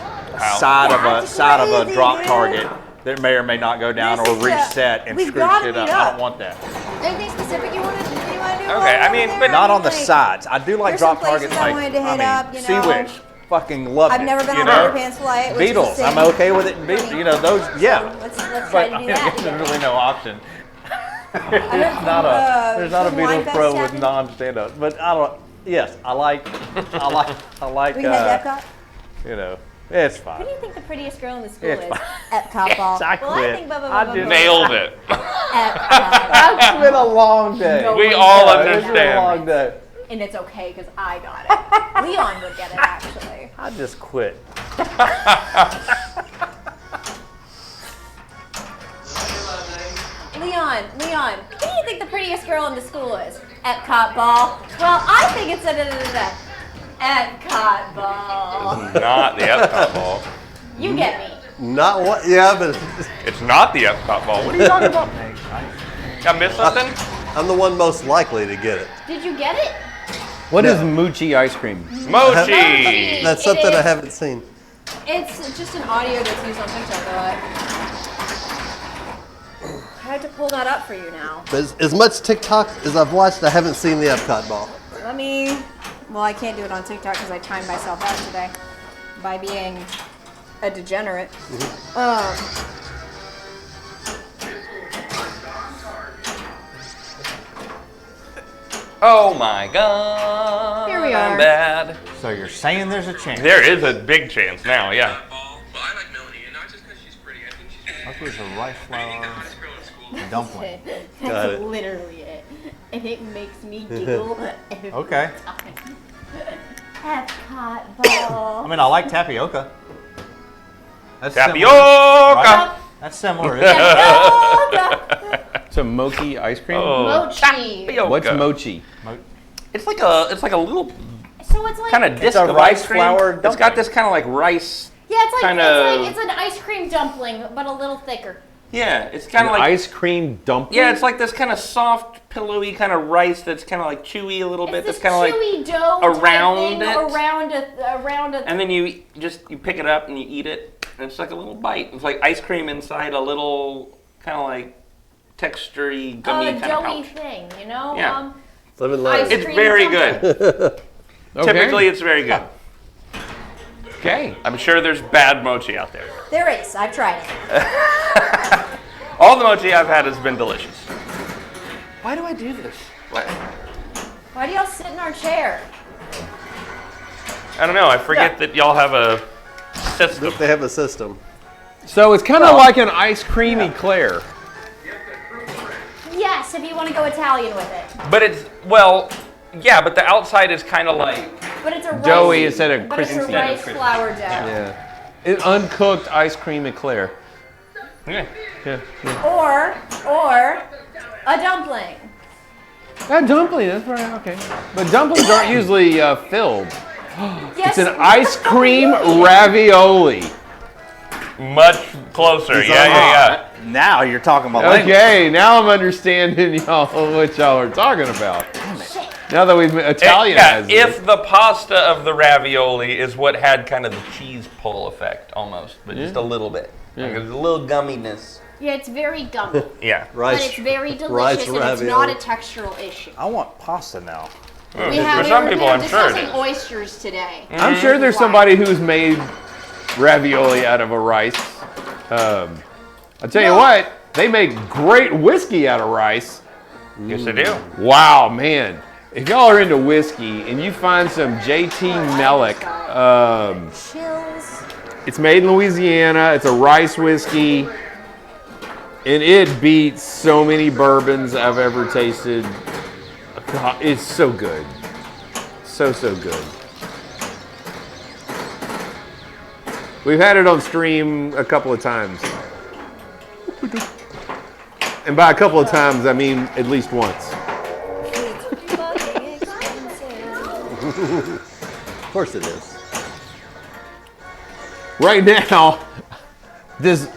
side of a crazy, drop dude. target that may or may not go down This or is reset and we've screw gotta shit up. meet I up. don't want that. Anything specific you want to do? Okay, I mean, but Not on the like, sides. I do like there's some drop targets places I like wanted to hit up, you Sea know. Witch. Fucking love it. I've never been you on know? Underpants Flight. Which Beatles. Is the I'm same. okay with it. in Beatles. You know those. Yeah. Let's try But to do that. there's really no option. There's not a from Beatles Wine Pro Fest with happened? non-stand-ups. But I don't. Yes, I like. We had Epcot. You know, it's Who fine. do you think the prettiest girl in the school It's is? fine. Epcot ball. I Well, I quit. think blah, blah, I blah, just- blah, Nailed blah. it. Epcot. It's been a long day. No We one all knows. It's been a understand. long day. And it's okay because I got it. Leon would get it actually. I just quit. Leon, who do you think the prettiest girl in the school is? Epcot ball. Well, I think it's Epcot ball. Not the Epcot ball. You get me. Not what? Yeah, but It's not the Epcot ball. What are you talking about? I missed something? I'm the one most likely to get it. Did you get it? What is Moochie ice cream? Mochi. That's It something I is- haven't seen. It's just an audio that's used on TikTok a lot. I have to pull that up for you now. But as much TikTok as I've watched, I haven't seen the Epcot ball. Let me. Well, I can't do it on TikTok because I timed myself out today by being a degenerate. Oh my god. Here we I'm are. bad. So you're saying there's a chance? There is a big chance now, yeah. Well, I like Melanie, and not just because she's pretty. I think she's What was a rice I think the flour hottest girl in school. dumpling? Got That's it. literally it. And it makes me giggle every Okay. time. Epcot ball. I mean, I like tapioca. That's Tapioca. Similar, right? That's similar. Isn't it? Epcot. So mochi ice cream? Oh, Mochi. tapioca. What's mochi? It's like a little So it's like kind of disc a of rice ice cream. flour It's dumpling. got this kind of like rice. yeah, it's like kinda- it's an ice cream dumpling, but a little thicker. Yeah, it's kind An of like ice cream dumpling? yeah, it's like this kind of soft, pillowy kind of rice that's kind of like chewy a little bit. It's That's this kind of like, chewy dough around type thing it. around a. and then you pick it up and you eat it, and it's like a little bite. It's like ice cream inside a little kind of like textury, gummy kind of doughy pouch. thing, you know? Yeah. Living life. It's cream very dumpling. good. Okay. Typically, it's very good. Okay. I'm sure there's bad mochi out there. There is. I've tried it. All the mochi I've had has been delicious. Why do I do this? What? Why do y'all sit in our chair? I don't know. I forget that y'all have a system. They have a system. So it's kind of like an ice cream eclair. Yes, if you want to go Italian with it. But it's, well, yeah, but the outside is kind of like, But it's a Doughy rice, instead of but it's a crispy. rice flour dough. Yeah. An uncooked ice cream eclair. yeah. Yeah. Or a dumpling. A dumpling, that's right, okay. But dumplings aren't usually filled. Yes. It's an ice cream ravioli. Much closer. Yeah. Now you're talking about language. Okay, now I'm understanding y'all what y'all are talking about. Shit. Now that we've Italianized it. If the pasta of the ravioli is what had kind of the cheese pull effect almost, but just a little bit. Like there's a little gumminess. Yeah, it's very gummy. Yeah. But it's very delicious and it's not a textural issue. I want pasta now. We were discussing oysters today. I'm sure there's somebody who's made ravioli out of a rice. I'll tell you what, they make great whiskey out of rice. Yes, they do. Wow, man. If y'all are into whiskey and you find some JT Mellick, Chills. it's made in Louisiana, it's a rice whiskey, and it beats so many bourbons I've ever tasted. God, it's so good. So good. We've had it on stream a couple of times. And by a couple of times, I mean at least once. Of course it is. Right now, this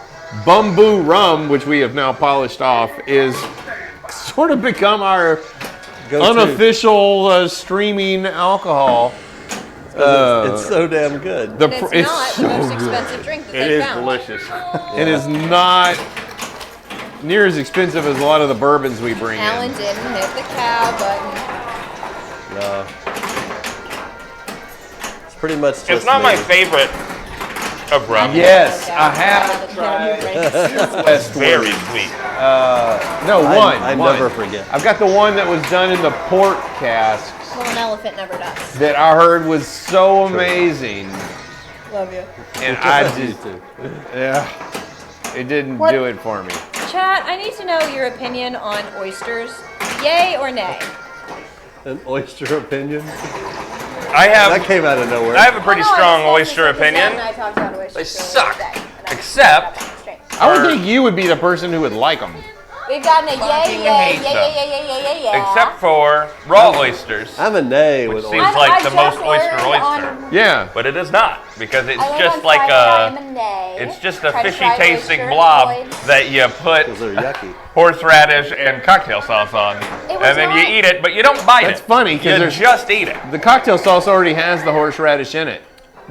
bamboo rum, which we have now polished off, is sort of become our unofficial streaming alcohol. It's so damn good. It's not the most expensive drink that they found. It is delicious. It is not near as expensive as a lot of the bourbons we bring Alan in. didn't hit the cow button. No. It's pretty much just It's not me. my favorite of rum. Yes, I have tried. It's very sweet. I never forget. I've got the one that was done in the port casks Well, an elephant never does. that I heard was so amazing. Love you. And I just, it didn't do it for me. Chat, I need to know your opinion on oysters. Yay or nay? An oyster opinion? That came out of nowhere. I have a pretty strong oyster opinion. They suck. Except I would think you would be the person who would like them. We've gotten a Fucking yay, yay, hate yay, them. yay, yay, yay, yay, yay. except for raw oysters. I'm a nay with Which seems oysters. like the most oyster. Yeah. But it is not, because it's I went just on like Friday, I'm a nay. it's just a Tried to fishy fry tasting oyster blob and that you put Those are yucky. horseradish and cocktail sauce on. It was And then you not- eat it, but you don't bite That's it. funny, 'cause you there's- just eat it. The cocktail sauce already has the horseradish in it.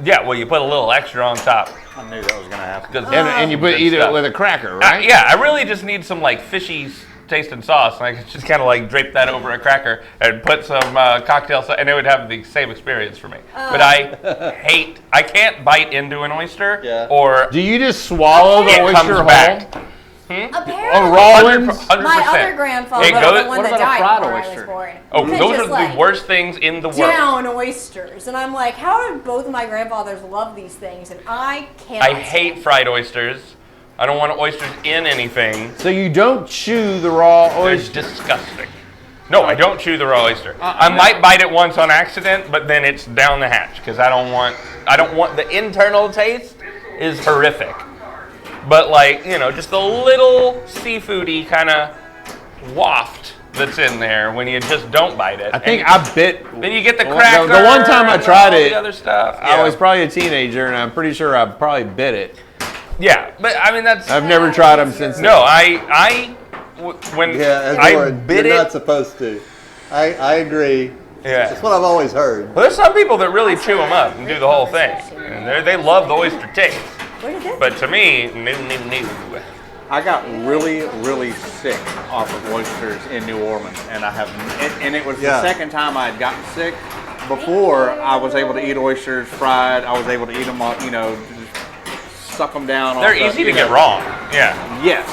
Yeah, well, you put a little extra on top. I knew that was gonna happen. 'Cause And you good eat it stuff. with a cracker, right? Yeah, I really just need some like fishy tasting sauce, and I could just kind of like drape that over a cracker and put some cocktail sauce, and it would have the same experience for me. But I can't bite into an oyster, or Do you just swallow the it oyster comes whole? back. Apparently, A raw one? 100%. My other grandfather, It the goes- one What that about a died fried before I was oyster? born. Oh, he those are just, the like, worst things in the world. down oysters, and I'm like, how did both of my grandfathers love these things, and I can't. I hate fried oysters. I don't want oysters in anything. So you don't chew the raw It's oyster. disgusting. No, I don't chew the raw oyster. I might bite it once on accident, but then it's down the hatch because I don't want the internal taste is horrific. But like, just a little seafoody kind of waft that's in there when you just don't bite it. I think And I bit. then you get the Well, cracker. the one time I and tried all it, the other stuff. I was probably a teenager, and I'm pretty sure I probably bit it. Yeah, but I mean that's. I've never tried them since. No, when Yeah, I Edward, bit you're it. not supposed to. I agree. Yeah. That's what I've always heard. Well, there's some people that really chew them up and do the whole thing. And they love the oyster taste. But to me, no. I got really, really sick off of oysters in New Orleans, and it was Yeah. the second time I had gotten sick. Before I was able to eat oysters fried, I was able to eat them, just suck them down. They're off the- easy to get wrong. Yeah. Yes,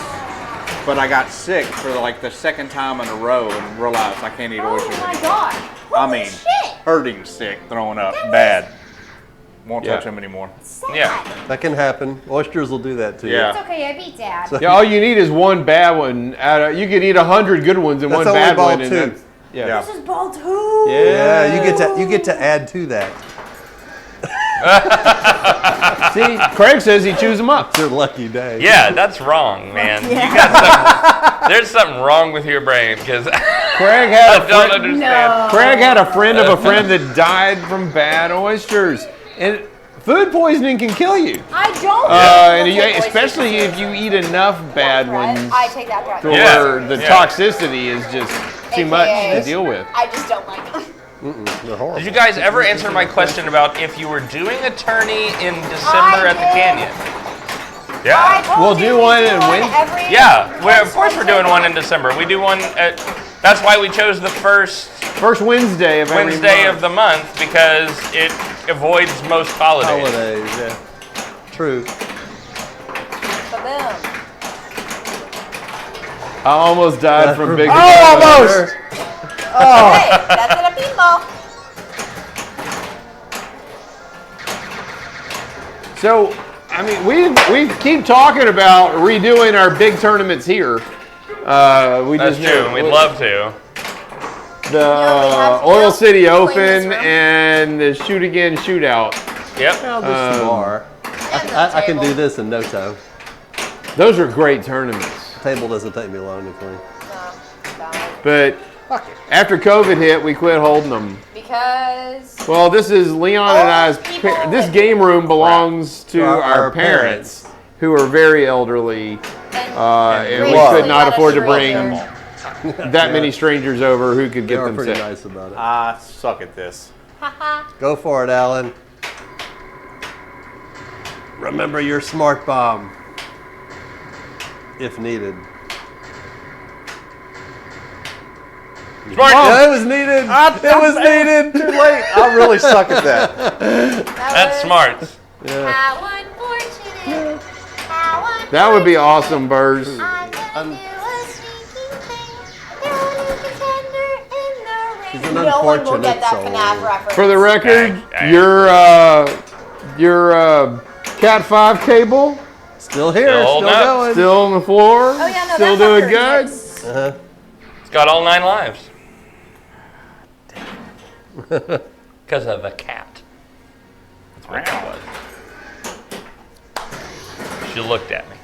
but I got sick for like the second time in a row and realized I can't eat oysters Oh my anymore. god. I Holy mean, shit. hurting sick, throwing up, bad. Won't touch Yeah. them anymore. Yeah. That can happen. Oysters will do that to you. Yeah. It's okay, I beat Dad. Yeah, all you need is one bad one. You could eat 100 good ones and That's one only bad ball one. And two. that's, yeah. This is ball 2. Yeah, you get to add to that. See, Craig says he chews them up. It's your lucky day. Yeah, that's wrong, man. You got there's something wrong with your brain because Craig had I a don't friend. understand. Craig had a friend of a friend that died from bad oysters, and food poisoning can kill you. I don't. And especially if you eat enough bad ones, I take that back. where Yeah. the Yeah. toxicity is just too much to AKAs. deal with. I just don't like them. They're horrible. Did you guys ever answer my question about if you were doing a tourney in December at the did. Canyon? I Yeah. told We'll you do we one in Wed- every- Yeah. Well, of course we're doing one in December. We do one at. That's why we chose the first First Wednesday of every Wednesday month. of the month because it avoids most holidays. Holidays, yeah. True. Ba-boom. I almost died from big. Almost. Hey, that's at a pinball. So, I mean, we keep talking about redoing our big tournaments here. We That's just true, and we'd love to. the Yeah, we have to Oil go City clean Open this room. and the Shoot Again Shootout. Yep. Well, there's some more. And the I can table. do this in no time. Those are great tournaments. The table doesn't take me long to clean. No, But after COVID hit, we quit holding them. because Well, this is Leon and I's. Old people This with- game room belongs to Our our parents. parents, who are very elderly, and we Gracefully could not let afford us to bring stranger. that many strangers over who could They get are them pretty sick. nice about it. I suck at this. Go for it, Alan. Remember your smart bomb. If needed. Smart. Yeah, it was needed. It was needed. Too late. I really suck at that. That's smart. How unfortunate. How That would be awesome, Burrs. I'm gonna do a sneaky thing. The only contender in the She's ring. an No one will get unfortunate that soul. FNAF reference. For the record, Dang. your Cat 5 cable Still here. Still Still holding up. going. still on the floor. Oh yeah, no, still that doing fucker good. exists. It's got all 9 lives. Because of the cat. That's what that was. She looked at me.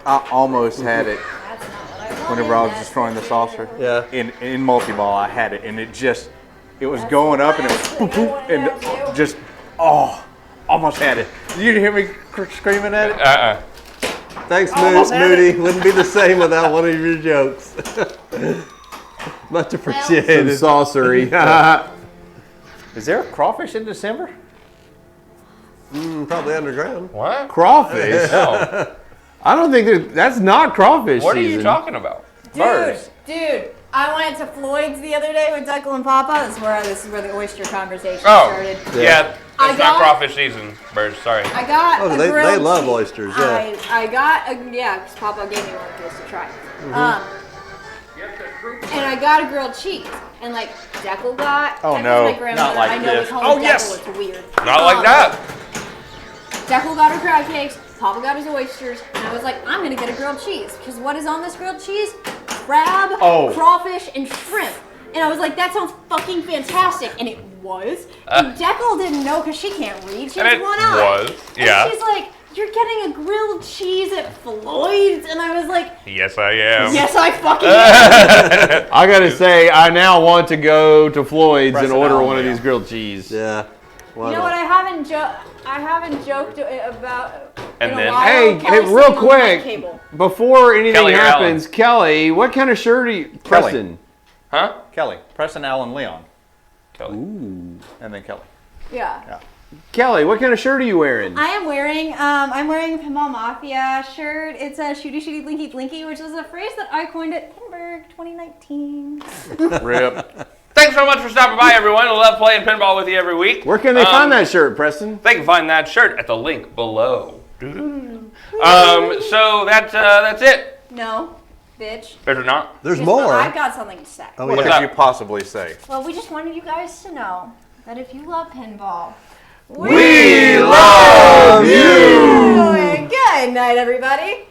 I almost had it That's not what I wanted. whenever I was That's destroying the what I saucer. Yeah. In multi-ball, I had it, and it was going up, and it was poof, poof, and just, almost had it. Did you hear me screaming at it? Thanks, Almost had Moody. Wouldn't be the same without one of your jokes. Much Some appreciated. saucery. Is there a crawfish in December? Probably underground. What? Crawfish. No. I don't think that's not crawfish What are season. you talking about? Dude, I went to Floyd's the other day with Declan and Papa. This is where the oyster conversation Oh. started. Yeah. I It's not got- crawfish season, Birds. Sorry. I got Oh, a they grilled love cheese. oysters, yeah. I got because Papa gave me one of those to try. And I got a grilled cheese, and like Declan got. Oh, Declan's no, my not grandmother. like I know this. we call Oh, him yes. Declan, it's weird. Not like that. Declan got her crab cakes. Papa got his oysters, and I was like, I'm gonna get a grilled cheese because what is on this grilled cheese? Crab, crawfish, and shrimp. And I was like, that sounds fucking fantastic, and it was. And Declan didn't know because she can't read. She And has it one eye. was, And yeah. she's like, you're getting a grilled cheese at Floyd's, and I was like, Yes, I am. yes, I fucking am. I gotta say, I now want to go to Floyd's Press and it order out, one of yeah. these grilled cheese. Yeah. Why You know not? what? I haven't joked about. And in a then- while, Hey, probably real sitting on the quick, cable. before anything Kelly or happens, Kelly, what kind of shirt are you, Preston? Huh? Kelly. Preston, Allen, Leon. Kelly. And then Kelly. Yeah. Kelly, what kind of shirt are you wearing? I am wearing a Pinball Mafia shirt. It's a shooty shooty blinky blinky, which is a phrase that I coined at Pinburg 2019. Rip. Thanks so much for stopping by, everyone. I love playing pinball with you every week. Where can they find that shirt, Preston? They can find that shirt at the link below. So that's it. No, bitch. Is it not? There's Guess more. what? I've got something to say. Oh, What What's yeah. could up? you possibly say? Well, we just wanted you guys to know that if you love pinball, We love you! And good night, everybody.